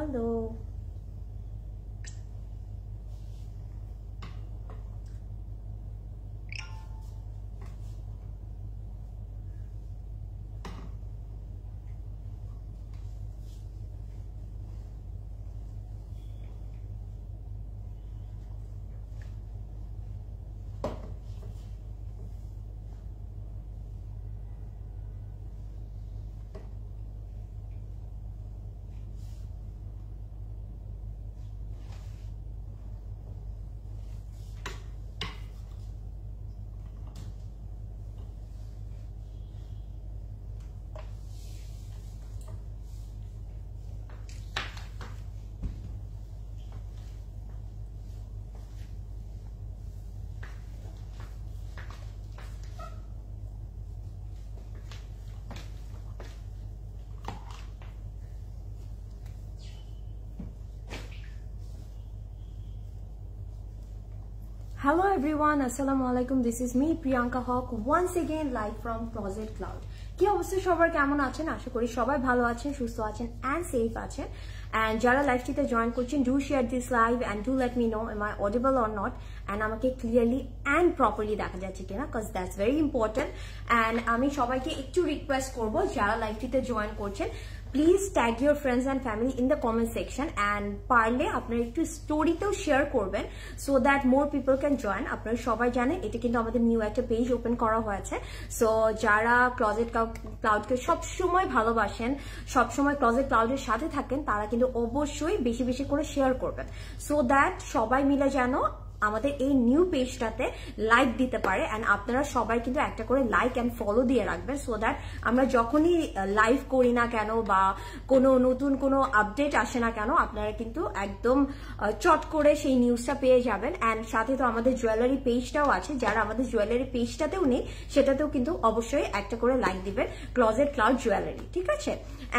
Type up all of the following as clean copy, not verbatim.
Hello. Hello everyone, Assalamualaikum. This is me Priyanka Hawk once again live from Closet Cloud. কি অবস্থা সবার, কেমন আছেন? আশা করি সবাই ভালো আছেন, সুস্থ আছেন and safe আছেন. And যারা লাইভটিতে জয়েন করছেন, do share this live and do let me know am I audible or not and আমাকে clearly and properly দেখা যাচ্ছে কিনা, cause that's very important. And আমি সবাইকে একটু রিকোয়েস্ট করব, যারা লাইভটিতে জয়েন করছেন, please tag your friends and family in the comment section and পারলে আপনারা একটু স্টোরিতেও শেয়ার করবেন so that more people can join. আপনারা সবাই জানেন এটা কিন্তু আমাদের নিউ একটা পেজ ওপেন করা হয়েছে. সো যারা ক্লজেট ক্লাউডকে সবসময় ভালোবাসেন, সবসময় ক্লজেট ক্লাউডের সাথে থাকেন, তারা কিন্তু অবশ্যই বেশি বেশি করে শেয়ার করবেন সো দ্যাট সবাই মিলে যেন আমাদের এই নিউ পেজটাতে লাইক দিতে পারে. এন্ড আপনারা সবাই কিন্তু একটা করে লাইক এন্ড ফলো দিয়ে রাখবেন সো দ্যাট আমরা যখনই লাইভ করি না কেন বা কোনো নতুন কোনো আপডেট আসে না কেন, আপনারা কিন্তু একদম চট করে সেই নিউজটা পেয়ে যাবেন. এন্ড সাথে তো আমাদের জুয়েলারি পেজটাও আছে, যারা আমাদের জুয়েলারি পেজটাতেও নেই সেটাতেও কিন্তু অবশ্যই একটা করে লাইক দিবেন, ক্লজেট ক্লাউড জুয়েলারি, ঠিক আছে?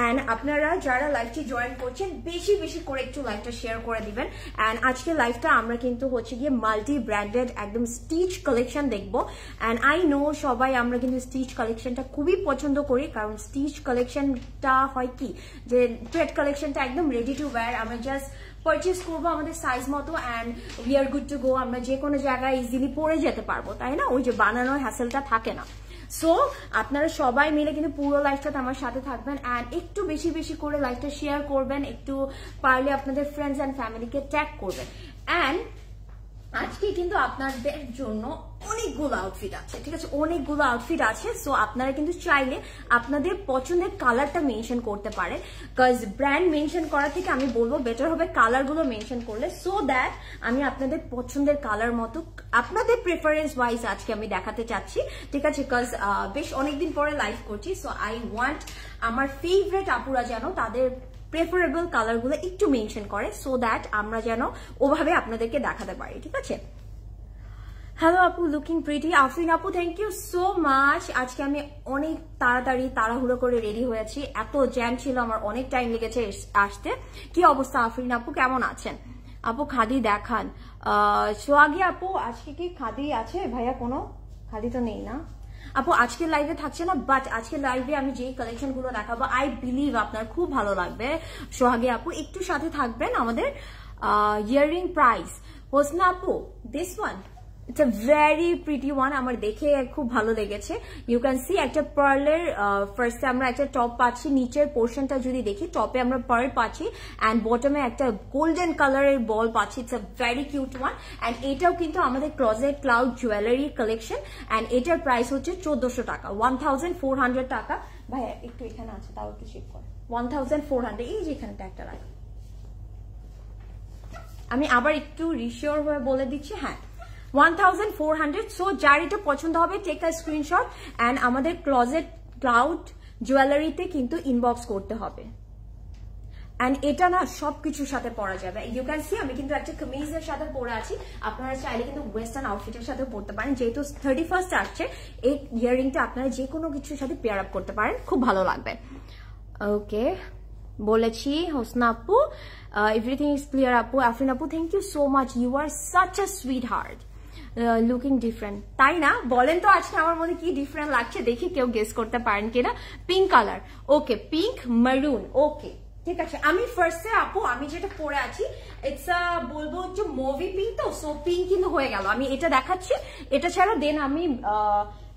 এন্ড আপনারা যারা লাইভটি জয়েন করছেন বেশি বেশি করে একটু লাইভটা শেয়ার করে দিবেন. এন্ড আজকে লাইভটা আমরা কিন্তু হচ্ছে গিয়ে মাল্টি ব্র্যান্ডেড একদম স্টিচ কালেকশন দেখবো. এন্ড আই নো সবাই আমরা কিন্তু স্টিচ কালেকশনটা খুবই পছন্দ করি, কারণ স্টিচ কালেকশনটা হয় কি যে থ্রেড কালেকশনটা একদম রেডি টু ওয়্যার, আমরা জাস্ট পারচেস করবো আমাদের সাইজ মতো and we are good to go. আমরা যে কোনো জায়গায় ইজিলি পরে যেতে পারবো, তাই না? ওই যে বানানোর হ্যাসেলটা থাকে না. সো আপনারা সবাই মিলে কিন্তু পুরো লাইফটাতে আমার সাথে থাকবেন অ্যান্ড একটু বেশি বেশি করে লাইফটা শেয়ার করবেন, একটু পারলে আপনাদের ফ্রেন্ডস অ্যান্ড ফ্যামিলিকে ট্যাগ করবেন. অ্যান্ড আজকে কিন্তু আপনাদের জন্য অনেকগুলো আউটফিট আছে, ঠিক আছে? অনেকগুলো আউটফিট আছে. সো আপনারা কিন্তু চাইলে আপনাদের পছন্দের কালারটা মেনশন করতে পারেন, কজ ব্র্যান্ড মেনশন করা থেকে আমি বলবো বেটার হবে কালারগুলো মেনশন করলে, সো দ্যাট আমি আপনাদের পছন্দের কালার মতো আপনাদের প্রেফারেন্স ওয়াইজ আজকে আমি দেখাতে চাচ্ছি, ঠিক আছে? কজ বেশ অনেকদিন পরে লাইভ করছি, সো আই ওয়ান্ট আমার ফেভারিট আপুরা যেন তাদের প্রেফারেবল কালারগুলো একটু মেনশন করে সো দ্যাট আমরা যেন ওভাবে আপনাদেরকে দেখাতে পারি, ঠিক আছে? হ্যালো আপু, লুকিং প্রিটি. আফরিন আপু, থ্যাংক ইউ সো মাচ. আজকে আমি অনেক তাড়াহুড়ো করে রেডি হয়েছি, এত জ্যাম ছিল, আমার অনেক টাইম লেগেছে আসতে. কি অবস্থা আফরিন আপু, কেমন আছেন? আপু খাদি দেখান. সোহাগী আপু, আজকে কি খাদি আছে ভাইয়া? কোনো খাদি তো নেই না আপু, আজকের লাইভে থাকছে না, বাট আজকের লাইভে আমি যেই কালেকশন গুলো দেখাবো আই বিলিভ আপনার খুব ভালো লাগবে. সোহাগী আপু একটু সাথে থাকবেন. আমাদের ইয়াররিং প্রাইস হোসনা আপু, this one it's a very pretty one, আমার দেখে খুব ভালো লেগেছে. ইউ ক্যান সি একটা পার্লের ফার্স্টে আমরা একটা টপ পাচ্ছি, নিচের পোর্শনটা যদি দেখি টপে আমরা পার্ল পাচ্ছি অ্যান্ড বটমে একটা গোল্ডেন কালারের বল পাচ্ছি. It's a very cute one. And এটাও কিন্তু আমাদের closet cloud jewellery collection and এটার প্রাইস হচ্ছে 1400 টাকা, 1400 টাকা. ভাইয়া একটু এখানে আছে, তাও একটু চেক করে 1400. এই যে এখানে একটা রাখি, আমি আবার একটু রিশিওর হয়ে বলে দিচ্ছি, হ্যাঁ 1400. সো যার এটা পছন্দ হবে টেক আ স্ক্রিনশট অ্যান্ড আমাদের ক্লজেট ক্লাউড জুয়েলারিতে কিন্তু ইনবক্স করতে হবে. অ্যান্ড এটা না সবকিছুর সাথে পরা যাবে. ইউ ক্যান সি আমি কিন্তু একটা কামিজের সাথে পরে আছি, আপনারা চাইলে কিন্তু ওয়েস্টার্ন আউটফিটের সাথে পরতে পারেন. যেহেতু 31st আসছে, এই ইয়াররিংটা আপনারা যে কোনো কিছুর সাথে পেয়ার আপ করতে পারেন, খুব ভালো লাগবে. ওকে বলেছি হোসনা আপু, এভরিথিং ইজ ক্লিয়ার আপু. আফরিন আপু, thank you so much, you are such a sweetheart. Looking different, তাই না? বলেন তো আজকে আমার মধ্যে কি ডিফারেন্ট লাগছে, দেখি কেউ গেস করতে পারেন কিনা. পিঙ্ক কালার, ওকে, পিঙ্ক মারুন, ওকে ঠিক আছে, আমি ফার্স্টে আপু আমি যেটা পরে আছি ইটস বলবো যে মুভি পিঙ্ক, তো সো পিঙ্ক কিন্তু হয়ে গেল, আমি এটা দেখাচ্ছি। এটা ছাড়া দেন আমি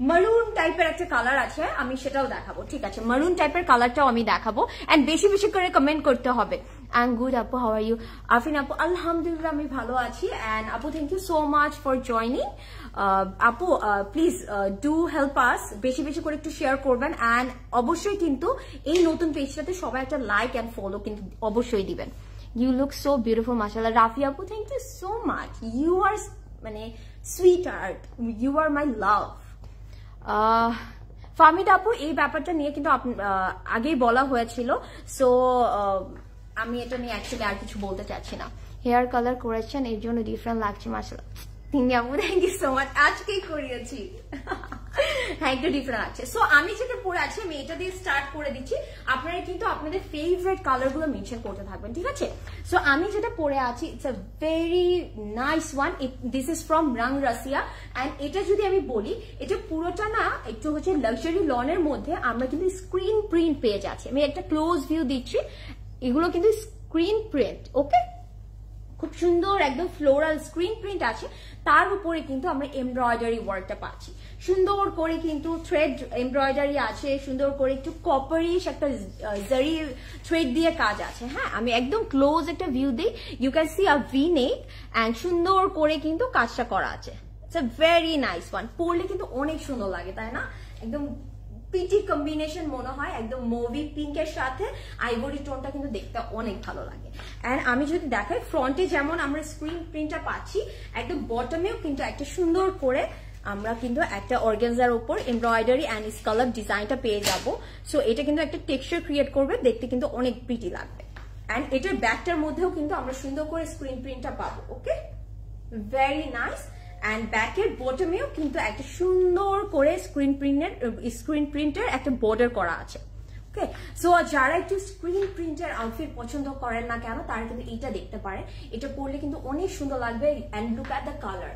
মারুন টাইপের একটা কালার আছে, আমি সেটাও দেখাবো। ঠিক আছে, মারুন টাইপের কালারটাও আমি দেখাবো, এন্ড বেশি বেশি করে কমেন্ট করতে হবে। I'm good, Apu. How are you? Afin Apu, Alhamdulillah, আমি ভালো আছি। And Apu, thank you so much for joining. Apu, please do help us. বেশি বেশি করে একটু শেয়ার করবেন, and অবশ্যই কিন্তু এই নতুন পেজটাতে সবাই একটা লাইক এন্ড ফলো কিন্তু অবশ্যই দিবেন। You look so beautiful, mashallah. Rafi Apu, thank you so much. You are মানে sweetheart. You are my love. Fahmida আপু, এই ব্যাপারটা নিয়ে কিন্তু আগেই বলা হয়েছিল, সো আমি এটা নিয়ে অ্যাকচুয়ালি আর কিছু বলতে চাচ্ছি না। হেয়ার কালার করেছেন এর জন্য ডিফারেন্ট লাগছে মাশাআল্লাহ। আপু থ্যাংক ইউ সো মাচ, আজকেই করিয়েছি। হ্যাঁ একটু ডিফারেন্ট আছে। সো আমি যেটা পরে আছি আমি এটা দিয়ে স্টার্ট করে দিচ্ছি, আপনারা কিন্তু আপনাদের ফেভারিট কালার গুলো মেনশন করতে থাকবেন, ঠিক আছে? সো আমি যেটা পরে আছি it's a very nice one, this is from Rang Rasiya. And এটা যদি আমি বলি, এটা পুরোটা না একটু হচ্ছে লাক্সারি লনের মধ্যে আমরা কিন্তু স্ক্রিন প্রিন্ট পেয়ে যাচ্ছি। আমি একটা ক্লোজ ভিউ দিচ্ছি, এগুলো কিন্তু স্ক্রিন প্রিন্ট, ওকে? খুব সুন্দর একদম ফ্লোরাল স্ক্রিন প্রিন্ট আছে, তার উপরে কিন্তু আমরা এমব্রয়ডারি ওয়ার্কটা পাচ্ছি। সুন্দর করে কিন্তু থ্রেড এমব্রয়ডারি আছে, সুন্দর করে একটু কপারিশ একটা জারি থ্রেড দিয়ে কাজ আছে। হ্যাঁ, আমি একদম ক্লোজ একটা ভিউ দিই, you can see a V neck, and সুন্দর করে কিন্তু কাজটা করা আছে। It's a very nice one, পরলে কিন্তু অনেক সুন্দর লাগে, তাই না? একদম পিটি কম্বিনেশন মনে হয়, একদম মুভি পিঙ্কের সাথে আইভরি টোনটা কিন্তু দেখতে অনেক ভালো লাগে। এন্ড আমি যদি দেখাই, ফ্রন্টে যেমন আমরা স্ক্রিন প্রিন্টটা পাচ্ছি, একদম বটমেও কিন্তু একটা সুন্দর করে আমরা কিন্তু একটা অর্গানজার উপর এমব্রয়ডারি অ্যান্ড স্কালাপ ডিজাইনটা পেয়ে যাব। সো এটা কিন্তু একটা টেক্সচার ক্রিয়েট করবে, দেখতে কিন্তু অনেক প্রিটি লাগবে। এন্ড এটার ব্যাকটার মধ্যেও কিন্তু আমরা সুন্দর করে স্ক্রিন প্রিন্টটা পাবো, ওকে? Very nice. অ্যান্ড ব্যাকের বটমেও কিন্তু একটা সুন্দর করে স্ক্রিন প্রিন্টের একটা বর্ডার করা আছে, ওকে? সো যারা একটু স্ক্রিন প্রিন্টের আউটফিট পছন্দ করেন না কেন, তারা কিন্তু এইটা দেখতে পারেন, এটা পরলে কিন্তু অনেক সুন্দর লাগবে। And look at the colour,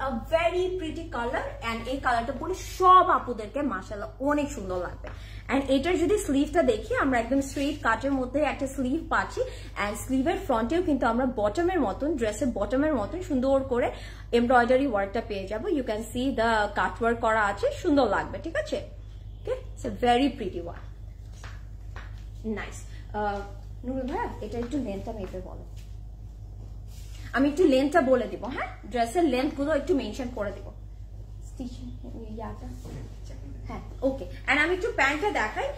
a very pretty color, and এই কালারটা পরে সব আপুদেরকে মাশাআল্লাহ অনেক সুন্দর লাগবে। এন্ড এটার যদি স্লিভটা দেখি, আমরা একদম স্ট্রেট কাটের মধ্যে একটা স্লিভ পাচ্ছি, এন্ড স্লিভের ফ্রন্টেও কিন্তু আমরা বটমের মতন, ড্রেসের বটমের মতন সুন্দর করে এমব্রয়ডারি ওয়ার্কটা পেয়ে যাবো। You can see the cut work করা আছে, সুন্দর লাগবে, ঠিক আছে? Okay, it's a very pretty one, nice. Nurul ভাইয়া, এটা একটু লেন্থটা মেপে বলো। আমি একটু লেন্থটা বলে দিব, হ্যাঁ? ড্রেসের লেন্থ গুলো একটু মেনশন করে দিব। হ্যাঁ, ওকে। এন্ড আমি একটু প্যান্টটা দেখাই।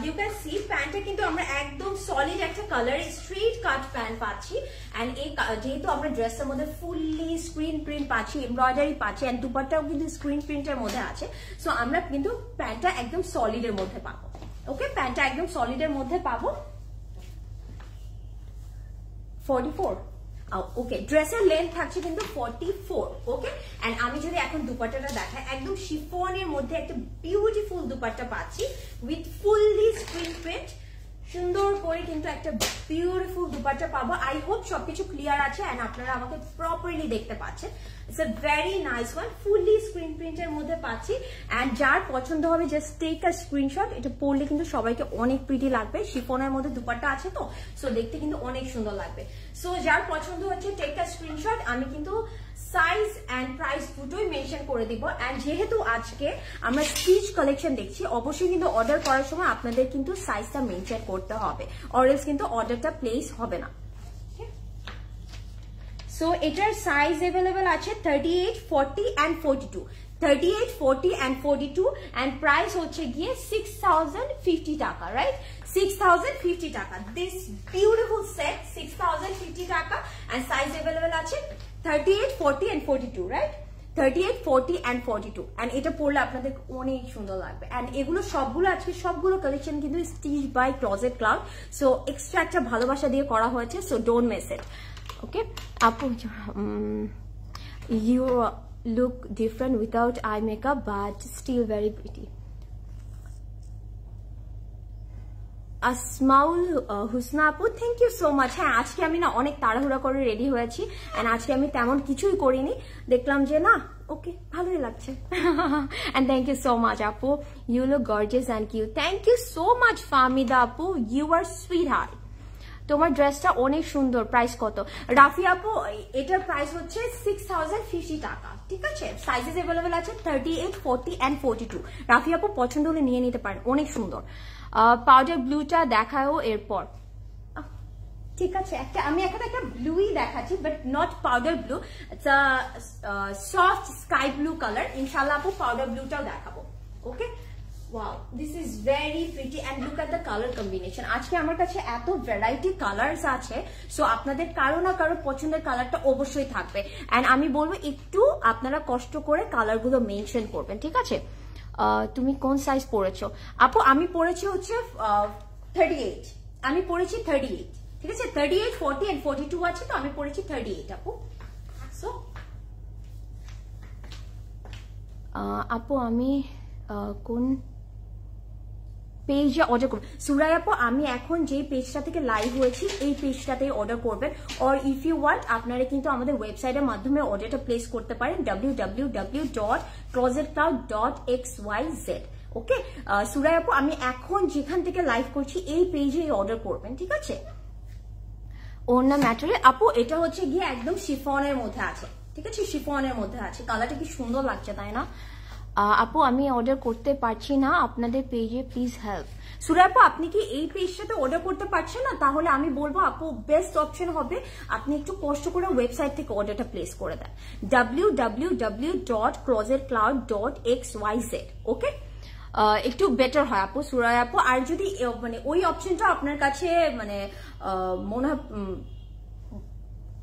ইউ ক্যান সি প্যান্টটা কিন্তু আমরা একদম সলিড একটা কালার স্ট্রেট কাট প্যান্ট পাচ্ছি। এন্ড এই যেহেতু আমরা ড্রেসের মধ্যে ফুললি স্ক্রিন প্রিন্ট পাচ্ছি, এমব্রয়ডারি পাচ্ছি, এন্ড দুপাট্টাও কিন্তু স্ক্রিন প্রিন্টের মধ্যে আছে, সো আমরা কিন্তু প্যান্টটা একদম সলিডের মধ্যে পাবো, ওকে? প্যান্টটা একদম সলিডের মধ্যে পাবো। 44, ওকে। ড্রেসের লেন্থ থাকছে কিন্তু 44, ওকে? এন্ড আমি যদি এখন দুপাট্টাটা দেখাই, একদম শিফনের মধ্যে একটা বিউটিফুল দুপাট্টা পাচ্ছি উইথ ফুললি স্ক্রিন প্রিন্ট, সুন্দর করে কিন্তু একটা বিউটিফুল দুপাট্টা পাবো। আই হোপ সবকিছু ক্লিয়ার আছে এন্ড আপনারা আমাকে প্রপারলি দেখতে পাচ্ছেন। It's a very nice one, fully screen প্রিন্টের মধ্যে পাচ্ছি। এন্ড যার পছন্দ হবে জাস্ট টেক আ স্ক্রিনশট, এটা পরলে কিন্তু সবাইকে অনেক প্রিটি লাগবে। শিফনের মধ্যে দুপাট্টা আছে তো, সো দেখতে কিন্তু অনেক সুন্দর লাগবে। সো যার পছন্দ হচ্ছে টেক আ স্ক্রিনশট, আমি কিন্তু সাইজ এন্ড প্রাইস দুটোই মেনশন করে দিব। এন্ড যেহেতু আজকে আমরা স্টিচ কালেকশন দেখছি, অবশ্যই কিন্তু অর্ডার করার সময় আপনাদের কিন্তু সাইজটা মেনশন করতে হবে, অরএলস কিন্তু অর্ডারটা প্লেস হবে না। সো এটার সাইজ अवेलेबल আছে 38, 40 and 42, 38, 40 and 42, and প্রাইস হচ্ছে গিয়ে 6050 টাকা, রাইট? 6050 টাকা। দিস বিউটিফুল সেট 6050 টাকা, and সাইজ अवेलेबल আছে 38, 40 and 42, রাইট? 38, 40 and 42, and এটা পরলে আপনাদের অনেক সুন্দর লাগবে। এন্ড এগুলো সবগুলো আজকে সবগুলো কালেকশন কিন্তু stitch by closet cloud, so extra একটা ভালোবাসা দিয়ে করা হয়েছে, so don't miss it, okay? আপু, you look different without eye makeup but still very pretty. Asmaul Husna আপু, থ্যাংক ইউ সো মাচ। হ্যাঁ, আজকে আমি না অনেক তাড়াহুড়া করে রেডি হয়েছি, এন্ড আজকে আমি তেমন কিছুই করিনি, দেখলাম যে না ওকে ভালোই লাগছে। And thank you so much আপু, you look gorgeous and cute. Thank you so much Fahmida আপু, ইউ আর সুইট হার্ট। তোমার ড্রেসটা অনেক সুন্দর। প্রাইস কত রাফি আপু? এটার প্রাইস হচ্ছে 6050 টাকা, ঠিক আছে। সাইজেস অ্যাভেলেবেল আছে 38, 40 and 42। রাফি আপু পছন্দ হলে নিয়ে নিতে পারেন, অনেক সুন্দর। পাউডার ব্লুটা দেখাও এরপর, ঠিক আছে। আমি এখন একটা ব্লুই দেখাচ্ছি, but not powder blue, it's a soft sky blue colour. ইনশাআল্লাহ আপু পাউডার ব্লুটাও দেখাবো। Okay, wow, this is very pretty and look at the colour combination. আজকে আমার কাছে এত ভ্যারাইটি কালার্স আছে, সো আপনাদের কারো না কারো পছন্দের কালারটা অবশ্যই থাকবে। এন্ড আমি বলবো একটু আপনারা কষ্ট করে কালারগুলো মেনশন করবেন, ঠিক আছে। তুমি কোন সাইজ পরেছো আপু? আমি পরেছি হচ্ছে 38, আমি পরেছি 38, ঠিক আছে। 38, 40 and 42 আছে, তো আমি পরেছি 38 আপু। সো আপু আমি কোন পেজে অর্ডার করবেন? সুরাই আপু আমি এখন যে পেজটা থেকে লাইভ হয়েছি এই পেজটাতেই অর্ডার করবেন। অর ইফ ইউ ওয়ান্ট আপনারা কিন্তু আমাদের ওয়েবসাইটের মাধ্যমে অর্ডারটা প্লেস করতে পারেন, www.closetcloud.xyz। ওকে সুরাই আপু, আমি এখন যেখান থেকে লাইভ করছি এই পেজেই অর্ডার করবেন, ঠিক আছে। ওড়না ম্যাটেরিয়াল আপু এটা হচ্ছে গিয়ে একদম শিফনের মধ্যে আছে, ঠিক আছে, শিফনের মধ্যে আছে। কালারটা কি সুন্দর লাগছে, তাই না? আপু আমি অর্ডার করতে পারছি না আপনাদের পেজে, প্লিজ হেল্প। সুরা আপু আপনি কি এই পেজটাতে অর্ডার করতে পারছেন না? তাহলে আমি বলবো আপু বেস্ট অপশন হবে আপনি একটু কষ্ট করে ওয়েবসাইট থেকে অর্ডারটা প্লেস করে দেন, www.closetcloud.xyz। ওকে, একটু বেটার হয় আপু, সুরাই আপু। আর যদি মানে ওই অপশনটা আপনার কাছে মানে মনে হয়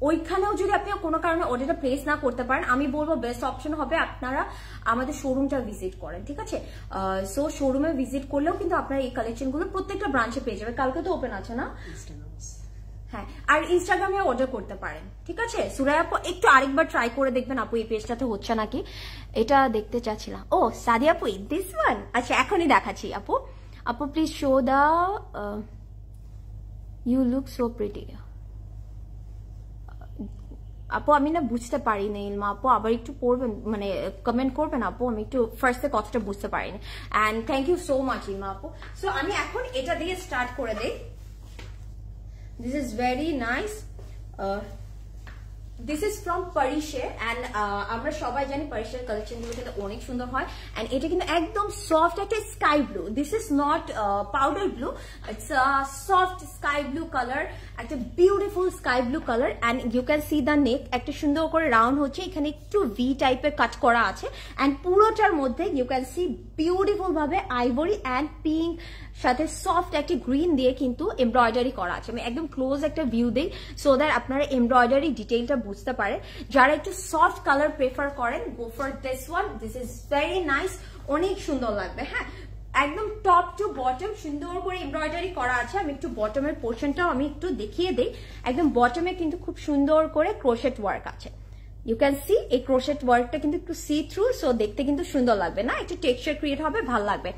ওইখানেও যদি আপনি কোনো কারণে অর্ডারটা প্লেস না করতে পারেন, আমি বলবো বেস্ট অপশন হবে আপনারা আমাদের শোরুমটা ভিজিট করেন, ঠিক আছে। সো শোরুমে ভিজিট করলেও কিন্তু আপনারা এই কালেকশনগুলো প্রত্যেকটা ব্রাঞ্চে পেয়ে যাবেন। কালকে তো ওপেন আছে না? হ্যাঁ, আর ইনস্টাগ্রামে অর্ডার করতে পারেন, ঠিক আছে। সুরাই আপু একটু আরেকবার ট্রাই করে দেখবেন আপু এই পেজটাতে হচ্ছে নাকি, এটা দেখতে চাচ্ছিলাম। ও সাদি আপু দিস ওয়ান, আচ্ছা এখনই দেখাচ্ছি আপু। আপু প্লিজ শো দা, ইউ লুক সো প্রিটি। আপু আমি না বুঝতে পারিনি ইলমা আপু, আবার একটু পড়বেন মানে কমেন্ট করবেন আপু, আমি একটু ফার্স্টে কথাটা বুঝতে পারিনি। And thank you so much Ilma আপু। সো আমি এখন এটা দিয়ে স্টার্ট করে দেই। This is very nice, this is from পারিশে। অ্যান্ড আমরা সবাই জানি পারিশের কালেকশন গুলো কিন্তু অনেক সুন্দর হয়। অ্যান্ড এটা কিন্তু একদম সফট একটা sky blue, this is not powder blue, it's soft sky blue colour, একটা beautiful sky blue colour. And you can see the neck, একটা সুন্দর করে রাউন্ড হচ্ছে, এখানে একটু ভি টাইপের কাট করা আছে। অ্যান্ড পুরোটার মধ্যে ইউ ক্যান সি বিউটিফুল ভাবে আইভরি অ্যান্ড পিঙ্ক সাথে সফট একটা গ্রিন দিয়ে কিন্তু এমব্রয়ডারি করা আছে। আমি একদম ক্লোজ একটা ভিউ দিই সো দ্যাট আপনারা এমব্রয়ডারি ডিটেইলটা বুঝতে পারে। যারা একটু সফট কালার প্রেফার করেন, go for this one, this is very nice, অনেক সুন্দর লাগবে। হ্যাঁ, একদম টপ টু বটম সুন্দর করে এমব্রয়ডারি করা আছে। আমি একটু বটমের পোর্শনটাও আমি একটু দেখিয়ে দিই। একদম বটমে কিন্তু খুব সুন্দর করে ক্রোশেট ওয়ার্ক আছে, ইউ ক্যান সি। এই ক্রোশেট ওয়ার্কটা কিন্তু একটু সি থ্রু, সো দেখতে কিন্তু সুন্দর লাগবে না, একটু টেক্সচার ক্রিয়েট হবে, ভালো লাগবে।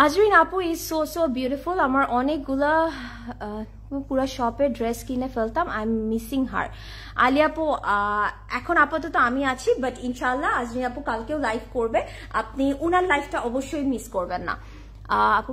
আজরিন আপু ইজ সো সো বিউটিফুল। আমার অনেকগুলা পুরো শপের ড্রেস কিনে ফেলতাম, আই এম মিসিং হার। আলী আপু এখন আপাতত আমি আছি, বাট ইনশাল্লাহ আজরিন আপু কালকেও লাইভ করবে, আপনি উনার লাইভটা অবশ্যই মিস করবেন না। আপু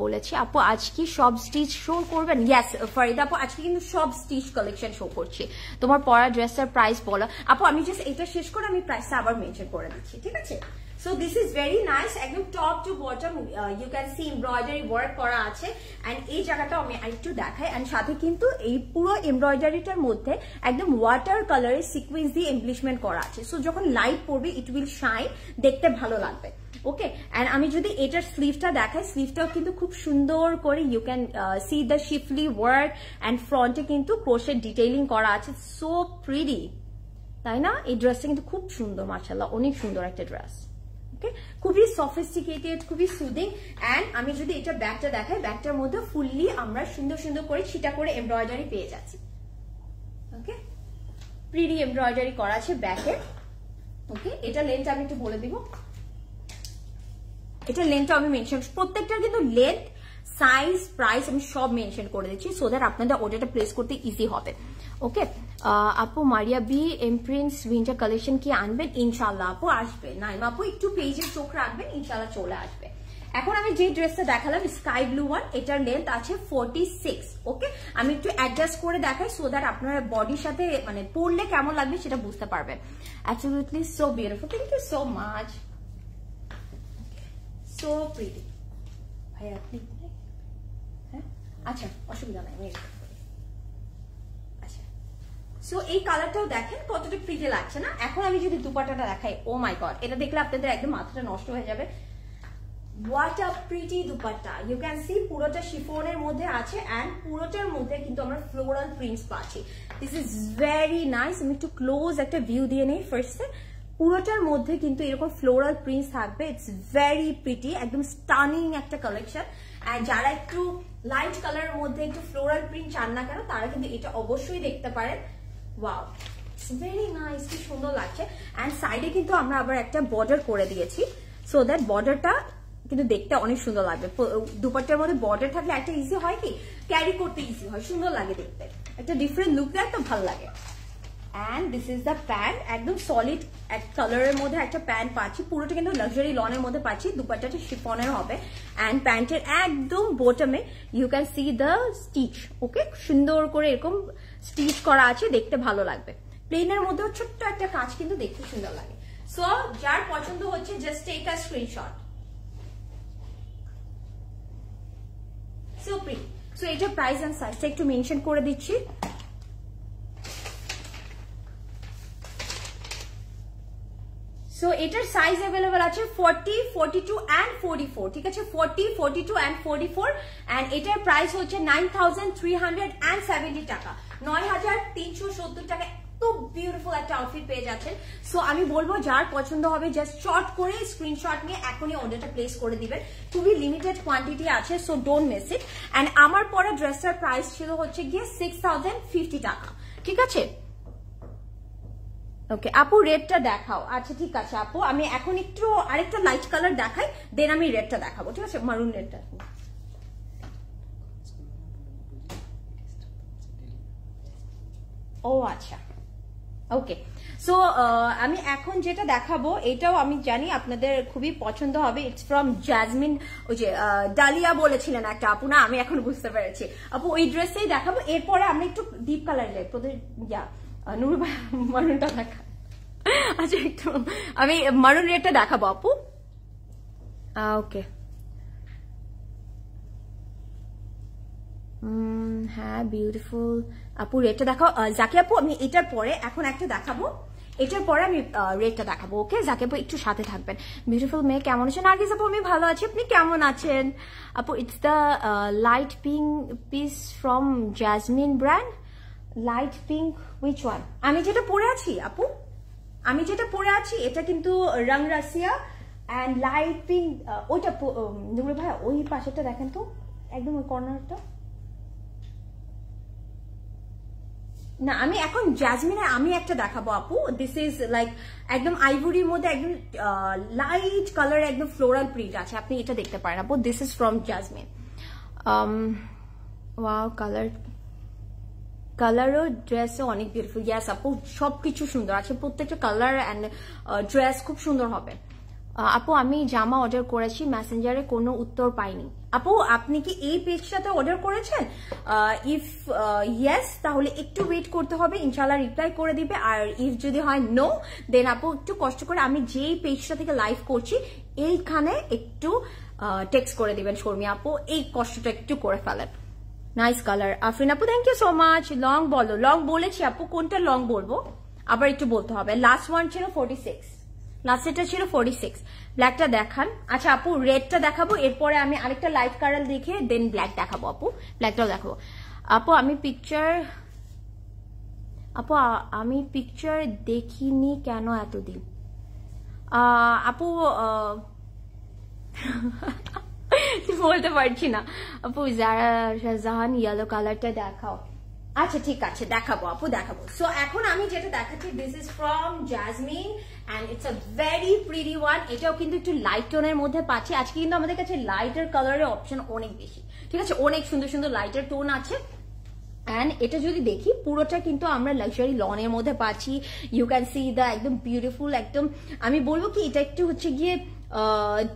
বলেছি আপু আজ কি সব স্টিচ শো করবেন? ইয়েস ফরিদা আপু, আজকে কিন্তু সব স্টিচ কালেকশন শো করছি। তোমার পরা ড্রেসের প্রাইস বলো আপু। আমি জাস্ট এটা শেষ করে আমি প্রাইসটা আবার মেনশন করে দিচ্ছি, ঠিক আছে। So this is very nice, একদম top to bottom you can see embroidery work করা আছে। অ্যান্ড এই জায়গাটা আমি আরেকটু দেখাই। অ্যান্ড সাথে কিন্তু এই পুরো এমব্রয়ডারিটার মধ্যে একদম ওয়াটার কালারের সিকুয়েন্স দিয়ে এমব্লিশমেন্ট করা আছে। সো যখন লাইট পড়বে ইট উইল শাইন, দেখতে ভালো লাগবে। ওকে, অ্যান্ড আমি যদি এটার স্লিভটা দেখাই, স্লিভটাও কিন্তু খুব সুন্দর করে you can see the schiffli work and ফ্রন্টে কিন্তু ক্রোশেট ডিটেইলিং করা আছে, সো প্রিটি, তাই না? এই ড্রেসটা কিন্তু খুব সুন্দর, মাশাআল্লাহ অনেক সুন্দর একটা ড্রেস। খুবই সফিস্টিকেটেড, খুবই সুদিং। অ্যান্ড আমি যদি এটা ব্যাগটা দেখাই, ব্যাগটার মধ্যে ফুললি আমরা সুন্দর সুন্দর করে ছিটা করে এমব্রয়ডারি পেয়ে যাচ্ছি। ওকে, প্রিটি এমব্রয়ডারি করা আছে ব্যাকে। ওকে, এটা লেন্থ আমি একটু বলে দিব, এটা লেন্থটা আমি মেনশন, প্রত্যেকটার কিন্তু লেন্থ, সাইজ, প্রাইস আমি সব মেনশন করে দিচ্ছি সো দ্যাট আপনাদের অর্ডারটা প্লেস করতে ইজি হবে। ওকে আপু মারিয়া বি এমপ্রিন্টস উইন্টার কালেকশন কি আনবেন? ইনশাল্লাহ আপু আসবে। নাইমা আপু একটু পেজের চোখ রাখবেন, ইনশাল্লাহ চলে আসবে। এখন আমি যে ড্রেসটা দেখালাম স্কাই ব্লু ওয়ান, এটার লেন্থ আছে 46। ওকে, আমি একটু অ্যাডজাস্ট করে দেখাই সো দ্যাট আপনারা বডির সাথে মানে পরলে কেমন লাগবে সেটা বুঝতে পারবেন। Absolutely so beautiful, thank you so much, so pretty. ভাই আপনি হ্যাঁ আচ্ছা অসুবিধা নাই, আচ্ছা সো এই কালারটাও দেখেন কতটা প্রিটি লাগছে না। এখন আমি যদি দুপাট্টাটা দেখাই, ও মাই গড, এটা দেখলে আপনাদের একদম মাথাটা নষ্ট হয়ে যাবে। What a pretty dupatta, you can see পুরোটা শিফনের মধ্যে আছে এন্ড পুরোটার মধ্যে কিন্তু আমরা ফ্লোরাল প্রিন্টস পাচ্ছি। This is very nice. আমি একটু ক্লোজ একটা ভিউ দিয়ে নেই ফার্স্টে। পুরোটার মধ্যে কিন্তু এরকম ফ্লোরাল প্রিন্টস থাকবে। ইটস ভেরি প্রিটি, একদম স্টানিং একটা কালেকশন। এন্ড যারা একটু লাইট কালারের মধ্যে একটু ফ্লোরাল প্রিন্ট চান না কেন, তারা কিন্তু এটা অবশ্যই দেখতে পারেন। ওয়াও, ইটস ভেরি নাইস, কি সুন্দর লাগছে। এন্ড সাইডে কিন্তু আমরা আবার একটা বর্ডার করে দিয়েছি সো দ্যাট বর্ডারটা কিন্তু দেখতে অনেক সুন্দর লাগবে। দুপাট্টার মধ্যে বর্ডার থাকলে একটা ইজি হয় কি, ক্যারি করতে ইজি হয়, সুন্দর লাগে দেখতে, একটা ডিফারেন্ট লুক দেয় তো ভালো লাগে। And this is the pant, একদম সলিড এক কালারের মধ্যে একটা প্যান্ট পাচ্ছি, পুরোটা কিন্তু লাক্সারি লনের মধ্যে পাচ্ছি। দুপাট্টাটা শিফনের হবে এন্ড প্যান্টের একদম বটমে you can see the stitch. Okay, সুন্দর করে এরকম স্টিচ করা আছে, দেখতে ভালো লাগবে। প্লেনের মধ্যেও ছোট্ট একটা কাজ কিন্তু দেখতে সুন্দর লাগে। সো যার পছন্দ হচ্ছে just take a screenshot. So pretty. So এটা প্রাইস এন্ড সাইজটা একটু মেনশন করে দিচ্ছি। সো এটার সাইজ अवेलेबल আছে 40, 42 এন্ড 44। ঠিক আছে, 40, 42 এন্ড 44। এন্ড এটার প্রাইস হচ্ছে 9370 টাকা, 9370 টাকা। তো বিউটিফুল একটা আউটফিট পেয়ে যাচ্ছেন। সো আমি বলবো যার পছন্দ হবে জাস্ট শর্ট করে স্ক্রিনশট নিয়ে এখনই অর্ডারটা প্লেস করে দিবেন। খুবই লিমিটেড কোয়ান্টিটি আছে, so don't miss it. And আমার পরে ড্রেসটার প্রাইস ছিল হচ্ছে গিয়ে 6050 টাকা। ঠিক আছে, ওকে আপু রেডটা দেখাও। আচ্ছা ঠিক আছে আপু, আমি এখন একটু আরেকটা লাইট কালার দেখাই, দেন আমি রেডটা দেখাবো। ঠিক আছে, মারুন রেডটা। ও আচ্ছা, ওকে। সো আমি এখন যেটা দেখাবো এটাও আমি জানি আপনাদের খুবই পছন্দ হবে। ইটস ফ্রম জাজমিন, ওই যে ডালিয়া বলেছিলেন একটা আপু না, আমি এখন বুঝতে পেরেছি আপু, ওই ড্রেসটাই দেখাবো। এরপরে আমরা একটু ডিপ কালার যাই, তোদের নূর ভাই মারুনটা দেখা। আচ্ছা একটু আমি মারুন রেডটা দেখাবো আপু। ওকে, হ্যাঁ বিউটিফুল আপু, রেডটা দেখাও। জাকি আপু আমি এটার পরে এখন একটা দেখাবো, এটার পরে আমি রেডটা দেখাবো। ওকে জাকি আপু একটু সাথে থাকবেন। বিউটিফুল মেয়ে কেমন আছেন? নার্গিস আপু আমি ভালো আছি, আপনি কেমন আছেন আপু? It's the light pink piece from Jazmin brand. Light pink which one? আমি যেটা পরে আছি আপু, আমি যেটা পরে আছি এটা কিন্তু রং রাশিয়া এন্ড লাইট পিঙ্ক। ওইটা নুরুল ভাই ওই পাশেটা দেখেন তো, একদম ওই কর্নারটা না। আমি এখন জাজমিনের আমি একটা দেখাবো আপু। দিস ইজ লাইক একদম আইভরির মধ্যে একদম লাইট কালার, একদম ফ্লোরাল প্রিন্ট আছে, আপনি এটা দেখতে পারেন আপু। This is from Jazmin. Wow, কালারও ড্রেসও অনেক বিউটিফুল। ইয়াস আপু, সবকিছু সুন্দর আছে, প্রত্যেকটা কালার এন্ড ড্রেস খুব সুন্দর হবে। আপু আমি জামা অর্ডার করেছি, মেসেঞ্জারে কোনো উত্তর পাইনি। আপু আপনি কি এই পেজটাতে অর্ডার করেছেন? ইফ ইয়েস তাহলে একটু ওয়েট করতে হবে, ইনশাল্লাহ রিপ্লাই করে দিবে। আর ইফ যদি হয় নো, দেন আপু একটু কষ্ট করে আমি যেই পেজটা থেকে লাইভ করছি এইখানে একটু টেক্সট করে দিবেন শর্মি আপু, এই কষ্টটা একটু করে ফেলেন। নাইস কালার আফরিন আপু, thank you so much. Long বলো, লং বলেছি আপু, কোনটা লং বলবো আবার একটু বলতে হবে। লাস্ট ওয়ান ছিল 46, লাস্টেরটা ছিল 46। ব্ল্যাকটা দেখান। আচ্ছা আপু রেডটা দেখাবো, এরপরে আমি আরেকটা লাইট কালার দেখে দেন ব্ল্যাক দেখাবো আপু, ব্ল্যাকটাও দেখাবো। আপু আমি পিকচার দেখিনি কেন এতদিন? আপু বলতে পারছি না আপু। যারা শাহজাহান ইয়েলো কালারটা দেখাও। আচ্ছা ঠিক আছে দেখাবো আপু, দেখাবো। সো এখন আমি যেটা দেখাচ্ছি this is from Jazmin and it's a very pretty one. এটাও কিন্তু একটু লাইট টোনের মধ্যে পাচ্ছি। আজকে কিন্তু আমাদের কাছে লাইটার কালারের অপশন অনেক বেশি। ঠিক আছে, অনেক সুন্দর সুন্দর লাইটার টোন আছে। এন্ড এটা যদি দেখি পুরোটা কিন্তু আমরা লাক্সারি লনের মধ্যে পাচ্ছি। ইউ ক্যান সি দা একদম বিউটিফুল, একদম আমি বলবো কি এটা একটু হচ্ছে গিয়ে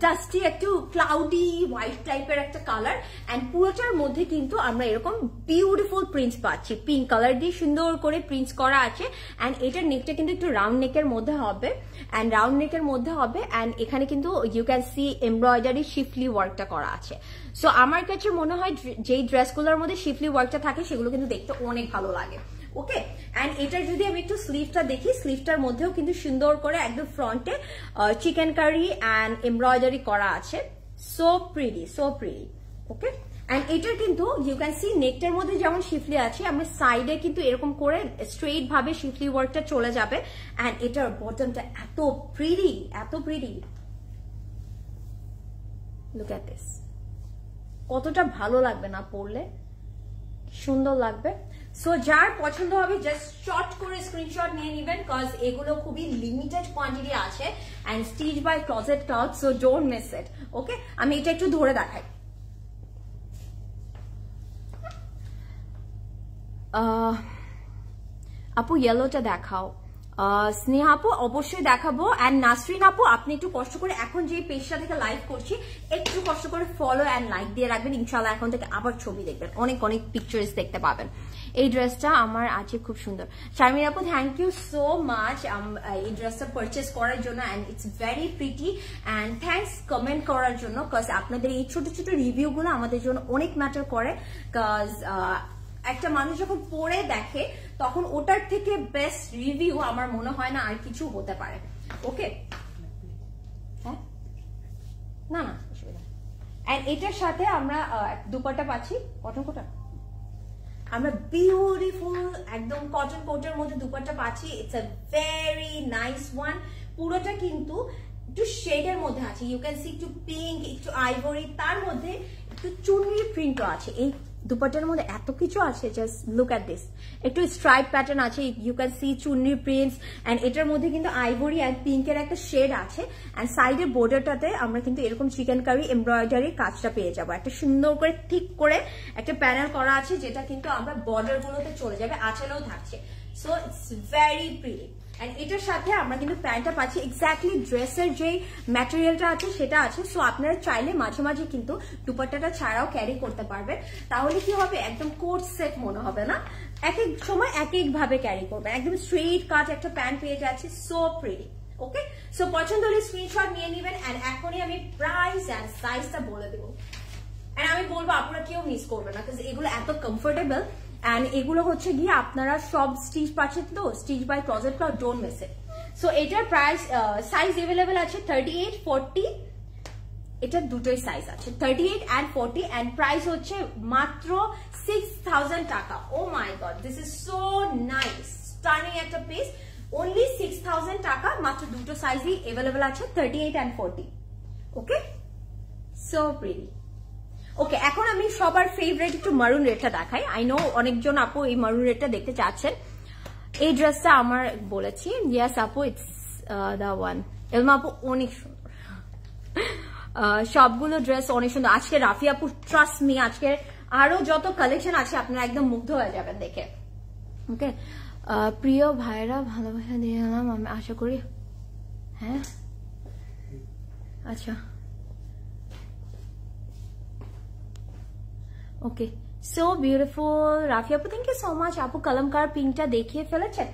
ডাস্টি একটু ক্লাউডি হোয়াইট টাইপের একটা কালার এন্ড পুরোটার মধ্যে কিন্তু আমরা এরকম বিউটিফুল প্রিন্টস পাচ্ছি, পিঙ্ক কালার দিয়ে সুন্দর করে প্রিন্টস করা আছে এন্ড এটার নেকটা কিন্তু একটু রাউন্ড নেকের মধ্যে হবে এন্ড রাউন্ড নেকের মধ্যে হবে এন্ড এখানে কিন্তু ইউ ক্যান সি এমব্রয়ডারি শিফলি ওয়ার্কটা করা আছে। সো আমার কাছে মনে হয় যেই ড্রেসগুলোর মধ্যে শিফলি ওয়ার্কটা থাকে সেগুলো কিন্তু দেখতে অনেক ভালো লাগে। ওকে, এন্ড এটার যদি আমি একটু স্লিভটা দেখি, স্লিভটার মধ্যেও কিন্তু সুন্দর করে একদম ফ্রন্টে চিকেন কারি এন্ড এমব্রয়ডারি করা আছে। So pretty, so pretty. Okay, and এটার কিন্তু ইউ ক্যান সি নেকটার মধ্যে যেমন শিফলি আছে, আমরা সাইডে কিন্তু এরকম করে স্ট্রেইট ভাবে শিফলি ওয়ার্কটা চলে যাবে এন্ড এটার বটমটা এত প্রিটি, এত প্রিটি। লুক এট দিস, কতটা ভালো লাগবে না পরলে, সুন্দর লাগবে। সো যার পছন্দ হবে জাস্ট শর্ট করে স্ক্রিনশট নিয়ে নেবেন, কজ এগুলো খুবই লিমিটেড কোয়ান্টিটি আছে and stitch by closet cloud, so don't miss it. Okay, আমি এটা একটু ধরে দেখাই। আপু ইয়েলোটা দেখাও। স্নেহা আপু অবশ্যই দেখাবো এন্ড নাসরিন আপু আপনি একটু কষ্ট করে এখন যে পেজটা থেকে লাইভ করছি একটু কষ্ট করে ফলো এন্ড লাইক দিয়ে রাখবেন, ইনশাআল্লাহ এখন থেকে আবার ছবি দেখবেন, অনেক অনেক পিকচার্স দেখতে পাবেন। এই ড্রেসটা আমার আছে খুব সুন্দর। শারমিন আপু থ্যাংক ইউ সো মাচ এই ড্রেসটা পারচেস করার জন্য and it's very pretty and thanks comment করার জন্য, কজ আপনাদের এই ছোট ছোট রিভিউ গুলো আমাদের জন্য অনেক ম্যাটার করে, কজ একটা মানুষ যখন পড়ে দেখে তখন ওটার থেকে বেস্ট রিভিউ আমার মনে হয় না আর কিছু হতে পারে। ওকে, হ্যাঁ না না অসুবিধা। এন্ড এটার সাথে আমরা দুপাট্টা পাচ্ছি, কটন কোটা, আমরা বিউটিফুল একদম কটন কোটের মধ্যে দুপাট্টা পাচ্ছি। It's a very nice one, পুরোটা কিন্তু একটু শেডের মধ্যে আছে, ইউ ক্যান সি একটু পিঙ্ক একটু আইভরি, তার মধ্যে একটু চুনরি প্রিন্টও আছে। এই দুপাট্টার মধ্যে এত কিছু আছে, জাস্ট লুক এট দিস, একটু স্ট্রাইপ প্যাটার্ন আছে, you can see chunri prints and এটার মধ্যে কিন্তু আইভরি এন্ড পিঙ্কের একটা শেড আছে এন্ড সাইডের বর্ডারটাতে আমরা কিন্তু এরকম চিকেন কারি এমব্রয়ডারি কাজটা পেয়ে যাবো, একটা সুন্দর করে ঠিক করে একটা প্যানেল করা আছে যেটা কিন্তু আমরা বর্ডার গুলোতে চলে যাবে, আঁচলেও থাকছে। So it's very pretty and এটার সাথে আমরা কিন্তু প্যান্টটা পাচ্ছি এক্স্যাক্টলি ড্রেসের যে ম্যাটেরিয়ালটা আছে সেটা আছে। সো আপনারা চাইলে মাঝে মাঝে কিন্তু দুপাট্টাটা ছাড়াও ক্যারি করতে পারবেন, তাহলে কি হবে একদম কোট সেট মনে হবে না, এক এক সময় এক এক ভাবে ক্যারি করবেন, একদম স্ট্রেট কাট একটা প্যান্ট পেয়ে যাচ্ছে। So pretty. ওকে, সো পছন্দ হলে স্ক্রিনশট নিয়ে নেবেন এন্ড এখনই আমি প্রাইস এন্ড সাইজটা বলে দেবো এন্ড আমি বলবো আপনারা কেউ মিস করবেন না, কারণ এগুলো এত কমফোর্টেবল এন্ড এগুলো হচ্ছে গিয়ে আপনারা সব স্টিচ পাচ্ছেন তো, stitch by closet Cloud, don't miss it. So এটার প্রাইস সাইজ अवेलेबल আছে 38, 40, এটা দুটোই সাইজ আছে 38 এন্ড 40 এন্ড প্রাইস হচ্ছে মাত্র 6000 টাকা। Oh my god, this is so nice, stunning একটা পিস, অনলি 6000 টাকা, মাত্র দুটো সাইজই अवेलेबल আছে 38 and 40। Okay, so pretty. Okay, এখন আমি সবার ফেভারিট একটু মারুন রেডটা দেখাই। আই নো অনেকজন আপু এই মারুন রেডটা দেখতে চাচ্ছেন। এই ড্রেসটা আমার বলেছি, ইয়েস আপু ইটস দা ওয়ান। এলমা আপু অনেক সুন্দর, সবগুলো ড্রেস অনেক সুন্দর। আজকে রাফি আপু ট্রাস্ট মি, আজকে আরো যত কালেকশন আছে আপনারা একদম মুগ্ধ হয়ে যাবেন দেখে। ওকে, প্রিয় ভাইরা ভালোবাসা দিয়ে গেলাম, আমি আশা করি। হ্যাঁ আচ্ছা, ওকে, সো বিউটিফুল রাফি আপু, থ্যাংক ইউ সো মাচ। আপু কলমকার পিঙ্কটা দেখিয়ে ফেলেছেন?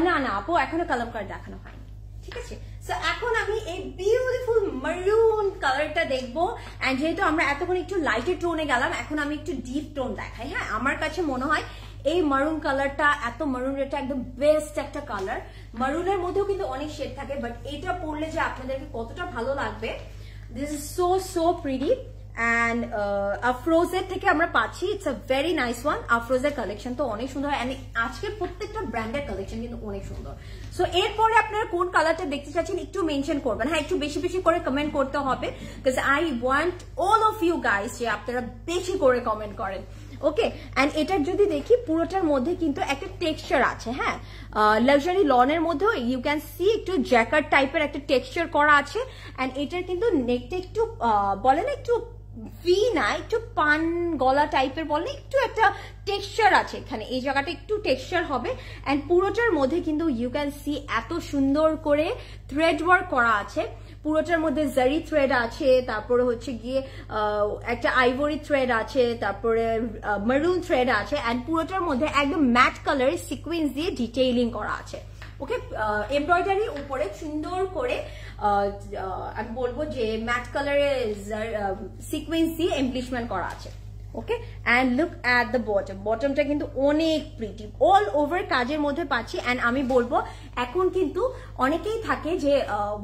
না না আপু, এখনো কলমকার দেখানো হয়নি, ঠিক আছে। সো এখন আমি এই বিউটিফুল মারুন কালারটা দেখবো এন্ড যেহেতু আমরা এতক্ষণ একটু লাইটের টোনে গেলাম, এখন আমি একটু ডিপ টোন দেখাই। হ্যাঁ, আমার কাছে মনে হয় এই মারুন কালারটা, এত মারুন রেডটা একদম বেস্ট একটা কালার। মারুনের মধ্যেও কিন্তু অনেক শেড থাকে, বাট এটা পরলে যে আপনাদেরকে কতটা ভালো লাগবে, this is so so pretty. And আফরোজের থেকে আমরা পাচ্ছি, it's a very nice one. আফরোজের কালেকশন তো অনেক সুন্দর এন্ড আজকের প্রত্যেকটা ব্র্যান্ডের কালেকশন কিন্তু অনেক সুন্দর। সো এরপরে আপনারা কোন কালারটা দেখতে চাচ্ছেন একটু মেনশন করবেন। হ্যাঁ, একটু বেশি বেশি করে কমেন্ট করতে হবে, because I want all of you guys যে আপনারা বেশি করে কমেন্ট করেন। ওকে, এন্ড এটার যদি দেখি পুরোটার মধ্যে কিন্তু একটা টেক্সচার আছে। হ্যাঁ, লাক্সারি লনের মধ্যেও ইউ ক্যান সি একটু জ্যাকেট টাইপের একটা টেক্সচার করা আছে এন্ড এটার কিন্তু নেকটা একটু বলে না, একটু ভি না, একটু পান গলা টাইপের বলে, একটু একটা টেক্সচার আছে এখানে, এই জায়গাটা একটু টেক্সচার হবে এন্ড পুরোটার মধ্যে কিন্তু ইউ ক্যান সি এত সুন্দর করে থ্রেড ওয়ার্ক করা আছে। পুরোটার মধ্যে জারি থ্রেড আছে, তারপরে হচ্ছে গিয়ে একটা আইভরি থ্রেড আছে, তারপরে মারুন থ্রেড আছে, এন্ড পুরোটার মধ্যে একদম ম্যাট কালারের সিকোয়েন্স দিয়ে ডিটেইলিং করা আছে। ওকে, এমব্রয়ডারি উপরে সুন্দর করে আমি বলবো যে ম্যাট কালারের সিকোয়েন্স দিয়ে এমপ্লিশমেন্ট করা আছে। ওকে, অ্যান্ড লুক অ্যাট দ্য বটমটা কিন্তু অনেক প্রিটি, অল ওভার কাজের মধ্যে পাচ্ছি। অ্যান্ড আমি বলবো এখন কিন্তু অনেকেই থাকে যে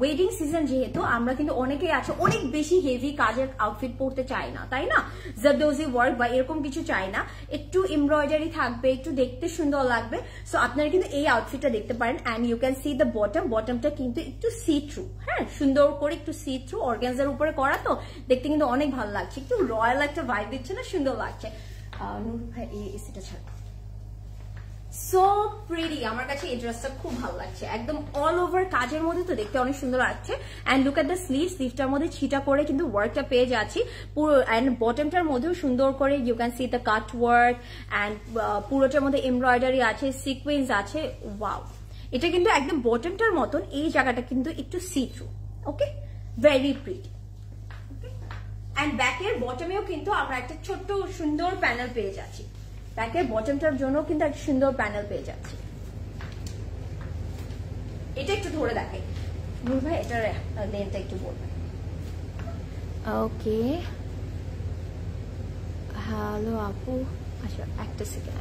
ওয়েডিং সিজন যেহেতু, আমরা কিন্তু অনেকেই আছে অনেক বেশি হেভি কাজের আউটফিট পরতে চাই না, তাই না? জারদোজি ওয়ার্ক বা এরকম কিছু চাই না, একটু এমব্রয়ডারি থাকবে, একটু দেখতে সুন্দর লাগবে। সো আপনারা কিন্তু এই আউটফিটটা দেখতে পারেন। And you can see the বটমটা কিন্তু একটু সি থ্রু, হ্যাঁ, সুন্দর করে একটু সি থ্রু, অর্গানজার উপরে করা তো দেখতে কিন্তু অনেক ভালো লাগছে, একটু রয়্যাল একটা ভাইব দিচ্ছে না, সুন্দর লাগছে। নূর ভাই এই এসিটা ছাড়, সো প্রিটি, আমার কাছে এই ড্রেসটা খুব ভালো লাগছে, একদম অল ওভার কাজের মধ্যে তো দেখতে অনেক সুন্দর লাগছে। অ্যান্ড লুক এট দ্য স্লিভটার মধ্যে ছিটা করে কিন্তু ওয়ার্কটা পেয়ে যাচ্ছি পুরো, অ্যান্ড বটমটার মধ্যেও সুন্দর করে you can see the cut work, and পুরোটার মধ্যে এমব্রয়ডারি আছে, সিকোয়েন্স আছে। ওয়াও, এটা কিন্তু একদম বটমটার মতন, এই জায়গাটা কিন্তু একটু see through. Okay, very pretty. And ব্যাকের বটমেও কিন্তু আমরা একটা ছোট্ট সুন্দর প্যানেল পেয়ে যাচ্ছি, ব্যাকের বটমটার জন্য কিন্তু একটা সুন্দর প্যানেল পেয়ে যাচ্ছি। এটা একটু ধরে দেখাই নূর ভাই, এটার লেন্থটা একটু বলবেন। ওকে, হ্যালো আপু, আচ্ছা একটা সেকেন্ড।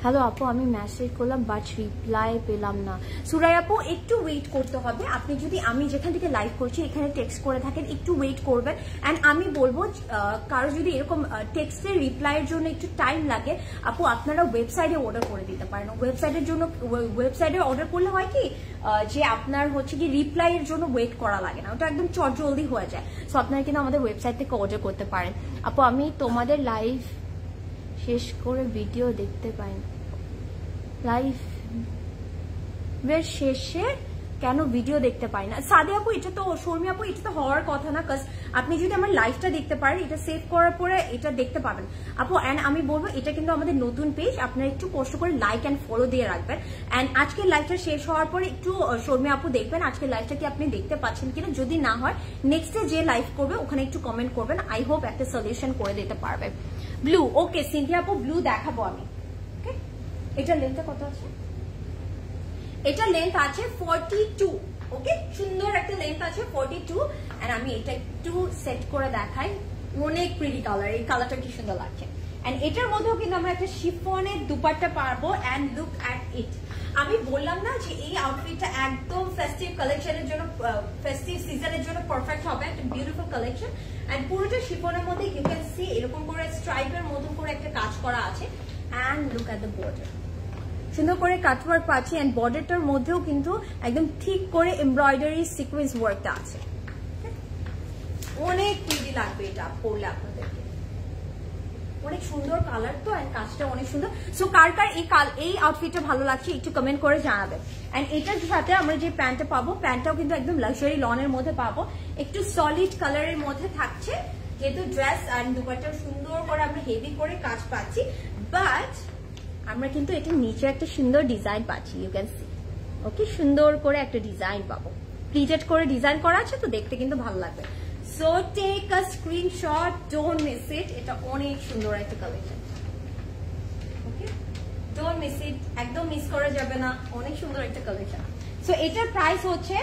হ্যালো আপু, আমি মেসেজ করলাম বাট রিপ্লাই পেলাম না। সুরাই আপু, একটু ওয়েট করতে হবে। আপনি যদি আমি যেখান থেকে লাইভ করছি এখানে টেক্সট করে থাকেন, একটু ওয়েট করবেন। অ্যান্ড আমি বলবো কারো যদি এরকম টেক্সটের রিপ্লাইয়ের জন্য একটু টাইম লাগে, আপু আপনারা ওয়েবসাইটে অর্ডার করে দিতে পারেন। ওয়েবসাইটে অর্ডার করলে হয় কি যে আপনার হচ্ছে কি রিপ্লাইয়ের জন্য ওয়েট করা লাগে না, ওটা একদম চটজলদি হয়ে যায়। সো আপনারা কিন্তু আমাদের ওয়েবসাইট থেকে অর্ডার করতে পারেন। আপু আমি তোমাদের লাইভ শেষ করে ভিডিও দেখতে পাই না, লাইভের শেষে কেন ভিডিও দেখতে পাই না? সাদে আপু, এটা তো শর্মি আপু, এটা তো হওয়ার কথা না, কাজ আপনি যদি আমার লাইভটা দেখতে পারেন, এটা সেভ করার পরে এটা দেখতে পাবেন আপু। অ্যান্ড আমি বলবো এটা কিন্তু আমাদের নতুন পেজ, আপনারা একটু কষ্ট করে লাইক অ্যান্ড ফলো দিয়ে রাখবেন। অ্যান্ড আজকের লাইভটা শেষ হওয়ার পরে একটু শর্মি আপু দেখবেন আজকের লাইভটা কি আপনি দেখতে পাচ্ছেন কিনা, যদি না হয় নেক্সট ডে যে লাইভ করবে ওখানে একটু কমেন্ট করবেন, আই হোপ একটা সলিউশন করে দিতে পারবে। ব্লু, ওকে সিনথিয়া আপু, ব্লু দেখাবো আমি। ওকে, এটা লেন্থটা কত আছে? এটা লেন্থ আছে 42। ওকে, সুন্দর একটা লেন্থ আছে 42। এন্ড আমি এটা একটু সেট করে দেখাই, অনেক প্রিটি কালার, এই কালারটা কি সুন্দর লাগছে। এন্ড এটার মধ্যেও কিন্তু আমরা একটা শিফনের দুপাট্টা পারবো। এন্ড লুক অ্যাট ইট, আমি বললাম না যে এই আউটফিটটা একদম ফেস্টিভ কালেকশনের জন্য, ফেস্টিভ সিজনের জন্য পারফেক্ট হবে, একটা বিউটিফুল কালেকশন। এন্ড পুরোটা শিফনের মধ্যে ইউ ক্যান সি এরকম করে স্ট্রাইপের মতো করে একটা কাজ করা আছে। And look at the border, সুন্দর করে কাটওয়ার্ক পাচ্ছি। এন্ড বর্ডারটার মধ্যেও কিন্তু একদম ঠিক করে এমব্রয়ডারি সিকোয়েন্স ওয়ার্কটা আছে, অনেক প্রিটি লাগবে এটা পরলে আপনাদেরকে, অনেক সুন্দর কালার তো, এন্ড কাজটা অনেক সুন্দর। সো কার কার এই আউটফিটটা ভালো লাগছে একটু কমেন্ট করে জানাবেন। এন্ড এটার সাথে আমরা যে প্যান্টটা পাবো, প্যান্টটাও কিন্তু একদম লাক্সারি লনের মধ্যে পাবো, একটু সলিড কালারের মধ্যে থাকছে, যেহেতু ড্রেস আর দুপাট্টাও সুন্দর করে আমরা হেভি করে কাজ পাচ্ছি। বাট আমরা কিন্তু এটা নিচে একটা সুন্দর ডিজাইন পাচ্ছি, ইউ ক্যান সি। ওকে, সুন্দর করে একটা ডিজাইন পাবো, প্লিটেড করে ডিজাইন করা আছে তো দেখতে কিন্তু ভালো লাগবে। So take a screenshot, don't miss it, এটা অনেক সুন্দর একটা collection. Okay, don't miss it, একদম মিস করা যাবে না, অনেক সুন্দর একটা কালেকশন। সো এটার প্রাইস হচ্ছে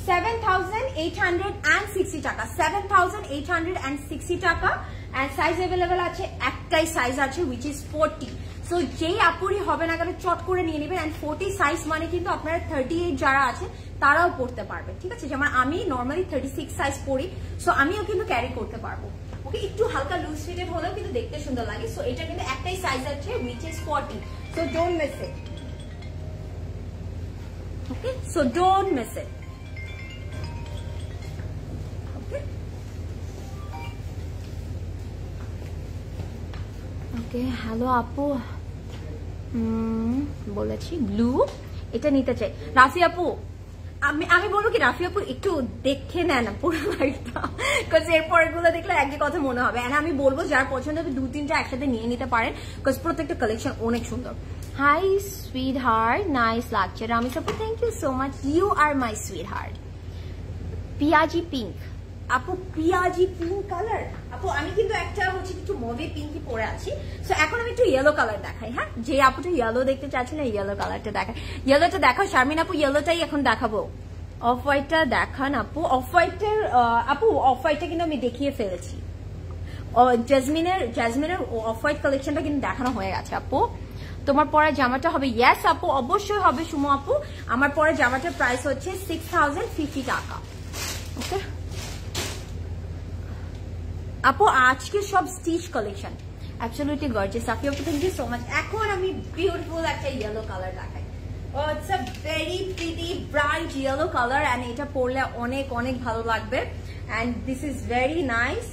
7,860 টাকা, 7,860 টাকা। এন্ড সাইজ অ্যাভেলেবেল আছে, একটাই সাইজ আছে which is 40। সো যেই আপুরি হবে না কেন চট করে নিয়ে নেবেন। এন্ড 40 সাইজ মানে কিন্তু আপনারা 38 যারা আছে তারাও পড়তে পারবে, ঠিক আছে? যেমন আমি নর্মালি 36 সাইজ পরি, সো আমিও কিন্তু ক্যারি করতে পারবো। ওকে, একটু হালকা লুজ ফিটেড হলেও কিন্তু দেখতে সুন্দর লাগে। সো এটা কিন্তু একটাই সাইজ আছে which is 40। So don't miss it. Okay, so don't miss it. Okay, hello আপু, বলেছি ব্লু এটা নিতে চাই। রাফি আপু, আমি বলবো কি রাফি আপু একটু দেখে নেন পুরো লাইভটা, বিকজ এরপর এগুলো দেখলে একই কথা মনে হবে। এন্ড আমি বলবো যার পছন্দ হবে 2-3টা একসাথে নিয়ে নিতে পারেন, বিকজ প্রত্যেকটা কালেকশন অনেক সুন্দর। হাই সুইট হার্ট, নাইস লাগছে রামিস আপু, thank you so much, you are my sweetheart. Peachy Pink আপু, পিয়াজি পিঙ্ক কালার আপু, আমি কিন্তু একটা হচ্ছে একটু মভি পিঙ্কই পরে আছি। সো এখন আমি একটু ইয়েলো কালার দেখাই। হ্যাঁ, যে আপুটা ইয়েলো দেখতে চাচ্ছেন না ইয়েলো কালারটা দেখাই। ইয়েলোটা দেখাও শারমিন আপু, ইয়েলোটাই এখন দেখাবো। অফ হোয়াইটটা দেখান আপু। অফ হোয়াইটের আপু, অফ হোয়াইটটা কিন্তু আমি দেখিয়ে ফেলেছি। জ্যাসমিনের অফ হোয়াইট কালেকশনটা কিন্তু দেখানো হয়ে গেছে আপু। তোমার পরে জামাটা হবে? ইয়েস আপু, অবশ্যই হবে সুমো আপু। আমার পরে জামাটার প্রাইস হচ্ছে 6050 টাকা। ওকে আপু, আজকে সব stitch collection absolutely gorgeous. Safi আপু, থ্যাংক ইউ সো মাচ। এখন আমি বিউটিফুল একটা ইয়েলো কালার দেখাই। It's a very pretty bright yellow colour, and এটা পরলে অনেক অনেক ভালো লাগবে। And this is very nice.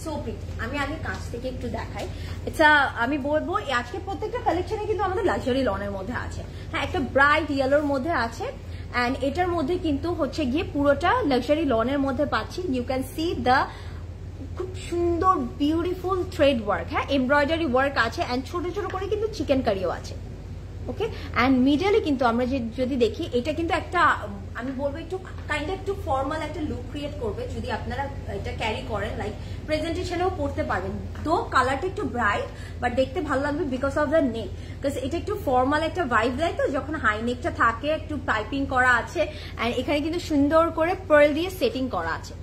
So pretty. আমি আগে কাছ থেকে একটু দেখাই। আচ্ছা, আমি বলবো আজকে প্রত্যেকটা কালেকশনে কিন্তু আমাদের লাক্সারি লনের মধ্যে আছে। হ্যাঁ, একটা ব্রাইট ইয়েলোর মধ্যে আছে, এন্ড এটার মধ্যে কিন্তু হচ্ছে গিয়ে পুরোটা লাক্সারি লনের মধ্যে পাচ্ছি। ইউ ক্যান সি দ্য খুব সুন্দর বিউটিফুল থ্রেড ওয়ার্ক। হ্যাঁ, এমব্রয়ডারি ওয়ার্ক আছে, এন্ড ছোট ছোট করে কিন্তু চিকেন কারিও আছে। ওকে, এন্ড মিডলে কিন্তু আমরা যদি দেখি, এটা কিন্তু একটা আমি বলবো একটু কাইন্ড একটু ফর্মাল একটা লুক ক্রিয়েট করবে যদি আপনারা এটা ক্যারি করেন, লাইক প্রেজেন্টেশনেও পড়তে পারবেন। তো কালারটা একটু ব্রাইট, বাট দেখতে ভালো লাগবে because of the neck, because এটা একটু ফর্মাল একটা ভাইব দেয়। তো যখন হাই নেকটা থাকে, একটু পাইপিং করা আছে, এন্ড এখানে কিন্তু সুন্দর করে পার্ল দিয়ে সেটিং করা আছে।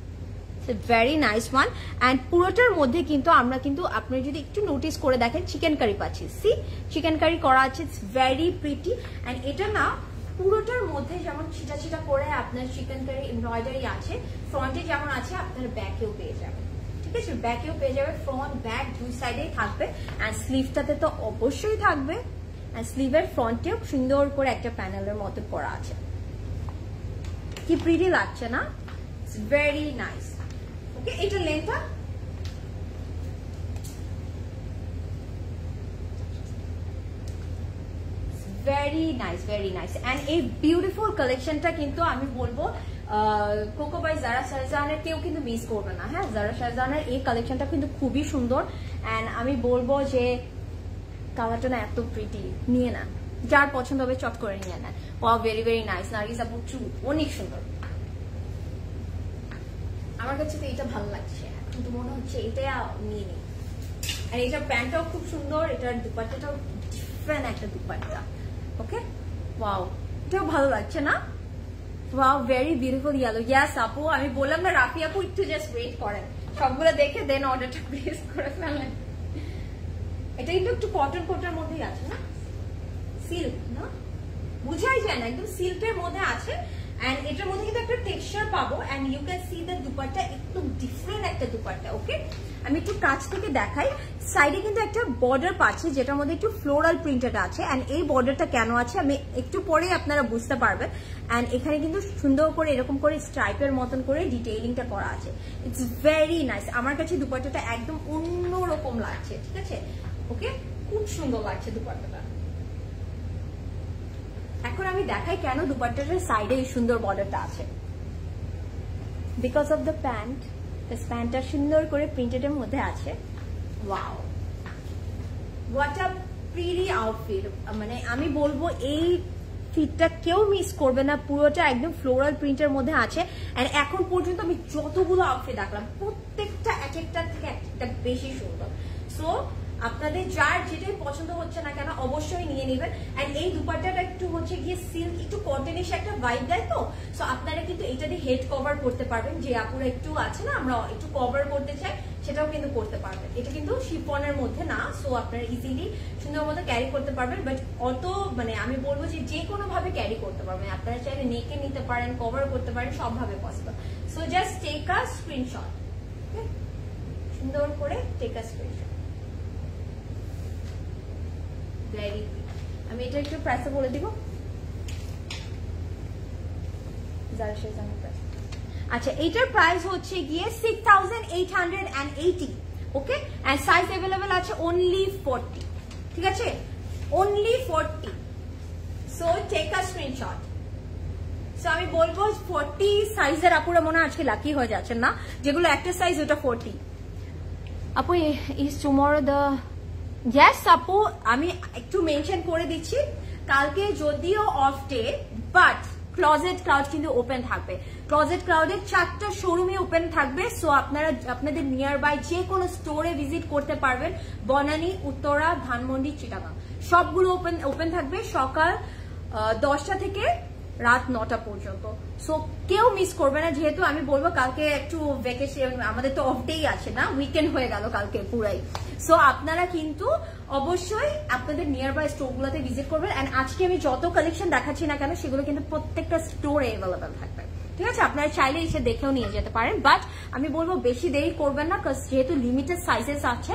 Very nice one. অ্যান্ড পুরোটার মধ্যে কিন্তু আমরা কিন্তু আপনি যদি একটু নোটিস করে দেখেন, চিকেন কারি পাচ্ছি। সি, চিকেন কারি করা আছে। It's very pretty. অ্যান্ড এটা না পুরোটার মধ্যে যেমন ছিটা ছিটা করে আপনার চিকেন কারি এমব্রয়ডারি আছে, ফ্রন্টে যেমন আছে আপনার ব্যাকেও পেয়ে যাবেন। ঠিক আছে, ব্যাকেও পেয়ে যাবে, ফ্রন্ট ব্যাক দুই সাইডেই থাকবে। অ্যান্ড স্লিভটাতে তো অবশ্যই থাকবে, অ্যান্ড স্লিভের ফ্রন্টেও সুন্দর করে একটা প্যানেলের মতো করা আছে। কি প্রিটি লাগছে না? It's very nice. ওকে, এটা লেন্থটা very nice, very nice. And এই বিউটিফুল কালেকশনটা কিন্তু আমি বলবো কোকো বাই জারা শাহজাহানের কেউ কিন্তু মিস করবে না। হ্যাঁ, জারা শাহজাহানের এই কালেকশনটা কিন্তু খুবই সুন্দর। এন্ড আমি বলবো যে কালারটা না এত প্রিটি, নিয়ে নেন, যার পছন্দ হবে চট করে নিয়ে নেন। Wow, very very nice. Nargis আপু, ট্রু, অনেক সুন্দর। আমার কাছে তো এটা ভালো লাগছে, কিন্তু মনে হচ্ছে এটা নিয়ে নিই। আর এটার প্যান্টটাও খুব সুন্দর, এটার দুপাট্টাটাও ডিফারেন্ট একটা দুপাট্টা। ওকে, ওয়াও, এটাও ভালো লাগছে না? Wow, very beautiful yellow. ইয়াস আপু, আমি বললাম না রাফি আপু একটু জাস্ট ওয়েট করেন, সবগুলো দেখে দেন অর্ডারটা প্লেস করে ফেলেন। এটা কিন্তু একটু কটন কোটের মধ্যেই আছে না, সিল্ক না, বুঝাই যায় না, একদম সিল্কের মধ্যে আছে। এন্ড এটার মধ্যে কিন্তু একটা টেক্সচার পাবো। And you can see the dupatta একটু ডিফারেন্ট একটা দুপাট্টা। ওকে, আমি একটু কাছ থেকে দেখাই। সাইডে কিন্তু একটা বর্ডার পাচ্ছি, যেটার মধ্যে একটু ফ্লোরাল প্রিন্টেড আছে। এন্ড এই বর্ডারটা কেন আছে আমি একটু পরে আপনারা বুঝতে পারবেন। এন্ড এখানে কিন্তু সুন্দর করে এরকম করে স্ট্রাইপের মতন করে ডিটেইলিংটা করা আছে। It's very nice. আমার কাছে দুপাট্টাটা একদম অন্যরকম লাগছে। ঠিক আছে, ওকে, খুব সুন্দর লাগছে দুপাট্টাটা। এখন আমি দেখাই কেন দুপাট্টাটার সাইডে এই সুন্দর বর্ডারটা আছে। বিকজ অফ দ্য প্যান্ট, প্যান্টটা সুন্দর করে প্রিন্টেডের মধ্যে আছে। Wow, what a pretty outfit. মানে আমি বলবো এই ফিটটা কেউ মিস করবে না, পুরোটা একদম ফ্লোরাল প্রিন্টের মধ্যে আছে। এন্ড এখন পর্যন্ত আমি যতগুলো আউটফিট দেখলাম, প্রত্যেকটা এক একটা থেকে একটা বেশি সুন্দর। সো আপনাদের যার যেটাই পছন্দ হচ্ছে না কেন অবশ্যই নিয়ে নেবেন। এন্ড এই দুপাট্টাটা একটু হচ্ছে গিয়ে সিল্ক, একটু কটনিশ একটা ভাইব দেয়। তো সো আপনারা কিন্তু এটা দিয়ে হেড কভার করতে পারবেন, যে আপুরা একটু আছে না আমরা একটু কভার করতে চাই, সেটাও কিন্তু করতে পারবেন। এটা কিন্তু শিফনের মধ্যে না, সো আপনারা ইজিলি সুন্দর মতো ক্যারি করতে পারবেন। বাট অত মানে আমি বলবো যে কোনো ভাবে ক্যারি করতে পারবেন। আপনারা চাইলে নেকে নিতে পারেন, কভার করতে পারেন, সবভাবে possible. So just take a screenshot, সুন্দর করে টেক আ স্ক্রিনশট। আমি এটা একটু প্রাইসে বলে দিব। আচ্ছা, এটার প্রাইস হচ্ছে গিয়ে 6880। ওকে, এন্ড সাইজ अवेलेबल আছে only 40, ঠিক আছে, only 40. So take a screenshot. সো আমি বলবো 40 সাইজের আপুরা মনে আজকে লাকি হয়ে যাচ্ছেন না, যেগুলো একটা সাইজ ওটা 40। আপু ইজ টুমরো দ্য, ইয়েস আপু আমি একটু মেনশন করে দিচ্ছি, কালকে যদিও off day but closet cloud কিন্তু ওপেন থাকবে। ক্লজেট ক্লাউডের 4টা শোরুমে ওপেন থাকবে। সো আপনারা আপনাদের নিয়ার বাই যে কোনো স্টোরে ভিজিট করতে পারবেন। বনানী, উত্তরা, ধানমন্ডি, চিটাগাং সবগুলো ওপেন থাকবে সকাল 10টা থেকে রাত 9টা পর্যন্ত। সো কেউ মিস করবে না, যেহেতু আমি বলবো কালকে একটু ভ্যাকেশন, আমাদের তো অফ ডেই আছে না, উইকেন্ড হয়ে গেল কালকে পুরাই। সো আপনারা কিন্তু অবশ্যই আপনাদের নিয়ার বাই স্টোর গুলোতে ভিজিট করবেন। এন্ড আজকে আমি যত কালেকশন দেখাচ্ছি না কেন সেগুলো কিন্তু প্রত্যেকটা স্টোরে অ্যাভেলেবেল থাকবে, ঠিক আছে, আপনারা চাইলে এসে দেখেও নিয়ে যেতে পারেন। বাট আমি বলবো বেশি দেরি করবেন না, যেহেতু লিমিটেড সাইজেস আছে,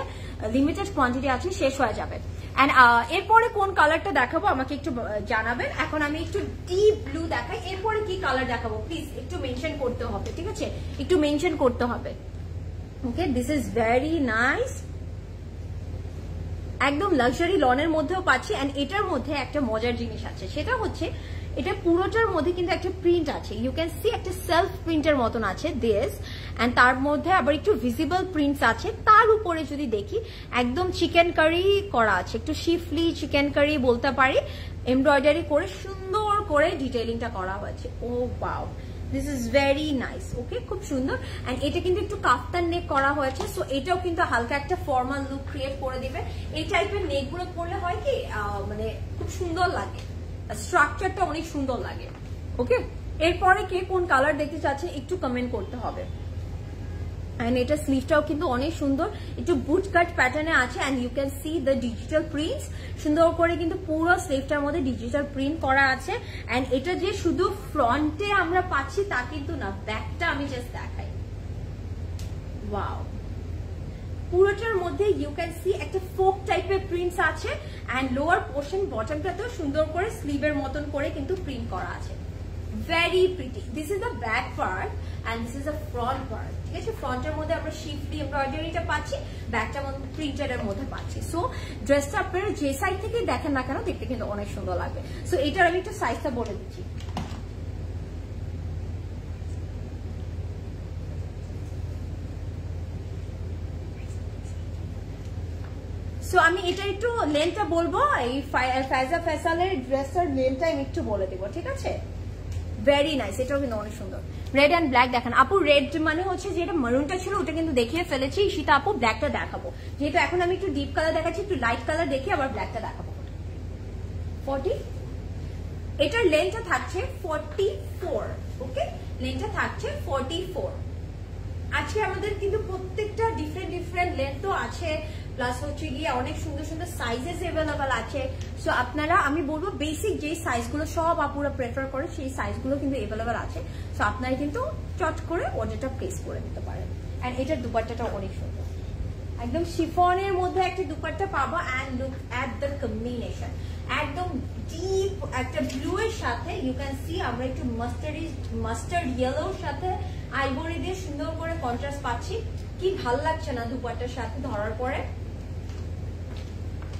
লিমিটেড কোয়ান্টিটি আছে, শেষ হয়ে যাবে। এন্ড এরপরে কোন কালারটা দেখাবো আমাকে একটু জানাবেন। এখন আমি একটু ডিপ ব্লু দেখাই, এরপরে কি কালার দেখাবো প্লিজ একটু মেনশন করতে হবে, ঠিক আছে, একটু মেনশন করতে হবে। ওকে, দিস ইজ ভেরি নাইস, একদম লাক্সারি লনের মধ্যেও পাচ্ছি। এন্ড এটার মধ্যে একটা মজার জিনিস আছে, সেটা হচ্ছে এটা পুরোটার মধ্যে কিন্তু একটা প্রিন্ট আছে, ইউ ক্যান সি একটা সেলফ প্রিন্টের মতন আছে দিস, এন্ড তার মধ্যে আবার একটু ভিজিবল প্রিন্টস আছে। তার উপরে যদি দেখি একদম চিকেন কারি করা আছে, একটু শিফলি চিকেন কারি বলতে পারি, এমব্রয়ডারি করে সুন্দর করে ডিটেইলিংটা করা হয়েছে। Oh wow, this is very nice. Okay, খুব সুন্দর। এন্ড এটা কিন্তু একটু কাফতান নেক করা হয়েছে, সো এটাও কিন্তু হালকা একটা ফর্মাল লুক ক্রিয়েট করে দিবে। এই টাইপের নেক গুলো পরলে হয় কি মানে খুব সুন্দর লাগে, স্ট্রাকচারটা অনেক সুন্দর লাগে। ওকে, এরপরে কে কোন কালার দেখতে চাচ্ছেন একটু কমেন্ট করতে হবে। এন্ড এটা স্লিভটাও কিন্তু অনেক সুন্দর, একটু বুট কাট প্যাটার্নে আছে। And you can see the digital prints, সুন্দর করে কিন্তু পুরো স্লিভটার মধ্যে ডিজিটাল প্রিন্ট করা আছে। এন্ড এটা যে শুধু ফ্রন্টে আমরা পাচ্ছি তা কিন্তু না, ব্যাকটা আমি জাস্ট দেখাই। ওয়াও, পুরোটার মধ্যে ইউ ক্যান সি একটা ফোক টাইপের প্রিন্টস আছে। এন্ড লোয়ার পোর্শন বটমটাতেও সুন্দর করে স্লিভের মতন করে কিন্তু প্রিন্ট করা আছে। Very pretty. This is the back part and this is the front part, ঠিক আছে। ফ্রন্টের মধ্যে আমরা শিফলি এমব্রয়ডারিটা পাচ্ছি, ব্যাকটার মধ্যে প্রিন্টের মধ্যে পাচ্ছি। সো ড্রেসটা আপনারা যে সাইড থেকে দেখেন না কেন দেখতে কিন্তু অনেক সুন্দর লাগবে। সো এটার আমি একটু সাইজটা বলে দিচ্ছি। সো আমি এটা একটু লেন্থটা বলবো, এই ফায়জা ফয়সালের ড্রেসটার লেন্থটা আমি একটু বলে দেবো, ঠিক আছে। ভেরি নাইস, এটাও কিন্তু অনেক সুন্দর। রেড অ্যান্ড ব্ল্যাক দেখান আপু। রেড মানে হচ্ছে যেটা মারুনটা ছিল ওটা কিন্তু দেখিয়ে ফেলেছি, সেটা আপু ব্ল্যাকটা দেখাবো, যেহেতু এখন আমি একটু ডিপ কালার দেখাচ্ছি, একটু লাইট কালার দেখি আবার ব্ল্যাকটা দেখাবো। 40, এটার লেন্থটা থাকছে 44। ওকে, লেন্থটা থাকছে 44। আজকে আমাদের কিন্তু প্রত্যেকটা ডিফারেন্ট লেন্থও আছে, প্লাস হচ্ছে গিয়ে অনেক সুন্দর সুন্দর সাইজেস অ্যাভেলেবল আছে। সো আপনারা, আমি বলবো বেসিক যে সাইজগুলো সব আপুরা প্রেফার করে সেই সাইজগুলো কিন্তু অ্যাভেলেবল আছে। সো আপনারা কিন্তু চট করে অর্ডারটা প্লেস করে দিতে পারেন। এন্ড এটার দুপাট্টাটা অনেক সুন্দর, একদম শিফনের মধ্যে একটা দুপাট্টা পাবো। And look at the combination, একদম ডিপ একটা ব্লু এর সাথে ইউ ক্যান সি আমরা একটু মাস্টার্ড ইয়েলোর সাথে আইভরি দিয়ে সুন্দর করে কন্ট্রাস্ট পাচ্ছি। কি ভাল লাগছে না দুপাট্টার সাথে ধরার পরে।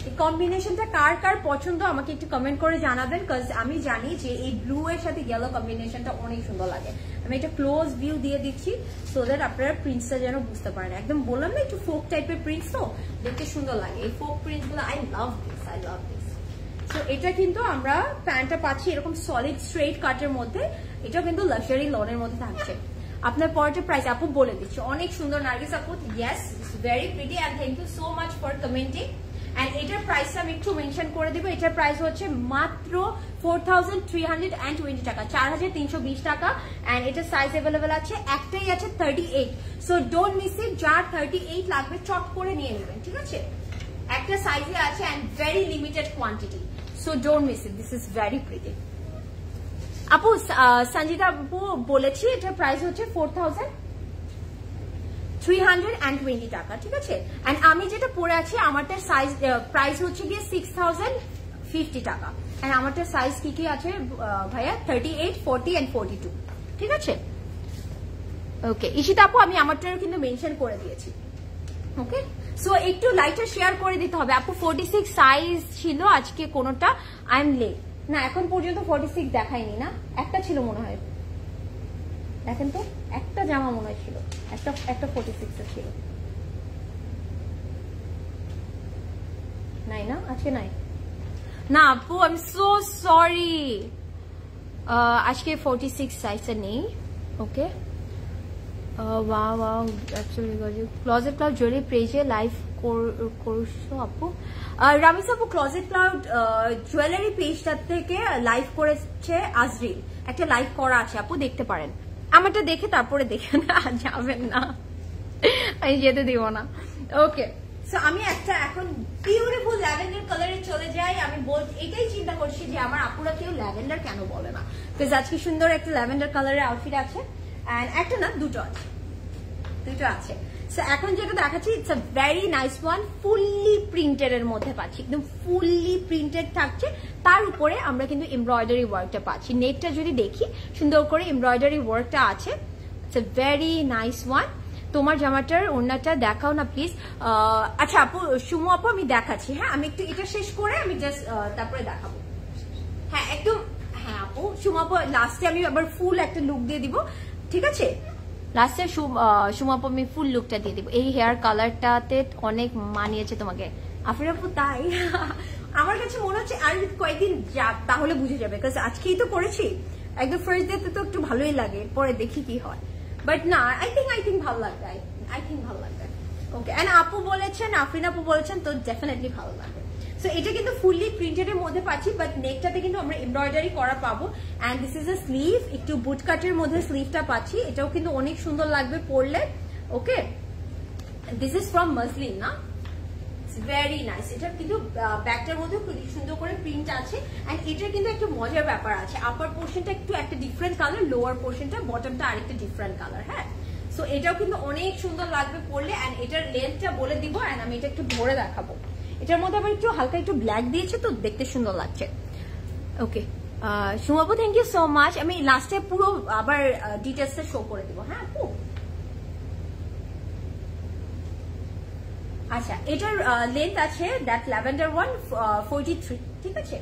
এই কম্বিনেশনটা কার কার পছন্দ আমাকে একটু কমেন্ট করে জানাবেন, কজ আমি জানি যে এই ব্লু এর সাথে ইয়েলো কম্বিনেশনটা অনেক সুন্দর লাগে। আমি একটা ক্লোজ ভিউ দিয়ে দিচ্ছি সো দ্যাট আপনারা প্রিন্টসটা যেন বুঝতে পারেন। একদম বললাম না একটু ফোক টাইপের প্রিন্টস, তো দেখতে সুন্দর লাগে এই ফোক প্রিন্টস গুলো। I love this. তো এটা কিন্তু আমরা প্যান্টটা পাচ্ছি এরকম সলিড স্ট্রেট কাটের মধ্যে, এটা কিন্তু লাক্সারি লনের মধ্যে থাকছে। আপনার পরের প্রাইস আপু বলে দিচ্ছি, অনেক সুন্দর নার্গিস আপু। Yes, very pretty and thank you so much for commenting. And এটার প্রাইসটা আমি একটু মেনশন করে দিব। এটার প্রাইস হচ্ছে মাত্র 4320 টাকা, 4320 টাকা। এন্ড এটা সাইজ অ্যাভেলেবল আছে, একটাই আছে 38। সো ডোন্ট মিস ইট, যার 38 লাগবে চট করে নিয়ে নেবেন, ঠিক আছে। একটা সাইজে আছে and very limited quantity, so don't miss it. This is very pretty আপু। সঞ্জিতা আপু বলেছি এটার প্রাইস হচ্ছে 4320 টাকা, ঠিক আছে। এন্ড আমি যেটা পরে আছি আমারটার সাইজ প্রাইস হচ্ছে গিয়ে 6050 টাকা। এন্ড আমারটার সাইজ কি কি আছে ভাইয়া? 38, 40 এন্ড 42, ঠিক আছে। ওকে ঈশিতা আপু, আমি আমারটার কিন্তু মেনশন করে দিয়েছি। ওকে, সো একটু লাইটটা শেয়ার করে দিতে হবে আপু। 46 সাইজ ছিল আজকে, কোনটা আই এম লেট না, এখন পর্যন্ত 46 দেখাইনি না, একটা ছিল মনে হয়, দেখেন তো একটা জামা মনে হয় ছিল, একটা 46 এর ছিল, নাই না আজকে, নাই না আপু, আই এম সো সরি, আজকে 46 সাইজে নেই। ওকে, ক্লজেট ক্লাউড জুয়েলারি পেজে লাইভ করছো আপু? রামিস আপু ক্লজেট ক্লাউড জুয়েলারি পেজটা থেকে লাইভ করেছে আজরিল, একটা লাইভ করা আছে আপু, দেখতে পারেন। আমারটা দেখে তারপরে দেখে না যাবেন না, আমি যেতে দিব না। ওকে, সো আমি একটা এখন বিউটিফুল ল্যাভেন্ডার কালারে চলে যাই। আমি এটাই চিন্তা করছি যে আমার আপুরা কেউ ল্যাভেন্ডার কেন বলে না, বিকজ আজকে সুন্দর একটা ল্যাভেন্ডার কালারের আউটফিট আছে, এন্ড একটা না দুটো আছে। সো এখন যেটা দেখাচ্ছি it's a very nice one, fully printed এর মধ্যে পাচ্ছি, একদম ফুললি প্রিন্টেড থাকছে, তার উপরে আমরা কিন্তু এমব্রয়ডারি ওয়ার্কটা পাচ্ছি। নেটটা যদি দেখি সুন্দর করে এমব্রয়ডারি ওয়ার্কটা আছে, it's a very nice one. তোমার জামাটার ওড়নাটা দেখাও না প্লিজ। আচ্ছা আপু, সুমু আপু আমি দেখাচ্ছি, হ্যাঁ আমি একটু এটা শেষ করে আমি জাস্ট তারপরে দেখাবো। হ্যাঁ একদম, হ্যাঁ আপু সুমু আপু লাস্টে আমি আবার ফুল একটা লুক দিয়ে দিব, ঠিক আছে? লাস্টে সুমু আপু আমি ফুল লুকটা দিয়ে দিব। এই হেয়ার কালারটাতে অনেক মানিয়েছে তোমাকে আফরিন আপু, তাই আমার কাছে মনে হচ্ছে আর কয়েকদিন যাক তাহলে বুঝে যাবে, কারণ আজকেই তো করেছি, একদম ফার্স্ট ডে তো একটু ভালোই লাগে, পরে দেখি কি হয়, বাট না আই থিঙ্ক ভালো লাগবে, আই থিঙ্ক ভালো লাগবে। ওকে, এন্ড আপু বলেছেন, আফরিন আপু বলেছেন, তো ডেফিনেটলি ভালো লাগবে। সো এটা কিন্তু ফুললি প্রিন্টেড এর মধ্যে পাচ্ছি, বাট নেকটাতে কিন্তু আমরা এমব্রয়ডারি করা পাবো, and this is a sleeve, একটু বুট কাটের মধ্যে স্লিভটা পাচ্ছি, এটাও কিন্তু অনেক সুন্দর লাগবে পরলে। ওকে, দিস ইজ ফ্রম মসলিন না, ভেরি নাইস। এটা কিন্তু ব্যাগটার মধ্যে খুব সুন্দর করে প্রিন্ট আছে, এন্ড এটার কিন্তু একটা মজার ব্যাপার আছে, আপার পোর্শনটা একটু একটা ডিফারেন্ট কালার, লোয়ার পোর্শনটা বটমটা আরেকটা ডিফারেন্ট কালার। হ্যাঁ, সো এটাও কিন্তু অনেক সুন্দর লাগবে পরলে, এন্ড এটার লেন্থটা বলে দিব, এন্ড আমি এটা একটু ধরে দেখাবো। এটার মধ্যে আবার একটু হালকা একটু ব্ল্যাক দিয়েছে, তো দেখতে সুন্দর লাগছে। ওকে সুমাপু, থ্যাংক ইউ সো মাচ। আমি লাস্টে পুরো আবার ডিটেলসটা শো করে দিব। হ্যাঁ আপু, আচ্ছা এটার লেন্থ আছে দ্যাট ল্যাভেন্ডার ওয়ান 43, ঠিক আছে?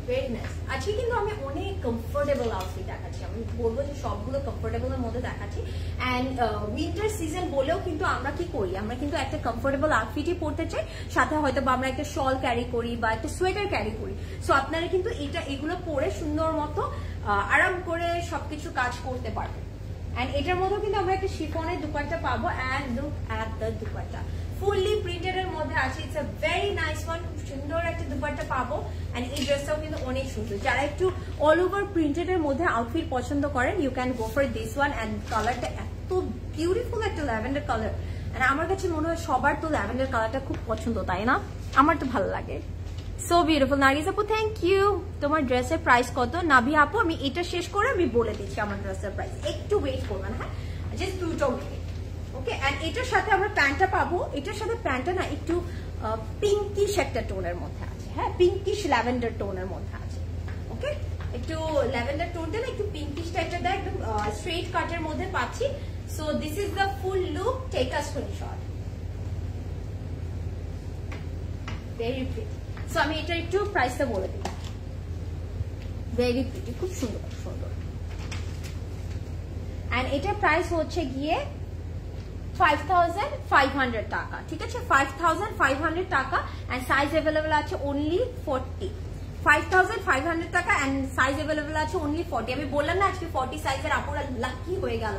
Very nice. আজকে কিন্তু আমি অনেক কমফোর্টেবল আউটফিট দেখাচ্ছি, আমি বলবো যে সবগুলো কমফোর্টেবল এর মধ্যে দেখাচ্ছি, এন্ড উইন্টার সিজন বলেও কিন্তু আমরা কি করি, আমরা কিন্তু একটা কমফোর্টেবল আউটফিটই পরতে চাই, সাথে হয়তো বা আমরা একটা শল ক্যারি করি বা একটা সোয়েটার ক্যারি করি। সো আপনারা কিন্তু এগুলো পরে সুন্দর মতো আরাম করে সবকিছু কাজ করতে পারবেন। এন্ড এটার মধ্যে কিন্তু আমরা একটা শিফনের দুপাট্টা পাবো, and look at the dupatta, fully printed এর মধ্যে আছে, it's a very nice one, খুব সুন্দর একটা দুপাট্টা পাবো, এন্ড এই ড্রেসটাও কিন্তু অনেক সুন্দর। যারা একটু অল ওভার প্রিন্টেড এর মধ্যে আউটফিট পছন্দ করেন, you can go for this one, and কালারটা এত বিউটিফুল একটা ল্যাভেন্ডার কালার, এন্ড আমার কাছে মনে হয় সবার তো ল্যাভেন্ডার কালারটা খুব পছন্দ, তাই না? আমার তো ভালো লাগে। So beautiful. নার্গিস আপু থ্যাংক ইউ। তোমার ড্রেসের প্রাইস কত? নাভি আপু আমি এটা শেষ করে আমি বলে দিচ্ছি আমার ড্রেসের প্রাইস, একটু ওয়েট করবেন, হ্যাঁ জাস্ট 2 মিনিট। ওকে, এন্ড এটার সাথে আমরা প্যান্টটা পাবো, এটার সাথে প্যান্টটা না একটু পিঙ্কিশ একটা টোনের মধ্যে আছে, হ্যাঁ পিঙ্কিশ ল্যাভেন্ডার টোনের মধ্যে আছে। ওকে, একটু ল্যাভেন্ডার টোনটা না একটু পিঙ্কিশ টাইপের দেয়, একদম স্ট্রেট কাটের মধ্যে পাচ্ছি। So this is the full look, take a screenshot. Very pretty. So আমি এটা একটু প্রাইসটা বলে দিই, ভেরি প্রিটি, খুব সুন্দর সুন্দর, এন্ড এটার প্রাইস হচ্ছে গিয়ে 5500 টাকা, ঠিক আছে? 5500 টাকা, এন্ড সাইজ অ্যাভেলেবল আছে অনলি 40। 5500 টাকা, এন্ড সাইজ অ্যাভেলেবল আছে অনলি 40। আমি বললাম না আজকে 40 সাইজের আপুরা লাকি হয়ে গেল,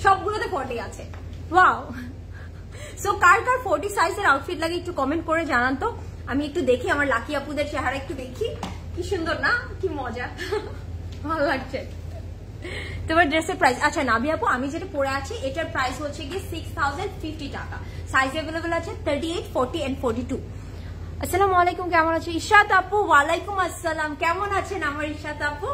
সবগুলোতে 40 আছে। ওয়াও। সো কার কার 40 সাইজের আউটফিট লাগে একটু কমেন্ট করে জানান তো, আমি একটু দেখি আমার লাকি আপুদের চেহারা, একটু দেখি, কি সুন্দর না, কি মজা, ভালো লাগছে। তোমার ড্রেসের প্রাইস, আচ্ছা নাভি আপু আমি যেটা পরে আছি এটার প্রাইস হচ্ছে গিয়ে 6050 টাকা, সাইজ অ্যাভেলেবল আছে 38, 40 এন্ড 42। আসসালামু আলাইকুম, কেমন আছো? ইশাত আপু ওয়ালাইকুম আসসালাম, কেমন আছেন আমার ইশাত আপু?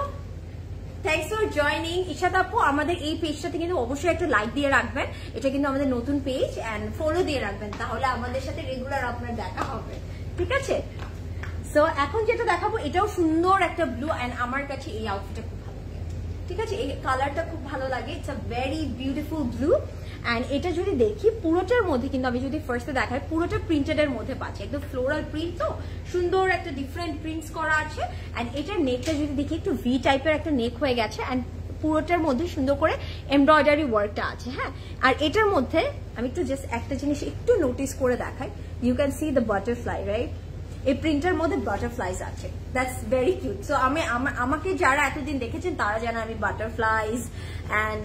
Thanks for joining. ইশাত আপু আমাদের এই পেজটাতে কিন্তু অবশ্যই একটা লাইক দিয়ে রাখবেন, এটা কিন্তু আমাদের নতুন পেজ, এন্ড ফলো দিয়ে রাখবেন, তাহলে আমাদের সাথে রেগুলার আপনার দেখা হবে, ঠিক আছে? সো এখন যেটা দেখাবো এটাও সুন্দর একটা ব্লু, এন্ড আমার কাছে এই আউটফিটটা খুব ভালো লাগে, ঠিক আছে? এই কালারটা খুব ভালো লাগে, it's a very beautiful blue, and এটা যদি দেখি পুরোটার মধ্যে কিন্তু আমি যদি ফার্স্টে দেখাই পুরোটা প্রিন্টেড এর মধ্যে পাচ্ছি, একদম ফ্লোরাল প্রিন্ট, তো সুন্দর একটা ডিফারেন্ট প্রিন্টস করা আছে। অ্যান্ড এটার নেকটা যদি দেখি একটু ভি টাইপের একটা নেক হয়ে গেছে, অ্যান্ড পুরোটার মধ্যে সুন্দর করে এমব্রয়ডারি ওয়ার্কটা আছে। হ্যাঁ, আর এটার মধ্যে আমি একটু জাস্ট একটা জিনিস একটু নোটিস করে দেখাই, you can see the butterfly, right? এই প্রিন্টের মধ্যে বাটারফ্লাইজ আছে, দ্যাটস ভেরি কিউট। সো আমাকে যারা এতদিন দেখেছেন তারা জানে আমি বাটারফ্লাইজ অ্যান্ড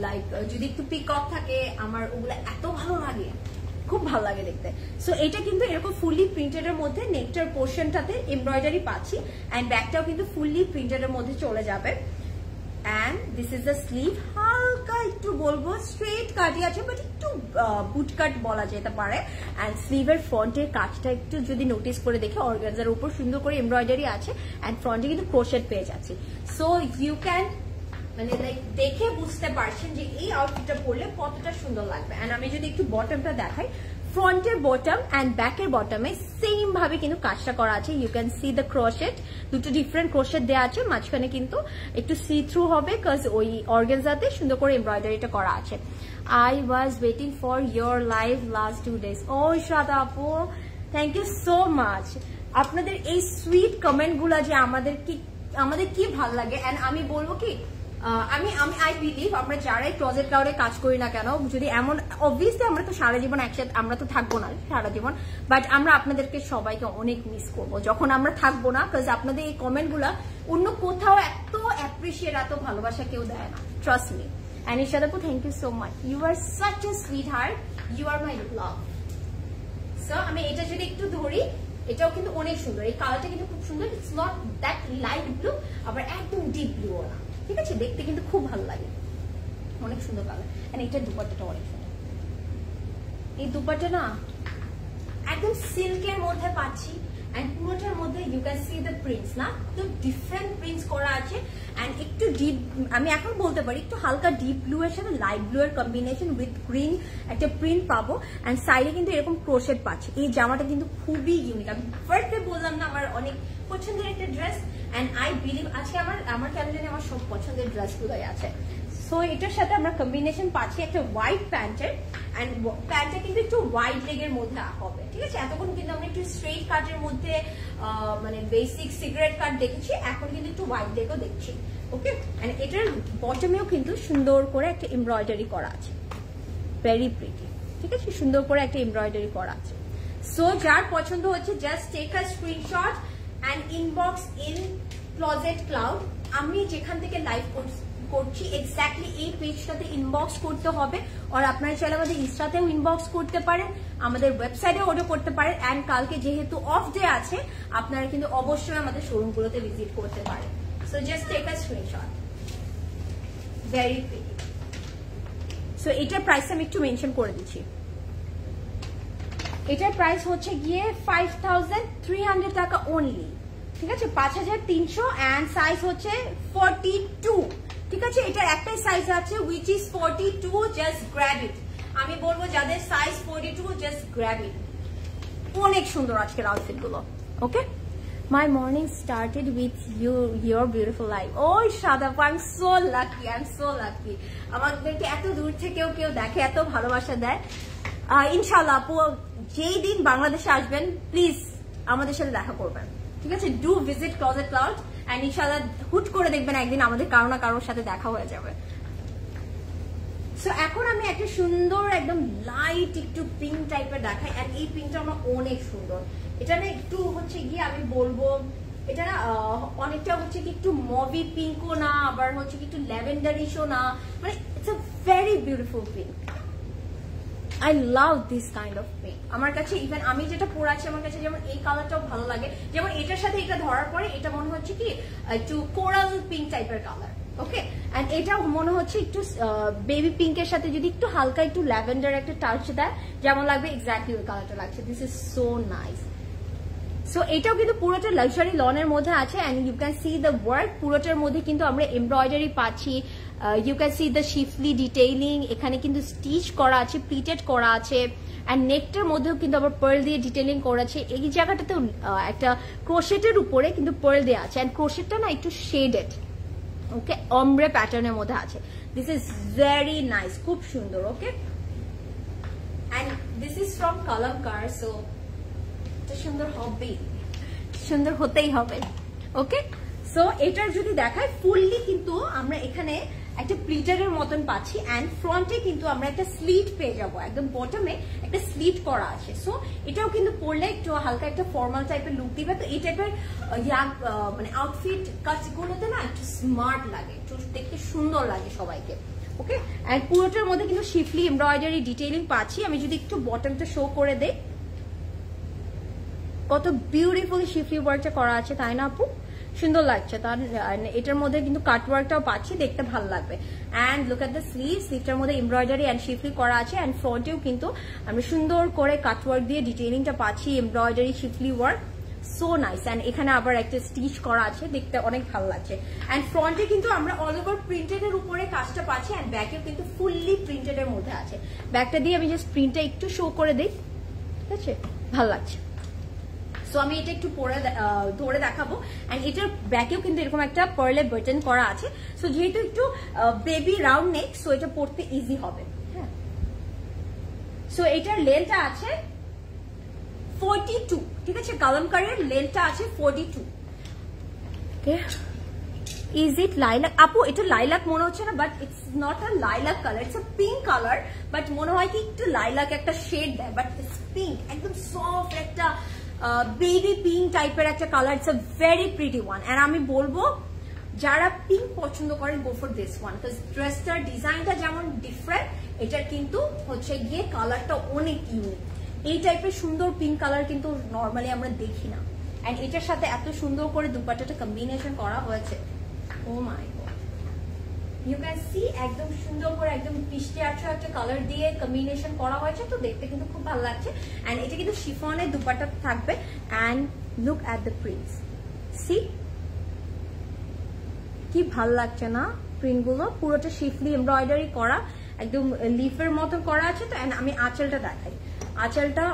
লাইক যদি একটু পিকক থাকে আমার ওগুলো এত ভালো লাগে, খুব ভালো লাগে দেখতে। সো এটা কিন্তু এরকম ফুললি প্রিন্টেড এর মধ্যে নেকটার পোর্শনটাতে এমব্রয়ডারি পাচ্ছি, অ্যান্ড ব্যাকটাও কিন্তু ফুললি প্রিন্টেড এর মধ্যে চলে যাবে। And this is the sleeve, হালকা একটু বলবো স্ট্রেট কাটই আছে, বাট একটু বুট কাট বলা যেতে পারে। অ্যান্ড স্লিভের ফ্রন্টের কাজটা একটু যদি নোটিস করে দেখে অর্গানজার উপর সুন্দর করে এমব্রয়ডারি আছে, অ্যান্ড ফ্রন্টে কিন্তু ক্রোশেট পেয়ে যাচ্ছি। সো ইউ ক্যান মানে লাইক দেখে বুঝতে পারছেন যে এই আউটফিটটা পরলে কতটা সুন্দর লাগবে। অ্যান্ড আমি যদি একটু বটমটা দেখাই, ফ্রন্টের বটম অ্যান্ড ব্যাকের বটমে সেম ভাবে কিন্তু কাজটা করা আছে। You can see the crochet, দুটো ডিফারেন্ট ক্রোশেট দেওয়া আছে, মাঝখানে কিন্তু একটু সি থ্রু হবে বিকজ ওই অর্গানজাতে সুন্দর করে এমব্রয়ডারিটা করা আছে। I was waiting for your live last 2 days। ও শ্রাদা আপু, থ্যাংক ইউ সো মাচ। আপনাদের এই সুইট কমেন্ট গুলা যে আমাদের কি ভালো লাগে। অ্যান্ড আমি বলবো কি, আই বিলিভ আমরা যারাই প্রজেক্ট ক্লাউডে কাজ করি না কেন, যদি এমন অবভিয়াসলি আমরা তো সারা জীবন একসাথে আমরা তো থাকবো না সারা জীবন, বাট আমরা আপনাদেরকে সবাইকে অনেক মিস করবো যখন আমরা থাকবো না, বিকজ আপনাদের এই কমেন্ট গুলা অন্য কোথাও এত অ্যাপ্রিসিয়েট, এত ভালোবাসা কেউ দেয় না, ট্রাস্ট মি। অ্যান্ড ইশাদাপু, thank you so much, you are such a sweetheart, you are my love. So আমি এটা যদি একটু ধরি, এটাও কিন্তু অনেক সুন্দর, এই কালারটা কিন্তু খুব সুন্দর, it's not that light blue আবার একদম ডিপ ব্লু না, ঠিক আছে? দেখতে কিন্তু খুব ভালো লাগে, অনেক সুন্দর কালার। এন্ড এটার দুপাট্টাটা অনেক সুন্দর, এই দুপাট্টা না একদম সিল্কের মধ্যে পাচ্ছি, এন্ড পুরোটার মধ্যে you can see the prints, না তো ডিফারেন্ট প্রিন্টস করা আছে। এন্ড একটু ডিপ, আমি এখন বলতে পারি একটু হালকা ডিপ ব্লু এর সাথে লাইট ব্লু এর কম্বিনেশন উইথ গ্রিন একটা প্রিন্ট পাবো, এন্ড সাইডে কিন্তু এরকম ক্রোশেট পাচ্ছি। এই জামাটা কিন্তু খুবই ইউনিক, আমি ফার্স্টে বললাম না আমার অনেক পছন্দের একটা ড্রেস, এন্ড আই বিলিভ আজকে আমার কেন জানি আমার সব পছন্দের ড্রেস গুলোই আছে। সো এটার সাথে আমরা কম্বিনেশন পাচ্ছি একটা হোয়াইট প্যান্টের, এন্ড প্যান্টটা কিন্তু একটু হোয়াইট লেগের মধ্যে হবে, ঠিক আছে? এতক্ষণ কিন্তু আমরা একটু স্ট্রেট কাটের মধ্যে মানে বেসিক সিগারেট কাট দেখেছি, এখন কিন্তু একটু হোয়াইট লেগও দেখছি, ওকে? এন্ড এটার বটমেও কিন্তু সুন্দর করে একটা এমব্রয়ডারি করা আছে, ভেরি প্রিটি, ঠিক আছে? সুন্দর করে একটা এমব্রয়ডারি করা আছে। সো যার পছন্দ হচ্ছে just take a screenshot and inbox in Closet Cloud. আমি যেখান থেকে লাইভ করছি এক্স্যাক্টলি এই পেজটাতে ইনবক্স করতে হবে, আর আপনারা চাইলে আমাদের ইনস্টাতেও ইনবক্স করতে পারেন, আমাদের ওয়েবসাইটে অর্ডার করতে পারেন। অ্যান্ড কালকে যেহেতু অফ ডে আছে, আপনারা কিন্তু অবশ্যই আমাদের শোরুমগুলোতে ভিজিট করতে পারেন। So just take a screenshot, very pretty. So এটার প্রাইস আমি একটু মেনশন করে দিচ্ছি, এটার প্রাইস হচ্ছে গিয়ে 5300 টাকা অনলি, ঠিক আছে? 5300, অ্যান্ড সাইজ হচ্ছে 42, ঠিক আছে? এটার একটাই সাইজ আছে which is 42, জাস্ট গ্র্যাব ইট। আমি বলবো যাদের সাইজ 42 জাস্ট গ্র্যাব ইট, অনেক সুন্দর আজকের আউটফিট গুলো, ওকে? My morning started with your beautiful life. Oh, Shadap, I'm so lucky. I'm so lucky. আমাদেরকে এত দূর থেকেও কেউ দেখে, এত ভালোবাসা দেয়। ইনশাআল্লাহ আপু যেই দিন বাংলাদেশে আসবেন প্লিজ আমাদের সাথে দেখা করবেন, ঠিক আছে? Do visit Closet Cloud, and ইনশাআল্লাহ হুট করে দেখবেন একদিন আমাদের কারো না কারোর সাথে দেখা হয়ে যাবে। সো এখন আমি একটা সুন্দর একদম লাইট একটু পিঙ্ক টাইপের দেখাই, এন্ড এই পিঙ্কটা আমার অনেক সুন্দর। এটা না একটু হচ্ছে গিয়ে আমি বলবো এটা না অনেকটা হচ্ছে কি একটু মভি পিঙ্কও না, আবার হচ্ছে কি একটু ল্যাভেন্ডারিশও না, মানে it's a very beautiful pink. I love this kind of pink. আমার কাছে ইভেন আমি যেটা পরে আছি আমার কাছে যেমন এই কালারটাও ভালো লাগে, যেমন এটার সাথে এটা ধরার পরে এটা মনে হচ্ছে কি একটু কোরাল পিঙ্ক টাইপের কালার, ওকে? এন্ড এটা মনে হচ্ছে একটু বেবি পিঙ্কের সাথে যদি একটু হালকা একটু ল্যাভেন্ডার একটা টাচ দেয় যেমন লাগবে, এক্স্যাক্টলি ওই কালারটা লাগছে। This is so nice. So এটাও কিন্তু পুরোটা লাক্সারি লনের মধ্যে আছে, and you can see the work, পুরোটার মধ্যে কিন্তু আমরা এমব্রয়ডারি পাচ্ছি, you can see the schiffli detailing, এখানে কিন্তু স্টিচ করা আছে, প্লিটেড করা আছে, এন্ড নেকটার মধ্যেও কিন্তু আবার পার্ল দিয়ে ডিটেইলিং করা আছে। এই জায়গাটাতে একটা ক্রোশেটের উপরে কিন্তু পার্ল দেওয়া আছে, এন্ড ক্রোশেটটা না একটু শেডেড, ওকে? অমব্রে প্যাটার্নের মধ্যে আছে। দিস ইজ ভেরি নাইস, খুব সুন্দর, okay? This is from Kalamkar, so এটা সুন্দর হবে, সুন্দর হতেই হবে। ওকে, সো এটার যদি দেখায় ফুললি কিন্তু আমরা এখানে একটা প্লিটারের মতন পাচ্ছি এন্ড ফ্রন্টে কিন্তু আমরা একটা স্লিট পেয়ে যাবো, একদম বটমে একটা স্লিট করা আছে। সো এটাও কিন্তু পরলে একটু হালকা একটা ফর্মাল টাইপের লুক দিবে। তো এই টাইপের মানে আউটফিট কাজগুলোতে না একটু স্মার্ট লাগে, একটু দেখতে সুন্দর লাগে সবাইকে। ওকে, এন্ড পুরোটার মধ্যে কিন্তু শিফলি এমব্রয়ডারি ডিটেইলিং পাচ্ছি। আমি যদি একটু বটমটা শো করে দেই, কত বিউটিফুল শিফলি ওয়ার্কটা করা আছে, তাই না আপু? সুন্দর লাগছে। তার এটার মধ্যে কিন্তু কাট ওয়ার্কটাও পাচ্ছি, দেখতে ভালো লাগবে। And look at the sleeve, স্লিভটার মধ্যে এমব্রয়ডারি এন্ড শিফলি করা আছে এন্ড ফ্রন্টেও কিন্তু আমরা সুন্দর করে কাট ওয়ার্ক দিয়ে ডিটেইলিংটা পাচ্ছি, embroidery schiffli work, so nice. And এখানে আবার একটা স্টিচ করা আছে, দেখতে অনেক ভালো লাগছে। এন্ড ফ্রন্টে কিন্তু আমরা অল ওভার প্রিন্টেড এর উপরে কাজটা পাচ্ছি এন্ড ব্যাকেও কিন্তু ফুললি প্রিন্টেড এর মধ্যে আছে। ব্যাকটা দিয়ে আমি জাস্ট প্রিন্টটা একটু শো করে দিই, ঠিক আছে? ভালো লাগছে। সো আমি এটা একটু পরে ধরে দেখাবো। এন্ড এটার ব্যাকেও কিন্তু এরকম একটা পার্লে বাটন করা আছে। সো যেহেতু একটু বেবি রাউন্ড নেক, সো এটা পরতে ইজি হবে। হ্যাঁ, সো এটার লেন্থটা আছে 42, ঠিক আছে? কালামকারের লেন্থটা আছে 42। Okay, is it lilac? আপু এটা লাইলাক মনে হচ্ছে না, but it's not a lilac colour, it's a pink colour. But মনে হয় কি একটু লাইলাক একটা শেড দেয়, বাট ইটস পিঙ্ক, একদম সফট একটা বেবি পিঙ্ক টাইপের একটা কালার। It's a very pretty one. And আমি বলবো যারা পিঙ্ক পছন্দ করেন, go for this one, because ড্রেসটার ডিজাইনটা যেমন ডিফারেন্ট, এটার কিন্তু হচ্ছে গিয়ে কালারটা অনেক ইউনিক। এই টাইপের সুন্দর পিঙ্ক কালার কিন্তু নর্মালি আমরা দেখি না। এন্ড এটার সাথে এত সুন্দর করে দুপাট্টাটা কম্বিনেশন করা হয়েছে, oh my god, you can C একদম সুন্দর করে একদম পিস্টে একটা কালার দিয়ে কম্বিনেশন করা হয়েছে, তো দেখতে কিন্তু খুব ভালো লাগছে। এন্ড এটা কিন্তু শিফনের দুপাট্টা থাকবে। And look at the prints, see কি ভালো লাগছে না প্রিন্ট গুলো? পুরোটা শিফলি এমব্রয়ডারি করা, একদম লিফের মতো করা আছে। তো আমি আঁচলটা দেখাই, আঁচলটা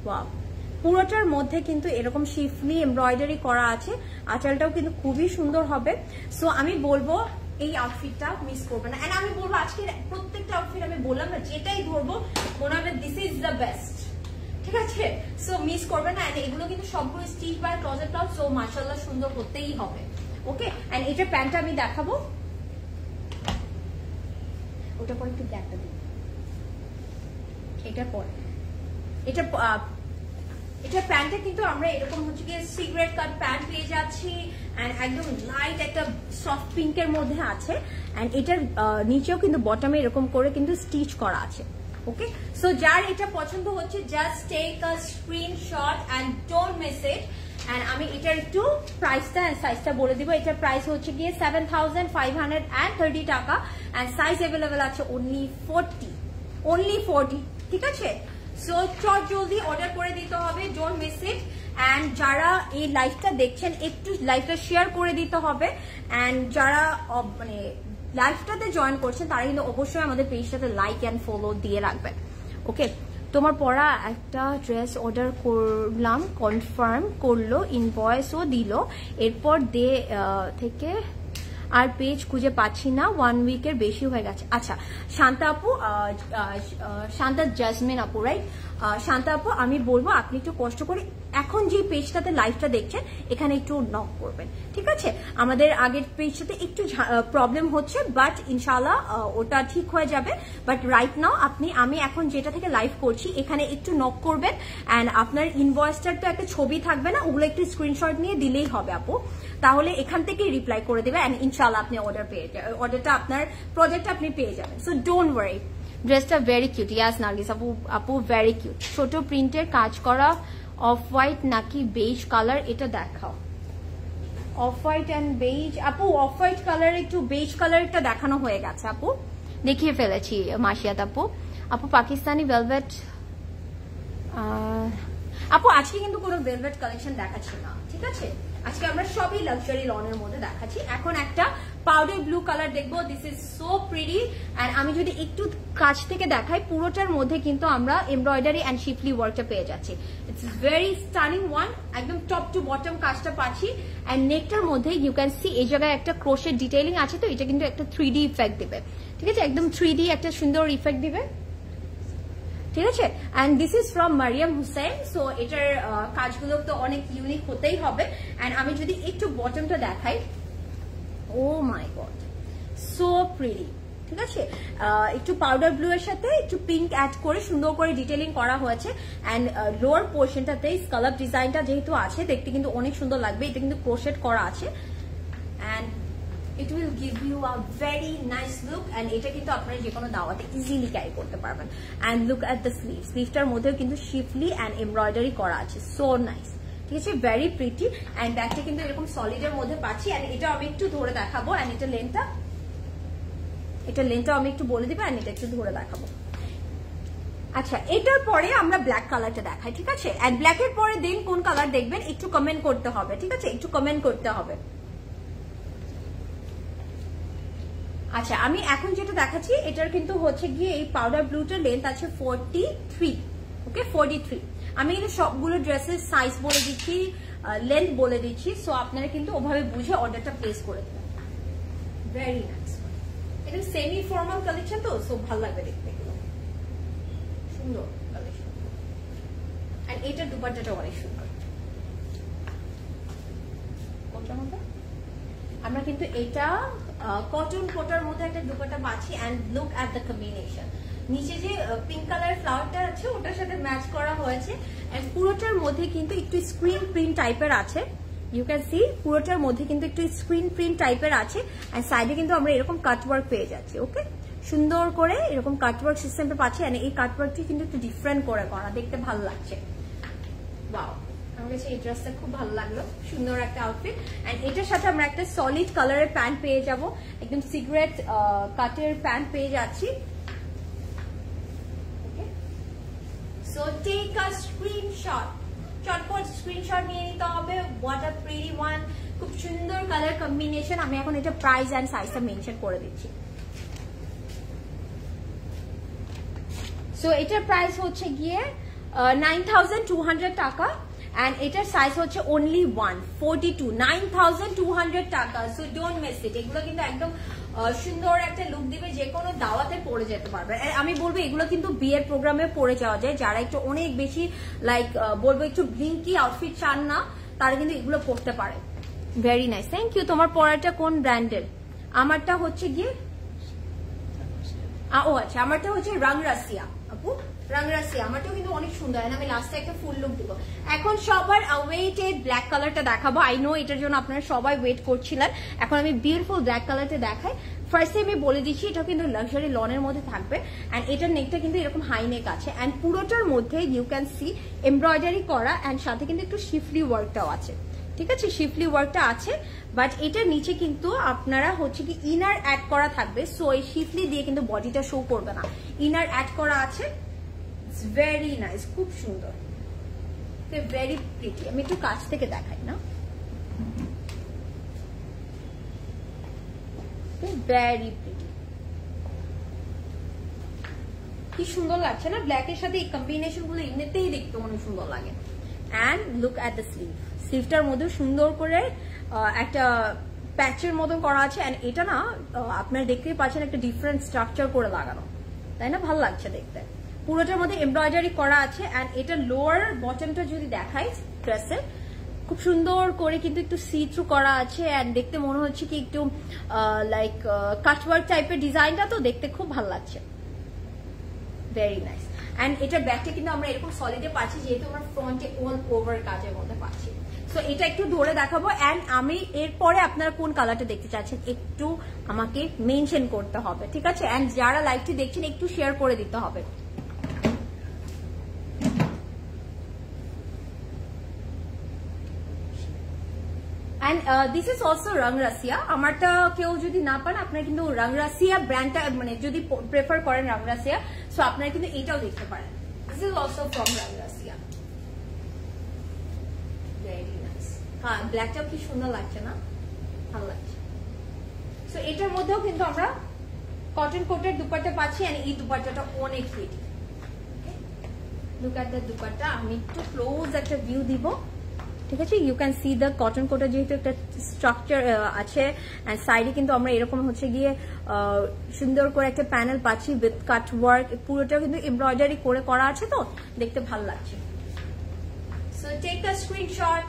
ওয়াও, পুরোটার মধ্যে কিন্তু এরকম শিফলি এমব্রয়ডারি করা আছে। আঁচলটাও কিন্তু খুবই সুন্দর হবে। সো আমি বলবো এই আউটফিটটা মিস করবে না। এন্ড আমি বলবো আজকের প্রত্যেকটা আউটফিট আমি বললাম না, যেটাই ধরবো মনে হবে দিস ইজ দ্য বেস্ট, ঠিক আছে? সো মিস করবে না। এন্ড এগুলো কিন্তু সবগুলো stitch by closet cloud, so মাশাআল্লাহ সুন্দর হতেই হবে। ওকে, এন্ড এটা প্যান্টটা আমি দেখাবো, ওটা পরে একটু ব্ল্যাকটা দিই, এটা পরে এটা প্যান্টে কিন্তু আমরা এরকম হচ্ছে গিয়ে সিগারেট কাট প্যান্ট পেয়ে যাচ্ছি এন্ড একদম লাইট একটা সফট পিঙ্কের মধ্যে আছে। এন্ড এটার নিচেও কিন্তু বটমে এরকম করে কিন্তু স্টিচ করা আছে। ওকে, সো যার এটা পছন্দ হচ্ছে just take a screenshot and don't miss it. And আমি এটার একটু প্রাইসটা এন্ড সাইজটা বলে দিব। এটার প্রাইস হচ্ছে গিয়ে 7530 টাকা এন্ড সাইজ অ্যাভেলেবেল আছে only 40, ঠিক আছে? সো চট জলদি অর্ডার করে দিতে হবে, ডোন্ট মিস ইট। এন্ড যারা এই লাইভটা দেখছেন একটু লাইভটা শেয়ার করে দিতে হবে। এন্ড যারা মানে লাইভটাতে জয়েন করছেন তারা কিন্তু অবশ্যই আমাদের পেজটাতে লাইক এন্ড ফলো দিয়ে রাখবেন। ওকে, তোমার পরা একটা ড্রেস অর্ডার করলাম, কনফার্ম করলো, ইনভয়েসও দিল, এরপর থেকে আর পেজ খুঁজে পাচ্ছি না, 1 উইকের বেশি হয়ে গেছে। আচ্ছা শান্তা আপু, শান্তা জাসমিন আপু, রাইট? শান্তা আপু, আমি বলবো আপনি একটু কষ্ট করে এখন যে পেজটাতে লাইভটা দেখছেন এখানে একটু নক করবেন, ঠিক আছে? আমাদের আগের পেজটাতে একটু প্রবলেম হচ্ছে, বাট ইনশাআল্লাহ ওটা ঠিক হয়ে যাবে। বাট রাইট নাও আমি এখন যেটা থেকে লাইভ করছি এখানে একটু নক করবেন। এন্ড আপনার ইনভয়েসটার তো একটা ছবি থাকবে না, ওগুলো একটু স্ক্রিনশট নিয়ে দিলেই হবে আপু, তাহলে এখান থেকে রিপ্লাই করে দেবে। এন্ড ইনশাআল্লাহ আপনি অর্ডারটা আপনার প্রজেক্টটা আপনি পেয়ে যাবেন। So don't worry. ড্রেসটা ভেরি কিউট, ইয়াস নার্গিস আপু ভেরি কিউট। ছোট প্রিন্টের কাজ করা, অফ হোয়াইট নাকি বেজ কালার, এটা দেখাও। অফ হোয়াইট এন্ড বেজ আপু, অফ হোয়াইট কালার একটু বেজ কালারটা দেখানো হয়ে গেছে আপু, দেখিয়ে ফেলেছি মাসিয়াত আপু। আপু পাকিস্তানি ভেলভেট, আপু আজকে কিন্তু কোনো ভেলভেট কালেকশন দেখাচ্ছি না, ঠিক আছে? আজকে আমরা সবই লাক্সারি লনের মধ্যে দেখাচ্ছি। এখন একটা পাউডার ব্লু কালার দেখবো, this is so pretty. And আমি যদি একটু কাছ থেকে দেখাই, পুরোটার মধ্যে কিন্তু আমরা এমব্রয়ডারি এন্ড শিফলি ওয়ার্কটা পেয়ে যাচ্ছি। ইটস ভেরি স্টানিং ওয়ান, একদম টপ টু বটম কাজটা পাচ্ছি। এন্ড নেকটার মধ্যে ইউ ক্যান সি এই জায়গায় একটা ক্রোশের ডিটেইলিং আছে, তো এটা কিন্তু একটা 3D ইফেক্ট দিবে, ঠিক আছে? একদম 3D একটা সুন্দর ইফেক্ট দিবে। ঠিক আছে। And this is from Mariam Hussain. So এটার কাজগুলো তো অনেক ইউনিক হতেই হবে। অ্যান্ড আমি যদি একটু বটমটা দেখাই, ও মাই গড, সো প্রিটি। ঠিক আছে, একটু পাউডার ব্লু এর সাথে একটু পিঙ্ক অ্যাড করে সুন্দর করে ডিটেলিং করা হয়েছে। অ্যান্ড লোয়ার পোর্শনটাতে স্কালাপ ডিজাইনটা যেহেতু আছে, দেখতে কিন্তু অনেক সুন্দর লাগবে। এটা কিন্তু ক্রোশেট করা আছে and it will give you a very nice look, and এটা কিন্তু আপনারা যে কোনো দাওয়াতে ইজিলি ক্যারি করতে পারবেন। and look at the sleeve, স্লিভটার মধ্যেও কিন্তু শিফলি and এমব্রয়ডারি করা আছে, so nice। ঠিক আছে, ভেরি প্রিটি। and ব্যাগটা কিন্তু এরকম সলিডের মধ্যে পাচ্ছি। and এটা আমি একটু ধরে দেখাবো, and এটা লেন্থটা আমি একটু বলে দিব, and এটা একটু ধরে দেখাবো। আচ্ছা, এটার পরে আমরা ব্ল্যাক কালারটা দেখাই। ঠিক আছে, and ব্ল্যাকের পরে দেন কোন কালার দেখবেন একটু কমেন্ট করতে হবে। ঠিক আছে, একটু কমেন্ট করতে হবে। আচ্ছা, আমি এখন যেটা দেখাচ্ছি এটার কিন্তু হচ্ছে গিয়ে এই পাউডার ব্লুটার লেন্থ আছে 43। ওকে, 43। আমি কিন্তু সবগুলো ড্রেসের সাইজ বলে দিচ্ছি, লেন্থ বলে দিচ্ছি। সো আপনারা কিন্তু ওভাবে বুঝে অর্ডারটা প্লেস করে দেবেন। Very nice. এটা সেমি ফর্মাল কালেকশন তো, সো ভালো লাগবে দেখতে, সুন্দর কালেকশন। আর এটার দুপাট্টাটা অনেক সুন্দর। কোনটা মতো আমরা কিন্তু এটা কটন কোটার মধ্যে একটা দুপাট্টা পাচ্ছি। And look at the combination, নিচে যে পিঙ্ক কালার ফ্লাওয়ারটা আছে ওটার সাথে ম্যাচ করা হয়েছে। অ্যান্ড পুরোটার মধ্যে কিন্তু একটু স্ক্রিন প্রিন্ট টাইপের আছে, ইউ ক্যান সি পুরোটার মধ্যে কিন্তু একটু স্ক্রিন প্রিন্ট টাইপের আছে। অ্যান্ড সাইডে কিন্তু আমরা এরকম কাটওয়ার্ক পেয়ে যাচ্ছি। ওকে, সুন্দর করে এরকম কাটওয়ার্ক সিস্টেমটা পাচ্ছি। অ্যান্ড এই কাটওয়ার্কটি কিন্তু একটু ডিফারেন্ট করে করা, দেখতে ভালো লাগছে। ওয়াও, আমার কাছে এই ড্রেসটা খুব ভালো লাগলো, সুন্দর একটা আউটফিট। এন্ড এটার সাথে আমরা একটা সলিড কালারের প্যান্ট পেয়ে যাব, একদম সিগারেট কাটের প্যান্ট পেয়ে যাচ্ছি। ওকে, সো টেক আ স্ক্রিনশট, চটপট স্ক্রিনশট নিয়ে নিতে হবে। হোয়াট আ প্রিটি ওয়ান, খুব সুন্দর কালার কম্বিনেশন। আমি এখন এটা প্রাইস এন্ড সাইজটা মেনশন করে দিচ্ছি। সো এটার প্রাইস হচ্ছে গিয়ে 9200 টাকা। and এটার সাইজ হচ্ছে only 142, 9200 টাকা। সো ডোন্ট মিস ইট। এগুলো কিন্তু একদম সুন্দর একটা লুক দিবে, যে কোনো দাওয়াতে পরে যেতে পারবে। আমি বলবো এগুলো কিন্তু বিয়ের প্রোগ্রামে পরে যাওয়া যায়। যারা একটু অনেক বেশি লাইক বলবো একটু ব্লিঙ্কি আউটফিট চান না, তারা কিন্তু এগুলো পরতে পারে। Very nice, thank you. তোমার পরাটা কোন ব্র্যান্ডের? আমারটা হচ্ছে গিয়ে ও আচ্ছা, আমারটা হচ্ছে রাংরাসিয়া আপু, রাংরাসিয়া। আমারটাও কিন্তু অনেক সুন্দর। আমি লাস্টে একটা ফুল লুক দিব। এখন সবার ওয়েটেড ব্ল্যাক কালারটা দেখাবো। আই নো এটার জন্য আপনারা সবাই ওয়েট করছিলেন। এখন আমি বিউটিফুল ব্ল্যাক কালারটা দেখাই। ফার্স্টে আমি বলে দিচ্ছি এটা কিন্তু লাক্সারি লনের মধ্যে থাকবে। অ্যান্ড এটার নেকটা কিন্তু এরকম হাই নেক আছে। অ্যান্ড পুরোটার মধ্যে ইউ ক্যান সি এমব্রয়ডারি করা, অ্যান্ড সাথে কিন্তু একটু শিফলি ওয়ার্কটাও আছে। ঠিক আছে, শিফলি ওয়ার্কটা আছে, বাট এটার নিচে কিন্তু আপনারা হচ্ছে কি ইনার অ্যাড করা থাকবে। সো এই শিফলি দিয়ে কিন্তু বডিটা শো করবে না, ইনার অ্যাড করা আছে। ভেরি নাইস, খুব সুন্দর, ভেরি প্রিটি। আমি একটু কাছ থেকে দেখাই না, ভেরি প্রিটি, কি সুন্দর লাগছে না ব্ল্যাকের সাথে? এই কম্বিনেশন গুলো এমনিতেই দেখতে অনেক সুন্দর লাগে। And look at the sleeve, স্লিভটার মধ্যে সুন্দর করে একটা প্যাচের মতন করা আছে। অ্যান্ড এটা না আপনারা দেখতেই পাচ্ছেন একটা ডিফারেন্ট স্ট্রাকচার করে লাগানো, তাই না? ভালো লাগছে দেখতে। পুরোটার মধ্যে এমব্রয়ডারি করা আছে। অ্যান্ড এটা লোয়ার বটমটা যদি দেখাই ড্রেসের, খুব সুন্দর করে কিন্তু একটু সি থ্রু করা আছে। অ্যান্ড দেখতে মনে হচ্ছে কি একটু লাইক কাটওয়ার্ক টাইপের ডিজাইনটা, তো দেখতে খুব ভালো লাগছে। Very nice. অ্যান্ড এটার ব্যাগটা কিন্তু আমরা এরকম সলিডে পাচ্ছি, যেহেতু আমরা ফ্রন্টে অল ওভার কাজের মধ্যে পাচ্ছি। সো এটা একটু ধরে দেখাবো। অ্যান্ড আমি এরপরে আপনারা কোন কালারটা দেখতে চাচ্ছেন একটু আমাকে মেনশন করতে হবে, ঠিক আছে? অ্যান্ড যারা লাইভটি দেখছেন একটু শেয়ার করে দিতে হবে। And this is also Rangrasiya. আমারটা কেউ যদি না পান, আপনারা কিন্তু রাংরাসিয়া ব্র্যান্ডটা মানে যদি প্রেফার করেন রাংরাসিয়া, সো আপনারা কিন্তু এটাও দেখতে পারেন। This is also from Rangrasiya. Very nice। হ্যাঁ, ব্ল্যাকটাও কি সুন্দর লাগছে না? ভালো লাগছে। সো এটার মধ্যেও কিন্তু আমরা কটন কোটের দুপাট্টা পাচ্ছি। and এই দুপাট্টাটা অনেক pretty. Look at the dupatta. আমি একটু ক্লোজ একটা ভিউ দিব। ঠিক আছে, you can see the cotton Kota যেহেতু একটা স্ট্রাকচার আছে, অ্যান্ড সাইডে কিন্তু আমরা এরকম হচ্ছে গিয়ে সুন্দর করে একটা প্যানেল পাচ্ছি উইথ কাট ওয়ার্ক, পুরোটা কিন্তু এমব্রয়ডারি করে করা আছে, তো দেখতে ভালো লাগছে। So take a screenshot,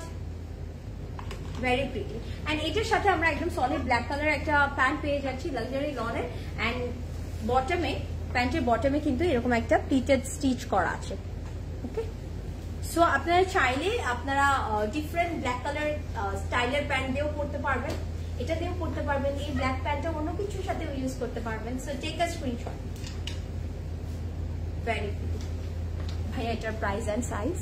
very pretty. And এটার সাথে আমরা একদম সলিড ব্ল্যাক কালার একটা প্যান্ট পেয়ে যাচ্ছি লাক্সারি লনের, অ্যান্ড বটমে, প্যান্টের বটমে কিন্তু এরকম একটা প্লিটেড স্টিচ করা আছে। ওকে, সো আপনারা চাইলে আপনারা ডিফারেন্ট ব্ল্যাক কালার স্টাইলের প্যান্ট দিয়েও পরতে পারবেন, এটা দিয়েও পরতে পারবেন, এই ব্ল্যাক প্যান্টটা অন্য কিছুর সাথে ইউজ করতে পারবেন। So take a screenshot, very pretty. ভাইয়া এটার প্রাইস অ্যান্ড সাইজ?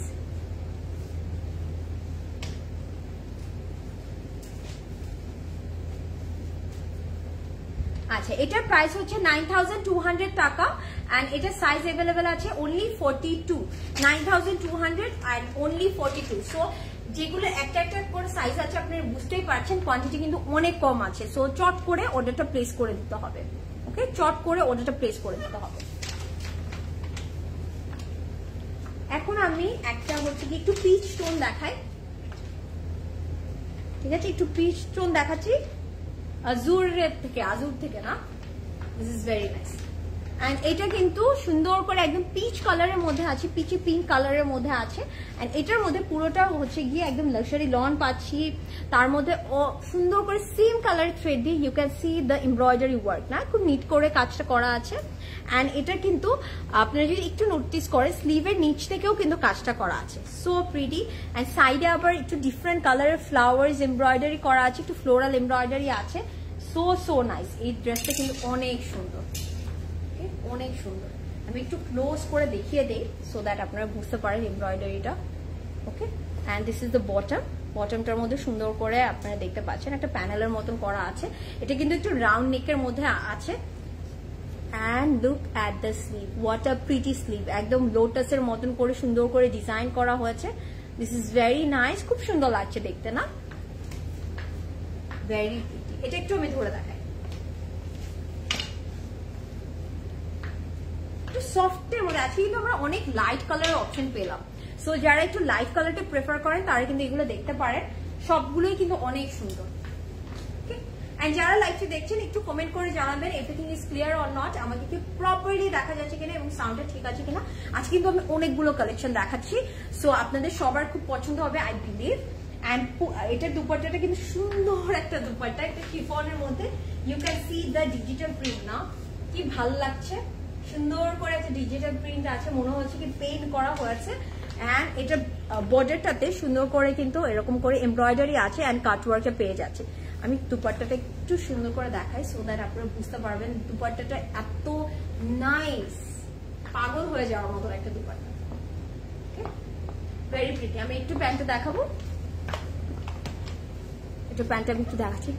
আচ্ছা, এটার প্রাইস হচ্ছে 9200 টাকা, এন্ড এটার সাইজ अवेलेबल আছে only 42, 9200 and only 42। সো যেগুলো একটা একটা করে সাইজ আছে আপনারা বুঝতেই পারছেন, কোয়ান্টিটি কিন্তু অনেক কম আছে। সো চট করে অর্ডারটা প্লেস করে দিতে হবে। ওকে, চট করে অর্ডারটা প্লেস করে দিতে হবে। এখন আমি একটা হচ্ছে কি একটু পিচ টোন দেখাই, ঠিক আছে, একটু পিচ টোন দেখাচ্ছি আজুর থেকে না, this is very nice. And এটা কিন্তু সুন্দর করে একদম পিচ কালারের মধ্যে আছে, পিচি পিঙ্ক কালারের মধ্যে আছে, এন্ড এটার মধ্যে পুরোটা হচ্ছে গিয়ে একদম লাক্সারি লন পাচ্ছি, তার মধ্যে সুন্দর করে সেম কালার থ্রেড দিয়ে you can see the embroidery work, না খুব নিট করে কাজটা করা আছে। এন্ড এটা কিন্তু আপনারা যদি একটু নোটিস করে স্লিভের নিচ থেকেও কিন্তু কাজটা করা আছে, সো প্রিটি। এন্ড সাইডে আবার একটু ডিফারেন্ট কালারের ফ্লাওয়ার্স এমব্রয়ডারি করা আছে, একটু ফ্লোরাল এমব্রয়ডারি আছে, সো নাইস। এই ড্রেসটা কিন্তু অনেক সুন্দর, অনেক সুন্দর। আমি একটু ক্লোজ করে দেখিয়ে দেই সো দ্যাট আপনারা বুঝতে পারেন এমব্রয়ডারিটা। Okay, and this is the bottom, বটমটার মধ্যে সুন্দর করে আপনারা দেখতে পাচ্ছেন একটা প্যানেলের মতন করা আছে, এটা কিন্তু একটু রাউন্ড নেকের মধ্যে আছে। And look at the sleeve, what a pretty sleeve, একদম লোটাসের মতন করে সুন্দর করে ডিজাইন করা হয়েছে। দিস ইজ ভেরি নাইস, খুব সুন্দর লাগছে দেখতে, না ভেরি প্রিটি। এটা একটু আমি ধরে দেখাই, একটু সফটের মধ্যে আছে, কিন্তু আমরা অনেক লাইট কালারের অপশন পেলাম। সো যারা একটু লাইট কালারটা প্রেফার করেন তারা কিন্তু এগুলো দেখতে পারেন, সবগুলোই কিন্তু অনেক সুন্দর। এন্ড যারা লাইভটি দেখছেন একটু কমেন্ট করে জানাবেন everything is clear or not, আমাকে কি প্রপারলি দেখা যাচ্ছে কিনা এবং সাউন্ডটা ঠিক আছে কিনা। আজ কিন্তু আমি অনেকগুলো কালেকশন দেখাচ্ছি, সো আপনাদের সবার খুব পছন্দ হবে আই বিলিভ। এন্ড এটার দুপাট্টাটা কিন্তু সুন্দর একটা দুপাট্টা, একটা শিফনের মধ্যে you can see the digital print, না কি ভালো লাগছে, সুন্দর করে একটা ডিজিটাল প্রিন্ট আছে, মনে হচ্ছে কি পেইন্ট করা হয়েছে। এন্ড এটা বর্ডারটাতে সুন্দর করে কিন্তু এরকম করে এমব্রয়ডারি আছে এন্ড কাটওয়ার্কটা পেয়ে যাচ্ছে। আমি দুপাট্টাটা একটু সুন্দর করে দেখাই সো দ্যাট আপনারা বুঝতে পারবেন দুপাট্টাটা এত নাইস, পাগল হয়ে যাওয়ার মতো একটা দুপাট্টা, ভেরি প্রিটি। আমি একটু প্যান্টটা দেখাবো, একটু প্যান্টটা আমি একটু দেখাচ্ছি।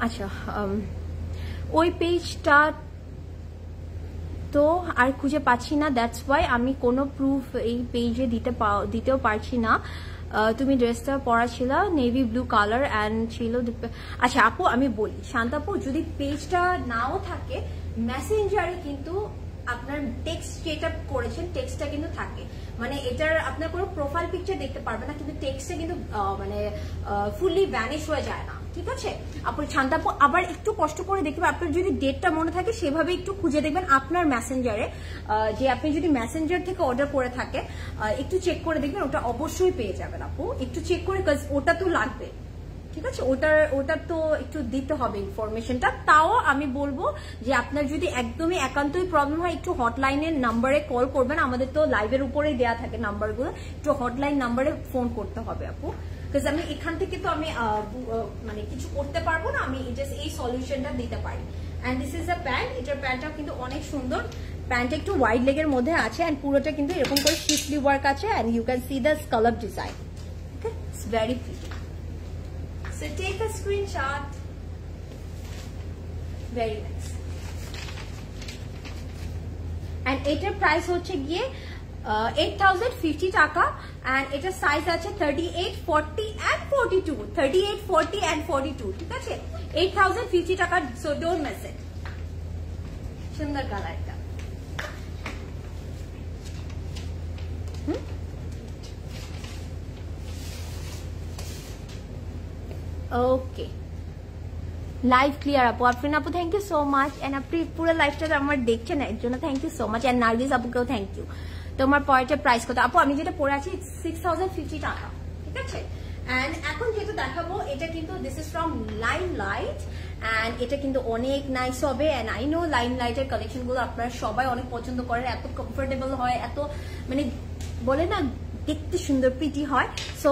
আচ্ছা, ওই পেজটা তো আর খুঁজে পাচ্ছি না, দ্যাটস ওয়াই আমি কোনো প্রুফ এই পেজে দিতেও পারছি না। তুমি ড্রেসটা পরা ছিল নেভি ব্লু কালার অ্যান্ড ছিল। আচ্ছা আপু আমি বলি, শান্তাপু যদি পেজটা নাও থাকে মেসেঞ্জারে কিন্তু আপনার টেক্সট যেটা করেছেন টেক্সটটা কিন্তু থাকে, মানে এটার আপনার কোনো প্রোফাইল পিকচার দেখতে পারবে না, কিন্তু টেক্সটে কিন্তু মানে ফুললি ভ্যানিশ হয়ে যায় না, ঠিক আছে আপু। শান্তাপু আবার একটু কষ্ট করে দেখবেন, আপনার যদি ডেটটা মনে থাকে সেভাবে একটু খুঁজে দেখবেন আপনার মেসেঞ্জারে, যে আপনি যদি মেসেঞ্জার থেকে অর্ডার করে থাকে একটু চেক করে দেখবেন, ওটা অবশ্যই পেয়ে যাবেন আপু, একটু চেক করে, ওটা তো লাগবে, ঠিক আছে, ওটা তো একটু দিতে হবে ইনফরমেশনটা। তাও আমি বলবো যে আপনার যদি একদমই একান্তই প্রবলেম হয় একটু হটলাইনের নাম্বারে কল করবেন, আমাদের তো লাইভের উপরেই দেওয়া থাকে নাম্বারগুলো, একটু হটলাইন নাম্বারে ফোন করতে হবে আপু, বিকজ আমি এখান থেকে তো আমি মানে কিছু করতে পারবো না, আমি জাস্ট এই সলিউশনটা দিতে পারি। And this is a pant, এটার প্যান্টটাও কিন্তু অনেক সুন্দর, প্যান্টটা একটু ওয়াইড লেগের মধ্যে আছে এন্ড পুরোটা কিন্তু এরকম করে শিফলি ওয়ার্ক আছে and you can see the scallop design, okay, it's very pretty. So take a screenshot. Very nice. And এটার প্রাইস হচ্ছে গিয়ে 8050 টাকা and এটার সাইজ আছে 38, 40 and 42, 38, 40 and 42, ঠিক আছে, 8050 টাকা, so don't miss it. সুন্দর কালারটা, ওকে, লাইভ ক্লিয়ার আপু, আফরিন আপু thank you so much. And আপনি পুরো লাইভটা আমার দেখছেন এর জন্য thank you so much. And Nargis আপুকেও থ্যাংক ইউ। তোমার পরেরটা প্রাইস কত আপু? আমি যেটা পরে আছি 6050 টাকা, ঠিক আছে। এন্ড এখন যেটা দেখাবো এটা কিন্তু this is from Limelight and এটা কিন্তু অনেক নাইস হবে। এন্ড আই নো লাইমলাইটের কালেকশন গুলো আপনারা সবাই অনেক পছন্দ করেন, এত কমফোর্টেবল হয়, এত মানে বলে না দেখতে সুন্দর প্রিটি হয়। সো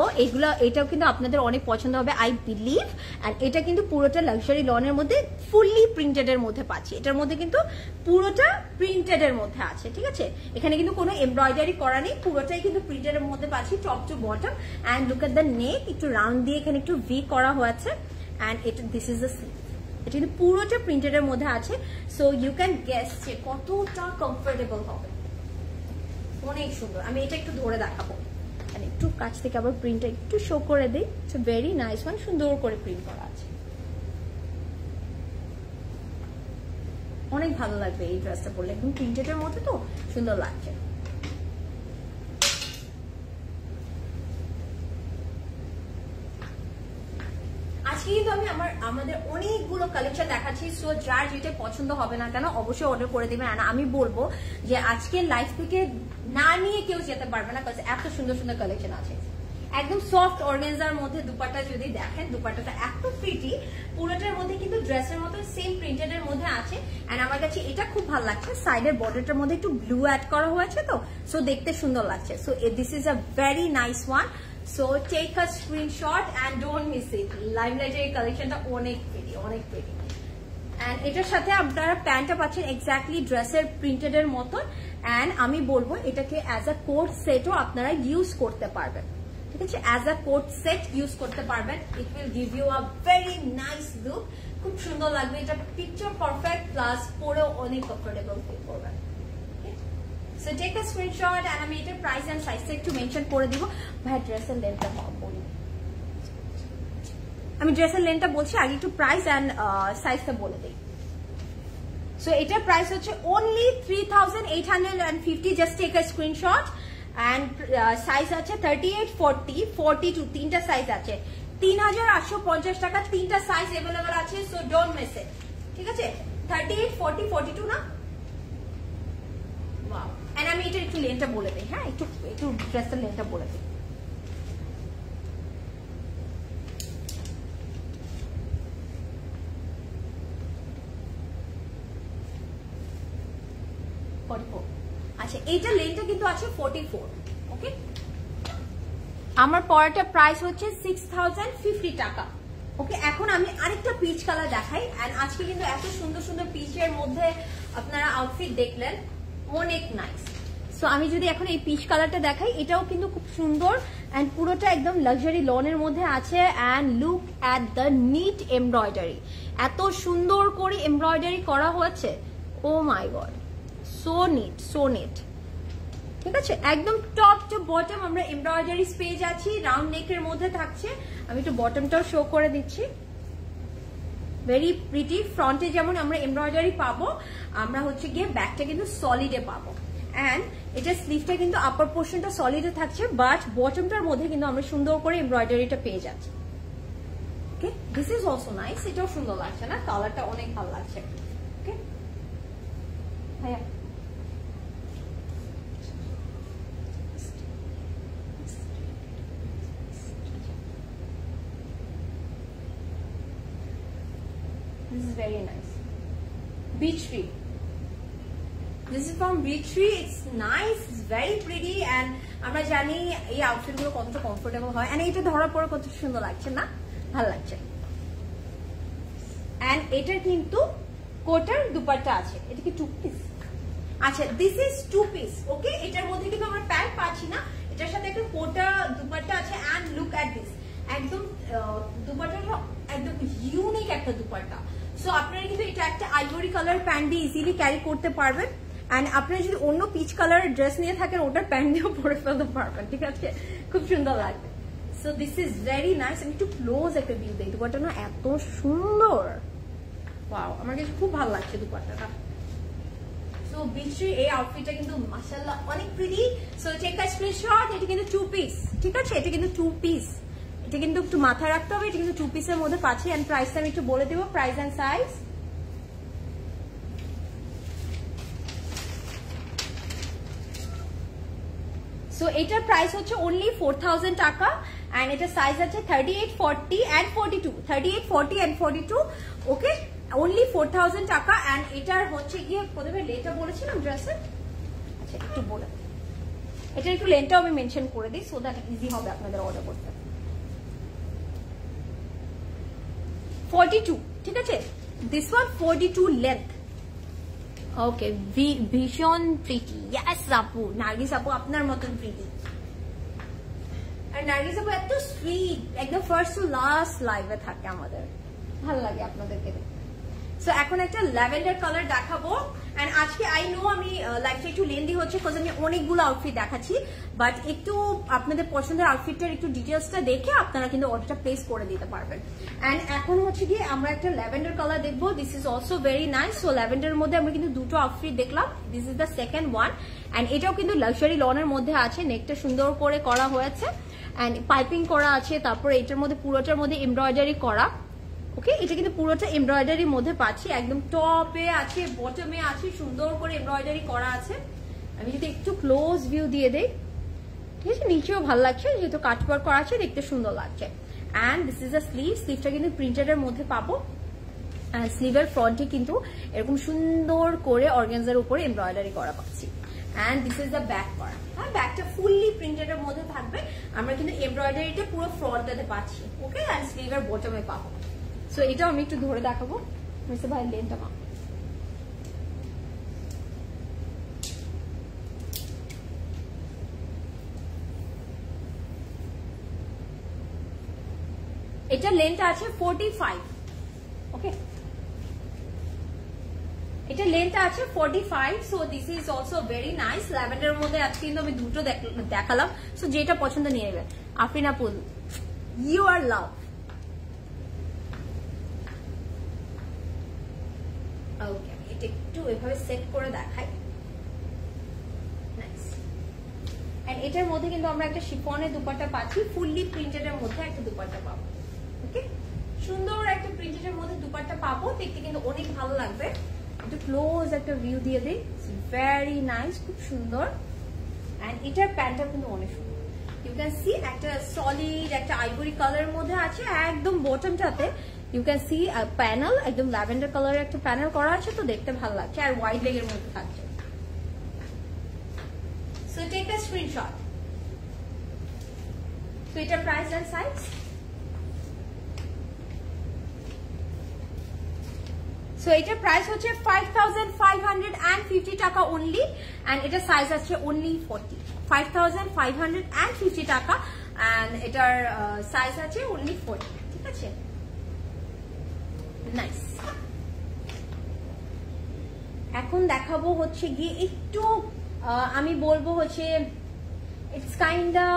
এটাও কিন্তু আপনাদের অনেক পছন্দ হবে আই বিলিভ। এন্ড এটা কিন্তু পুরোটা লাক্সারি লনের মধ্যে ফুললি প্রিন্টেড এর মধ্যে পাচ্ছি। এটার মধ্যে কিন্তু পুরোটা প্রিন্টেড এর মধ্যে আছে, ঠিক আছে। এখানে কিন্তু কোনো এমব্রয়ডারি করা নেই, পুরোটাই কিন্তু প্রিন্টেড এর মধ্যে পাচ্ছি top to bottom. And look at the neck, একটু রাউন্ড দিয়ে এখানে একটু ভি করা হয়েছে। এন্ড এটা দিস ইজ দ্য স্লিভ, এটা কিন্তু পুরোটা প্রিন্টেড এর মধ্যে আছে। সো ইউ ক্যান গেস যে কতটা কমফোর্টেবল হবে, অনেক সুন্দর। আমি এটা একটু ধরে দেখাবো, একটু কাছ থেকে আবার প্রিন্টটা একটু শো করে দিই। ইটস ভেরি নাইস ওয়ান, সুন্দর করে প্রিন্ট করা আছে, অনেক ভালো লাগবে এই ড্রেসটা পরলে, একদম প্রিন্টেডের মধ্যে তো সুন্দর লাগছে। আজকে কিন্তু আমি আমাদের অনেকগুলো কালেকশন দেখাচ্ছি। সো যার যেটা পছন্দ হবে না কেন অবশ্যই অর্ডার করে দিবেন। আর আমি বলবো যে আজকের লাইফ থেকে না নিয়ে কেউ যেতে পারবে না, কারণ এত সুন্দর সুন্দর কালেকশন আছে। একদম সফট অর্গানজার মধ্যে দুপাট্টা যদি দেখেন, দুপাট্টাটা এত প্রিটি, পুরোটার মধ্যে কিন্তু ড্রেসের মতো সেম প্রিন্টেড এর মধ্যে আছে। এন্ড আমার কাছে এটা খুব ভালো লাগছে, সাইডের বর্ডারটার মধ্যে একটু ব্লু অ্যাড করা হয়েছে তো, সো দেখতে সুন্দর লাগছে। So this is a very nice one. So take a screenshot and don't miss it. লাইমলাইটের এই কালেকশনটা অনেক প্রিটি, অনেক প্রিটি। এন্ড এটার সাথে আপনারা প্যান্টটা পাচ্ছেন এক্স্যাক্টলি ড্রেসের প্রিন্টেড এর মতন। এন্ড আমি বলবো এটাকে অ্যাজ আ কোট সেটও আপনারা ইউজ করতে পারবেন, ঠিক আছে। As a coat set use করতে পারবেন, it will give you a very nice look, খুব সুন্দর লাগবে। এটা পিকচার পারফেক্ট প্লাস পরেও অনেক কমফোর্টেবল ফিল করবেন। So take a screenshot and আমি এটার প্রাইস এন্ড সাইজটা একটু মেনশন করে দিব। ভাই ড্রেসের লেন্থটা বলি, আমি ড্রেসের লেন্থটা বলছি, আগে একটু প্রাইস এন্ড সাইজটা বলে দিই। সো এটার প্রাইস হচ্ছে only 3850। Just take a screenshot. And size আছে 38, 40, 42, তিনটা সাইজ আছে। 3850 টাকা, তিনটা সাইজ अवेलेबल আছে। সো ডোন্ট মিস ইট, ঠিক আছে। 38, 40, 42 না? ওয়াও। এন্ড আমি এটা একটু লেন্থটা বলে দিই, হ্যাঁ একটু ড্রেসের লেন্থটা বলে দিই। আচ্ছা, এইটা লেন্থটা কিন্তু আছে 44, ওকে। আমার পরেরটা প্রাইস হচ্ছে 6050 টাকা, ওকে। এখন আমি আরেকটা পিচ কালার দেখাই। এন্ড আজকে কিন্তু এত সুন্দর সুন্দর পিচের মধ্যে আপনারা আউটফিট দেখলেন, অনেক নাইস। সো আমি যদি এখন এই পিচ কালারটা দেখাই, এটাও কিন্তু খুব সুন্দর এন্ড পুরোটা একদম লাক্সারি লনের মধ্যে আছে। And look at the neat embroidery, এত সুন্দর করে এমব্রয়ডারি করা হয়েছে, oh my god, so neat, so neat, ঠিক আছে। একদম টপ টু বটম আমরা এমব্রয়ডারি পেয়ে যাচ্ছি, রাউন্ড নেকের মধ্যে থাকছে। আমি একটু বটমটাও শো করে দিচ্ছি, ভেরি প্রিটি। ফ্রন্টে যেমন আমরা এমব্রয়ডারি পাবো, আমরা হচ্ছে গিয়ে ব্যাকটা কিন্তু সলিডে পাবো। এন্ড এটা স্লিভটা কিন্তু আপার পোর্শনটা সলিডে থাকছে, বাট বটমটার মধ্যে কিন্তু আমরা সুন্দর করে এমব্রয়ডারিটা পেয়ে যাচ্ছি, ওকে। দিস ইজ অলসো নাইস, এটাও সুন্দর লাগছে না? কালারটা অনেক ভালো লাগছে, ওকে ভাইয়া। This is very nice. Beach tree. This is from Beach tree. It's nice. It's very pretty. And আমরা জানি এই আউটফিট গুলো কতটা কমফোর্টেবল হয়। And এটা ধরার পরে কত সুন্দর লাগছে না? ভালো লাগছে। And এটার কিন্তু কোটার দুপাট্টা আছে। এটা কি 2 পিস? আচ্ছা, this is 2 পিস, ওকে। এটার মধ্যে কিন্তু আমরা প্যান্ট পাচ্ছি না, এটার সাথে একটা কোটা দুপাট্টা আছে। And look at this. একদম দুপাট্টাটা একদম ইউনিক একটা দুপাট্টা। সো আপনারা কিন্তু এটা একটা আইভরি কালার প্যান্ট দিয়ে ইজিলি ক্যারি করতে পারবেন। এন্ড আপনারা যদি অন্য পিচ কালারের ড্রেস নিয়ে থাকেন, ওটার প্যান্ট দিয়েও পরে ফেলতে পারবেন, ঠিক আছে, খুব সুন্দর লাগবে। So this is very nice. আমি একটু ক্লোজ একটা ভিউ দিই, দুপাট্টা না এত সুন্দর, ওয়াও, আমার কাছে খুব ভালো লাগছে দুপাট্টাটা। সো বিচি এই আউটফিটটা কিন্তু মাশাআল্লাহ অনেক pretty. So take a screenshot. এটা কিন্তু 2 পিস, ঠিক আছে, এটা কিন্তু 2 পিস, এটা কিন্তু একটু মাথায় রাখতে হবে, এটা কিন্তু 2 পিসের মধ্যে পাচ্ছি। এন্ড প্রাইসটা আমি একটু বলে দেবো, প্রাইস এন্ড সাইজ। সো এটার প্রাইস হচ্ছে অনলি 4000 টাকা। এন্ড এটা সাইজ আছে 38, 40 এন্ড 42, 38, 40 এন্ড 42। ওকে, অনলি 4000 টাকা। এন্ড এটার হচ্ছে গিয়ে প্রথমে লেটা বলেছিলাম ড্রেসের, আচ্ছা একটু বলে, এটা একটু লেন্থটাও আমি মেনশন করে দিই সো দ্যাট ইজি হবে আপনাদের অর্ডার করতে। 42, ঠিক আছে, দিস ওয়ান 42 লেন্থ। ওকে, ভীষণ প্রিটি। ইয়েস আপু, নার্গিস আপু আপনার মতন প্রিটি। আর নার্গিস আপু এত সুইট, একদম ফার্স্ট টু লাস্ট লাইভে থাকে আমাদের, ভালো লাগে আপনাদেরকে। সো এখন একটা ল্যাভেন্ডার কালার দেখাবো। এন্ড আজকে আই নো আমি লাইভটা একটু লেন্দি হচ্ছে বিকজ আমি অনেকগুলো আউটফিট দেখাচ্ছি, বাট একটু আপনাদের পছন্দের আউটফিটটার একটু ডিটেলসটা দেখে আপনারা কিন্তু অর্ডারটা প্লেস করে দিতে পারবেন। এন্ড এখন হচ্ছে কি আমরা একটা ল্যাভেন্ডার কালার দেখবো, this is also very nice. So ল্যাভেন্ডারের মধ্যে আমরা কিন্তু দুটো আউটফিট দেখলাম, this is the second one. And এটাও কিন্তু লাক্সারি লনের মধ্যে আছে, নেকটা সুন্দর করে করা হয়েছে এন্ড পাইপিং করা আছে। তারপরে এটার মধ্যে পুরোটার মধ্যে এমব্রয়ডারি করা। ওকে, এটা কিন্তু পুরোটা এমব্রয়ডারির মধ্যে পাচ্ছি, একদম টপে আছে, বটমে আছে, সুন্দর করে এমব্রয়ডারি করা আছে। আমি যদি একটু ক্লোজ ভিউ দিয়ে দেই, ঠিক আছে, নিচেও ভালো লাগছে যেহেতু কাটওয়ার্ক করা আছে, দেখতে সুন্দর লাগছে। And this is a sleeve, স্লিভটা কিন্তু প্রিন্টেডের মধ্যে পাবো। স্লিভের ফ্রন্টে কিন্তু এরকম সুন্দর করে অর্গানজার উপরে এমব্রয়ডারি করা পাচ্ছি। And this is the back part. হ্যাঁ, ব্যাকটা ফুললি প্রিন্টেডের মধ্যে থাকবে, আমরা কিন্তু এমব্রয়ডারিটা পুরো ফ্রন্টটাতে পাচ্ছি। ওকে, এন্ড স্লিভের বটমে পাবো। সো এটাও আমি একটু ধরে দেখাবো, মিস্টার ভাই লেনটা মা। এটা লেন্থটা আছে 45। ওকে, এটা লেন্থটা আছে 45। So this is also very nice. ল্যাভেন্ডারের মধ্যে আজকে কিন্তু আমি দুটো দেখালাম, সো যেটা পছন্দ নিয়ে নেবেন। আফরিন আপু, ইউ আর লাভ। ওকে, এটা একটু এভাবে সেট করে দেখাই। নাইস। এন্ড এটার মধ্যে কিন্তু আমরা একটা শিফনের দুপাট্টা পাচ্ছি, ফুললি প্রিন্টেডের মধ্যে একটা দুপাট্টা পাবো। ওকে, সুন্দর একটা প্রিন্টেডের মধ্যে দুপাট্টা পাবো, দেখতে কিন্তু অনেক ভালো লাগবে। একটু ক্লোজ একটা ভিউ দিয়ে দিই, ভেরি নাইস, খুব সুন্দর। এন্ড এটার প্যান্টটা কিন্তু অনেক সুন্দর, ইউ ক্যান সি একটা সলিড একটা আইভরি কালারের মধ্যে আছে, একদম বটমটাতে ইউ ক্যান সি প্যানেল, একদম ল্যাভেন্ডার কালারের একটা প্যানেল করা আছে, তো দেখতে ভালো লাগছে। আর হোয়াইট লেগের মধ্যে থাকছে। So take a screenshot. So এটার প্রাইস এন্ড সাইজ। সো এটার প্রাইস হচ্ছে 5550 টাকা অনলি। এন্ড এটার সাইজ আছে অনলি 40। 5550 টাকা। এন্ড এটার সাইজ আছে অনলি 40। ঠিক আছে, নাইস। এখন দেখাবো হচ্ছে গিয়ে একটু আমি বলবো হচ্ছে ইটস কাইন্ডা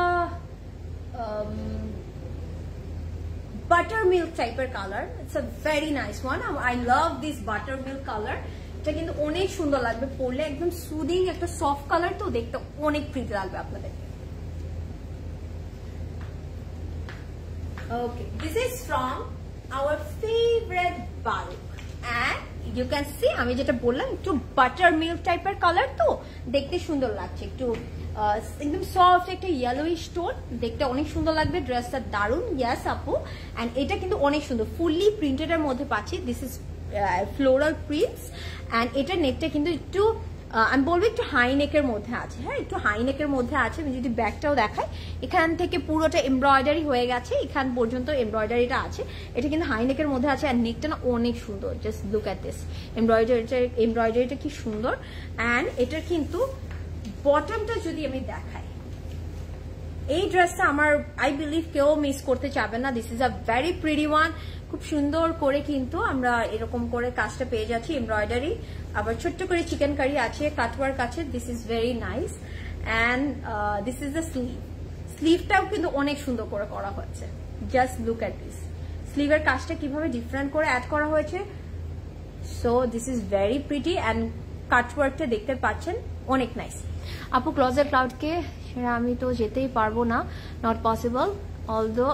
buttermilk টাইপের colour. It's a very nice one. I love this buttermilk colour. এটা কিন্তু অনেক সুন্দর লাগবে পরলে, একদম সুদিং একটা সফট কালার, তো দেখতে অনেক প্রিটি লাগবে আপনাদের। Okay, this is from our favourite Baroque. And you can see আমি যেটা বললাম একটু বাটারমিল্ক টাইপের কালার, তো দেখতে সুন্দর লাগছে, একটু একদম সফট একটা ইয়েলোইশ টোন, দেখতে অনেক সুন্দর লাগবে। ড্রেসটা দারুন। ইয়াস আপু। এন্ড এটা কিন্তু অনেক সুন্দর, ফুললি প্রিন্টেড এর মধ্যে পাচ্ছি। This is floral prints. And এটার নেকটা কিন্তু একটু আমি বলবো একটু হাই নেকের মধ্যে আছে। হ্যাঁ, একটু হাই নেকের মধ্যে আছে। আমি যদি ব্যাকটাও দেখাই, এখান থেকে পুরোটা এমব্রয়ডারি হয়ে গেছে, এখান পর্যন্ত এমব্রয়ডারিটা আছে। এটা কিন্তু হাই নেকের মধ্যে আছে। আর নেকটা না অনেক সুন্দর, জাস্ট লুক অ্যাট দিস। এমব্রয়ডারিটা কি সুন্দর। এন্ড এটার কিন্তু বটমটা যদি আমি দেখাই, এই ড্রেসটা আমার আই বিলিভ কেউ মিস করতে চাবে না। This is a very pretty one. খুব সুন্দর করে কিন্তু আমরা এরকম করে কাজটা পেয়ে যাচ্ছি, এমব্রয়ডারি, আবার ছোট্ট করে চিকেন কারি আছে, কাটওয়ার্ক আছে। This is very nice. And this is the sleeve. স্লিভটাও কিন্তু অনেক সুন্দর করে করা হয়েছে, জাস্ট লুক অ্যাট দিস। স্লিভের কাজটা কিভাবে ডিফারেন্ট করে অ্যাড করা হয়েছে। So this is very pretty. And কাটওয়ার্কটা দেখতে পাচ্ছেন, অনেক নাইস। আপু ক্লোজেট ক্লাউডকে সেটা আমি তো যেতেই পারবো না, not possible. Although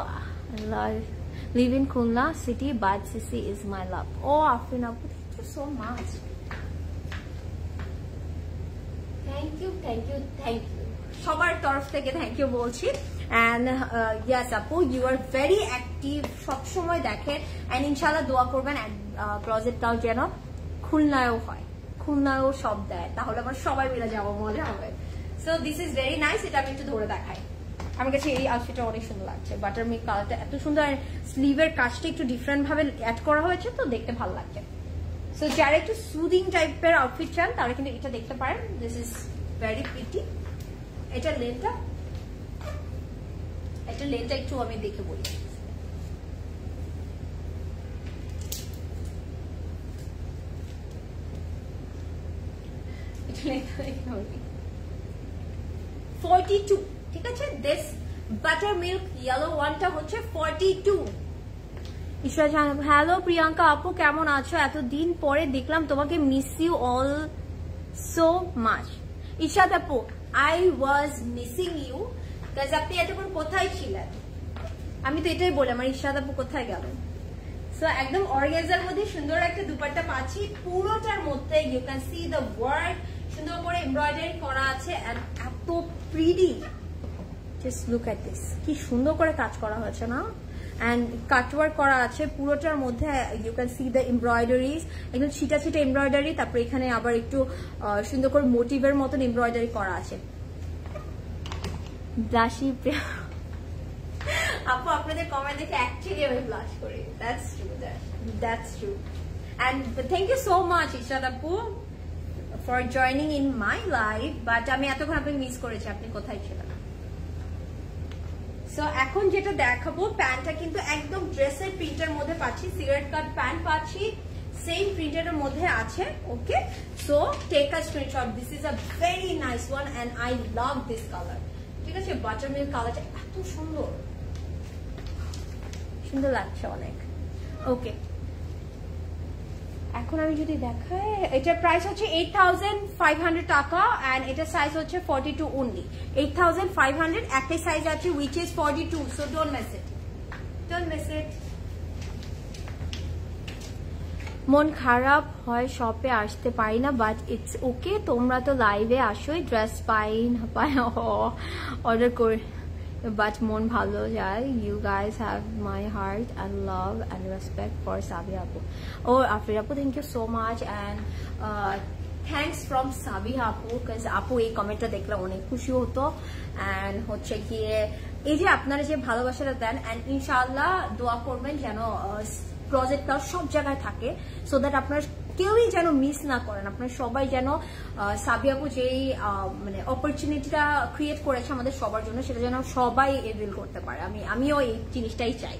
live in Khulna city, but Sisi is my love. Oh, Afrin Apu, thank you so much. Thank you. সবার তরফ থেকে থ্যাংক ইউ বলছি। And yes আপু, you are very active, সব সময় দেখেন, and ইনশাআল্লাহ দোয়া করবেন প্রজেক্টটাও যেন খুলনায়ও হয়, খুলনায়ও সব দেয়, তাহলে আমরা সবাই মিলে যাবো, মজা হবে। So this is very nice. এটা আমি একটু ধরে দেখাই। আমার কাছে এই আউটফিটটা অনেক সুন্দর লাগছে, বাটার মিল্ক কালারটা এত সুন্দর, স্লিভের কাজটা একটু ডিফারেন্ট ভাবে অ্যাড করা হয়েছে, তো দেখতে ভালো লাগছে। সো যারা একটু সুদিং টাইপের আউটফিট চান তারা কিন্তু এটা দেখতে পারেন। This is very pretty. এটা লেনটা একটু আমি দেখে বলি। এটা লেনটা 42, ঠিক আছে। দিস বাটার মিল্ক ইয়েলো ওয়ানটা হচ্ছে 42। ঈশ্বর, হ্যালো প্রিয়াঙ্কা আপু, কেমন আছো? এতদিন পরে দেখলাম তোমাকে, miss you all so much. Ishad আপু, I was missing you because আপনি এতক্ষণ কোথায় ছিলেন? আমি তো এটাই বলি, আমার ইশাদ আপু কোথায় গেল? সো একদম অর্গানজার মধ্যে সুন্দর একটা দুপাট্টা পাচ্ছি, পুরোটার মধ্যে you can see the work, সুন্দর করে এমব্রয়ডারি করা আছে, এন্ড এত pretty. Just look at this, কি সুন্দর করে কাজ করা হয়েছে না? and কাটওয়ার্ক করা আছে পুরোটার মধ্যে। You can see the embroideries, একদম ছিটা ছিটা এমব্রয়ডারি, তারপরে এখানে আবার একটু সুন্দর করে মোটিভের মতন এমব্রয়ডারি করা আছে। ব্লাশি আপু, আপনাদের কমেন্ট দেখে অ্যাকচুয়ালি আমি ব্লাশ করি। That's true and thank you so much Ishrat আপু for joining in my life, but আমি এতক্ষণ আপনাকে মিস করেছি, আপনি কোথায় ছিলেন? সো এখন যেটা দেখাবো, প্যান্টটা কিন্তু একদম ড্রেসের প্রিন্টের মধ্যে পাচ্ছি, সিগারেট কাট প্যান্ট পাচ্ছি, সেম প্রিন্টের মধ্যে আছে। Okay, so take a screenshot. This is a very nice one and I love this colour. ঠিক আছে, বাটার মিল্ক কালারটা এত সুন্দর, সুন্দর লাগছে অনেক। ওকে, এখন আমি যদি দেখাই, এটার প্রাইস হচ্ছে 8500 টাকা এন্ড এটার সাইজ হচ্ছে 42 only। 8500, একটাই সাইজ আছে which is 42, so don't miss it। মন খারাপ হয় শপে আসতে পারি না, বাট ইটস ওকে, তোমরা তো লাইভে আসোই, ড্রেস পাই অর্ডার করে, বাট মন ভালো যায়। You guys have my heart and love and respect for Sabiha আপু। ও আফরিন আপু, thank you so much and thanks from Sabiha আপু, বিকজ আপু এই কমেন্টটা দেখলে অনেক খুশি হতো। অ্যান্ড হচ্ছে গিয়ে এই যে আপনারা যে ভালোবাসাটা দেন, অ্যান্ড ইনশাআল্লাহ দোয়া করবেন যেন প্রজেক্টটা সব জায়গায় থাকে, সো দ্যাট আপনার কেউই যেন মিস না করেন, আপনার সবাই যেন সাবিহা আপু যেই মানে অপরচুনিটিটা ক্রিয়েট করেছে আমাদের সবার জন্য, সেটা যেন সবাই এভিল করতে পারে। আমিও এই জিনিসটাই চাই।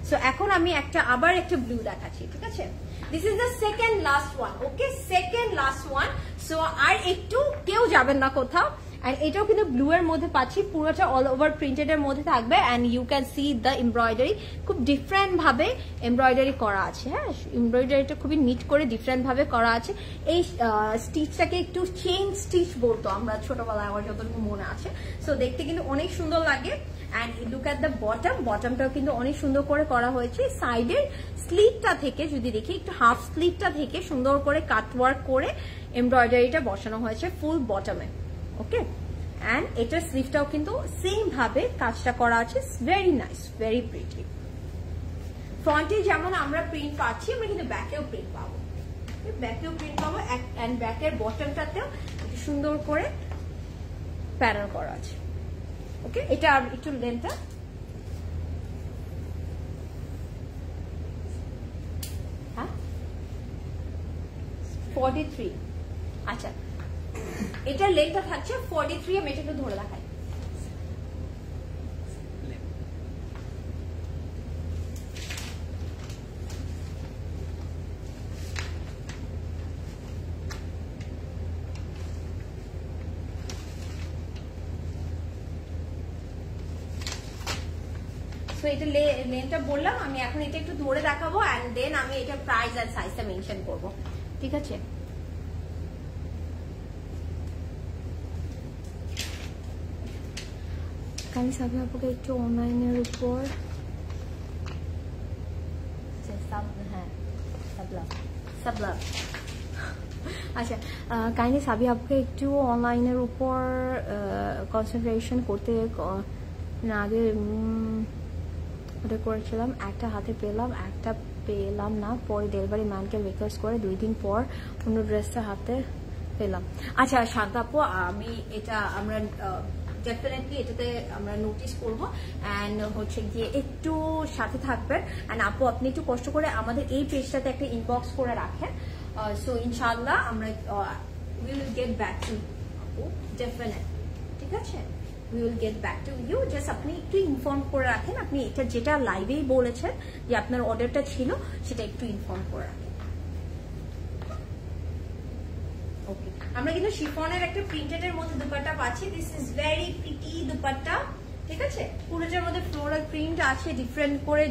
সো এখন আমি আবার একটা ব্লু দেখাচ্ছি, ঠিক আছে। This is the second last one. Okay, second last one. So আর একটু কেউ যাবেন না কোথাও। And এটাও কিন্তু ব্লু এর মধ্যে পাচ্ছি, পুরোটা অল ওভার প্রিন্টেড এর মধ্যে থাকবে, and you can see the embroidery, খুব ডিফারেন্ট ভাবে এমব্রয়ডারি করা আছে। হ্যাঁ, এমব্রয়ডারিটা খুবই নিট করে ডিফারেন্ট ভাবে করা আছে। এই স্টিচটাকে একটু চেইন স্টিচ বলতো আমরা ছোটবেলায়, আমার যতটুকু মনে আছে। সো দেখতে কিন্তু অনেক সুন্দর লাগে। and look at the বটমটাও কিন্তু অনেক সুন্দর করে করা হয়েছে। সাইডের স্লিভটা থেকে যদি দেখি, একটু হাফ স্লিভটা থেকে সুন্দর করে কাটওয়ার্ক করে এমব্রয়ডারিটা বসানো হয়েছে ফুল বটমে। ওকে, এন্ড এটার স্লিভটাও কিন্তু সেম ভাবে কাজটা করা আছে। Very nice, very pretty. ফ্রন্টে যেমন আমরা প্রিন্ট পাচ্ছি, আমরা কিন্তু ব্যাকেও প্রিন্ট পাবো, এন্ড ব্যাকের বটমটাতেও সুন্দর করে প্যানেল করা আছে। ওকে, এটা আর একটু লেন্থটা হ্যাঁ 43। আচ্ছা, এটার লেন্থটা থাকছে 43। আমি এটা একটু ধরে দেখাই। এটা লেন্থটা বললাম, আমি এখন এটা একটু ধরে দেখাবো, এন্ড দেন আমি এটা প্রাইস আর সাইজটা মেনশন করব। ঠিক আছে, সাবিহা আপুকে একটু অনলাইনের উপর সাবলাভ। আচ্ছা, কাইন্ডলি সাবি আপুকে একটু অনলাইনের উপর কনসেন্ট্রেশন করতে না, আগে অর্ডার করেছিলাম, একটা হাতে পেলাম, একটা পেলাম না, পরে ডেলিভারি ম্যানকে রিকোয়েস্ট করে 2 দিন পর অন্য ড্রেসটা হাতে পেলাম। আচ্ছা শান্তা আপু, আমি এটা আমরা ডেফিনেটলি এটাতে আমরা নোটিস করবো অ্যান্ড হচ্ছে গিয়ে একটু সাথে থাকবেন। অ্যান্ড আপু আপনি একটু কষ্ট করে আমাদের এই পেজটাতে একটা ইনবক্স করে রাখেন, সো ইনশাল্লাহ আমরা we will get back to আপু ডেফিনেটলি, ঠিক আছে? we will get back to you, just আপনি একটু ইনফর্ম করে রাখেন, আপনি এটা যেটা লাইভেই বলেছেন যে আপনার অর্ডারটা ছিল সেটা একটু ইনফর্ম করে রাখেন। ওকে, আমরা কিন্তু শিফনের একটা প্রিন্টেডের মধ্যে দুপাট্টা পাচ্ছি। This is very pretty dupatta, ঠিক আছে? পুরোটার মধ্যে ফ্লোরাল প্রিন্ট আছে, ডিফারেন্ট করে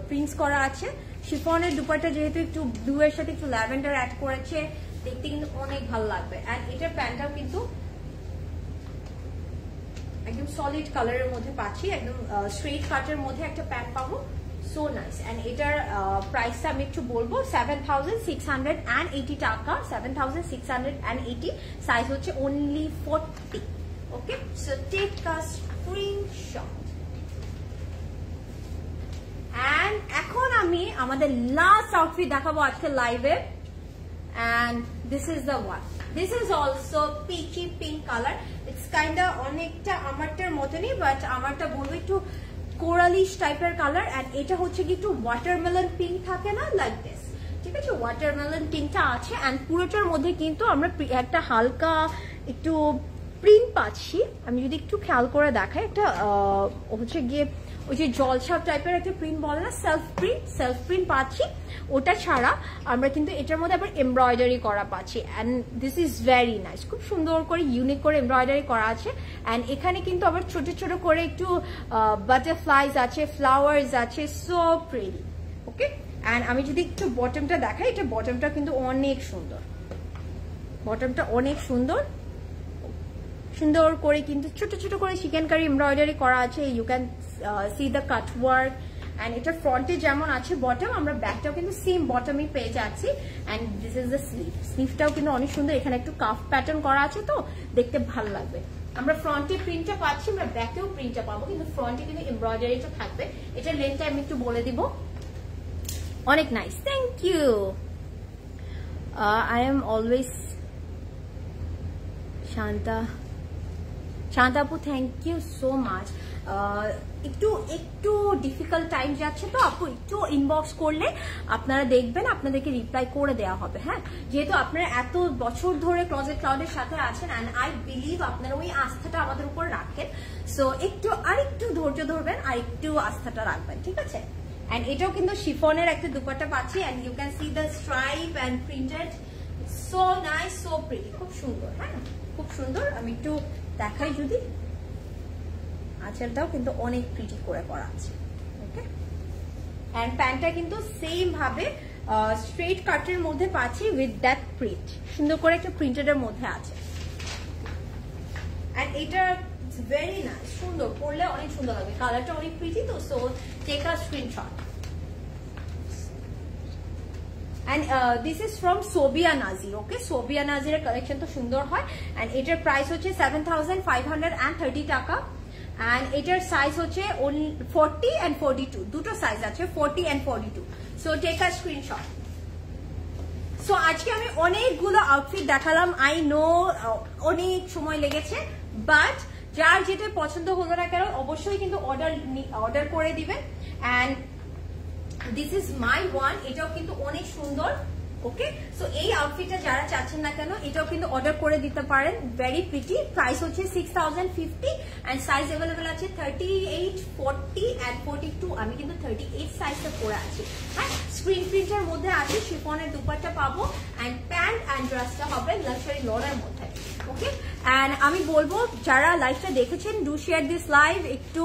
প্রিন্টস করা আছে। শিফনের দুপাট্টা যেহেতু একটু ব্লু এর সাথে একটু ল্যাভেন্ডার অ্যাড করেছে, দেখতে কিন্তু অনেক ভালো লাগবে। এন্ড এটার প্যান্টটাও কিন্তু একদম সলিড কালারের মধ্যে পাচ্ছি, একদম স্ট্রেট কাটের মধ্যে একটা প্যান্ট পাবো, সো নাইস। এন্ড এটার প্রাইসটা আমি একটু বলবো 7680 টাকা, 7680, সাইজ হচ্ছে only 40। Okay, so take a screenshot. And এখন আমি আমাদের লাস্ট আউটফিট দেখাবো আজকে লাইভে, and this is the one. This is also peachy pink color. It's kinda অনেকটা আমারটার মতনই, বাট আমারটা বলবো একটু কোরালিশ টাইপের কালার। এন্ড এটা হচ্ছে কি একটু ওয়াটারমেলন পিঙ্ক থাকে না, লাইক দিস, ঠিক আছে? ওয়াটারমেলন পিঙ্কটা আছে এন্ড পুরোটার মধ্যে কিন্তু আমরা একটা হালকা একটু প্রিন্ট পাচ্ছি। আমি যদি একটু খেয়াল করে দেখাই, একটা হচ্ছে গিয়ে ওই যে জলছাপ টাইপের একটা প্রিন্ট বলে না, সেলফ প্রিন্ট পাচ্ছি। ওটা ছাড়া আমরা কিন্তু এটার মধ্যে আবার এমব্রয়ডারি করা পাচ্ছি, and this is very nice. খুব সুন্দর করে ইউনিক করে এমব্রয়ডারি করা আছে। অ্যান্ড এখানে কিন্তু আবার ছোট ছোট করে একটু বাটারফ্লাইজ আছে, ফ্লাওয়ার্স আছে, সো প্রিটি। ওকে, অ্যান্ড আমি যদি একটু বটমটা দেখাই, এটা বটমটা কিন্তু অনেক সুন্দর, বটমটা অনেক সুন্দর, সুন্দর করে কিন্তু ছোট ছোট করে চিকেন কারি এমব্রয়ডারি করা আছে। You can see the cut work. And এটা ফ্রন্টে যেমন আছে বটম, আমরা ব্যাকটাও কিন্তু সেম বটমই পেয়ে যাচ্ছি। And this is the sleeve, স্লিভটাও কিন্তু অনেক সুন্দর, এখানে একটু কাফ প্যাটার্ন করা আছে, তো দেখতে ভালো লাগবে। আমরা ফ্রন্টে প্রিন্টটা পাচ্ছি, আমরা ব্যাকেও প্রিন্টটা পাবো, কিন্তু ফ্রন্টে কিন্তু এমব্রয়ডারিটা থাকবে। এটার লেন্থটা আমি একটু বলে দিব, অনেক nice. Thank you. I am always Shanta আপু, থ্যাংক ইউ সো মাচ। একটু ডিফিকাল্ট টাইম যাচ্ছে, তো আপু একটু ইনবক্স করলে আপনারা দেখবেন আপনাদেরকে রিপ্লাই করে দেওয়া হবে। হ্যাঁ, যেহেতু আপনারা এত বছর ধরে ক্লোজেট ক্লাউডের সাথে আছেন, অ্যান্ড আই বিলিভ আপনারা ওই আস্থাটা আমাদের উপর রাখেন, সো আরেকটু ধৈর্য ধরবেন, আরেকটু আস্থাটা রাখবেন, ঠিক আছে? অ্যান্ড এটাও কিন্তু শিফনের একটা দুপাট্টা পাচ্ছি, and you can see the stripe and printed, so nice, so pretty, খুব সুন্দর। হ্যাঁ, খুব সুন্দর। আমি একটু দেখাই যদি, আঁচলটাও কিন্তু অনেক প্রিটি করে করা আছে। ওকে, এন্ড প্যান্টটা কিন্তু সেম ভাবে স্ট্রেট কাটের মধ্যে পাচ্ছি উইথ দ্যাট প্রিন্ট, সুন্দর করে একটা প্রিন্টেডের মধ্যে আছে। এন্ড এটা ভেরি নাইস, সুন্দর, পরলে অনেক সুন্দর লাগবে, কালারটা অনেক প্রিটি, তো so take a screenshot. And this is from Sobia Nazir. Okay, Sobia Nazir collection তো সুন্দর হয়। and এটার প্রাইস হচ্ছে 7530 টাকা। and এটার সাইজ হচ্ছে 40 and 42, দুটো সাইজ আছে, 40 and 42, so take a screenshot. So আজকে আমি অনেকগুলো আউটফিট দেখালাম, আই নো অনেক সময় লেগেছে, বাট যার যেটা পছন্দ হলো না কেন অবশ্যই কিন্তু অর্ডার করে দিবেন। and this is my one, এটাও কিন্তু অনেক সুন্দর। ওকে, সো এই আউটফিটটা যারা চাচ্ছেন না কেন এটাও কিন্তু অর্ডার করে দিতে পারেন, ভেরি প্রিটি। প্রাইস হচ্ছে 6050 এন্ড সাইজ অ্যাভেলেবেল আছে 38, 40 এন্ড 42। আমি কিন্তু 38 সাইজটা পরে আছি। হ্যাঁ, স্ক্রিন প্রিন্টের মধ্যে আছে, শিফনের দুপাট্টা পাবো, এন্ড প্যান্ট এন্ড ড্রেসটা হবে লাক্সারি লনের মধ্যে। ওকে, এন্ড আমি বলবো যারা লাইভটা দেখেছেন, ডু শেয়ার দিস লাইভ, একটু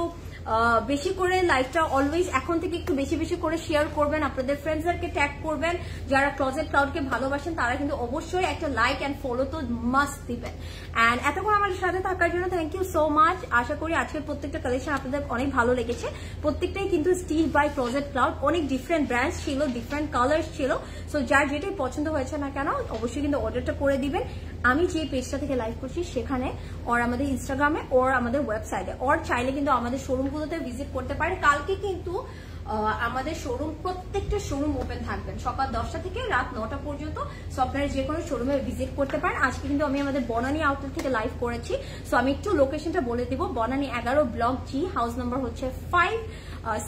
বেশি করে লাইভটা অলওয়েজ এখন থেকে একটু বেশি বেশি করে শেয়ার করবেন, আপনাদের ফ্রেন্ডসদেরকে ট্যাগ করবেন। যারা ক্লোজেট ক্লাউডকে ভালোবাসেন তারা কিন্তু অবশ্যই একটা লাইক অ্যান্ড ফলো তো মাস্ট দিবেন। অ্যান্ড এতক্ষণ আমাদের সাথে থাকার জন্য থ্যাংক ইউ সো মাচ। আশা করি আজকের প্রত্যেকটা কালেকশন আপনাদের অনেক ভালো লেগেছে। প্রত্যেকটাই কিন্তু স্টিচ বাই ক্লোজেট ক্লাউড, অনেক ডিফারেন্ট ব্র্যান্ডস ছিল, ডিফারেন্ট কালার্স ছিল। সো যার যেটাই পছন্দ হয়েছে না কেন অবশ্যই কিন্তু অর্ডারটা করে দিবেন। আমি যে পেজটা থেকে লাইভ করছি সেখানে ওর আমাদের ইনস্টাগ্রামে ওর আমাদের ওয়েবসাইটে ওর চাইলে কিন্তু আমাদের শোরুমগুলোতে ভিজিট করতে পারে। কালকে কিন্তু আমাদের শোরুম প্রত্যেকটা শোরুম ওপেন থাকবেন সকাল 10টা থেকে রাত 9টা পর্যন্ত। সো আপনারা যে কোনো শোরুমে ভিজিট করতে পারেন। আজকে কিন্তু আমি আমাদের বনানী আউটলেট থেকে লাইভ করেছি। সো আমি একটু লোকেশনটা বলে দিব। বনানী 11 ব্লক জি, হাউস নাম্বার হচ্ছে 5,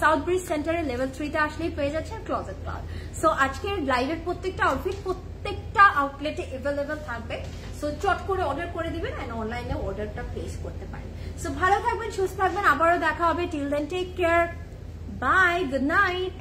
সাউথ ব্রিজ সেন্টারে লেভেল 3তে আসলেই পেয়ে যাচ্ছেন ক্লোজেট ক্লাউড। সো আজকের লাইভের প্রত্যেকটা আউটফিট প্রত্যেকটা আউটলেটে অ্যাভেলেবেল থাকবে। সো চট করে অর্ডার করে দিবেন এন্ড অনলাইনে অর্ডারটা প্লেস করতে পারেন। সো ভালো থাকবেন, সুস্থ থাকবেন, আবারও দেখা হবে। Till then take care, bye, good night.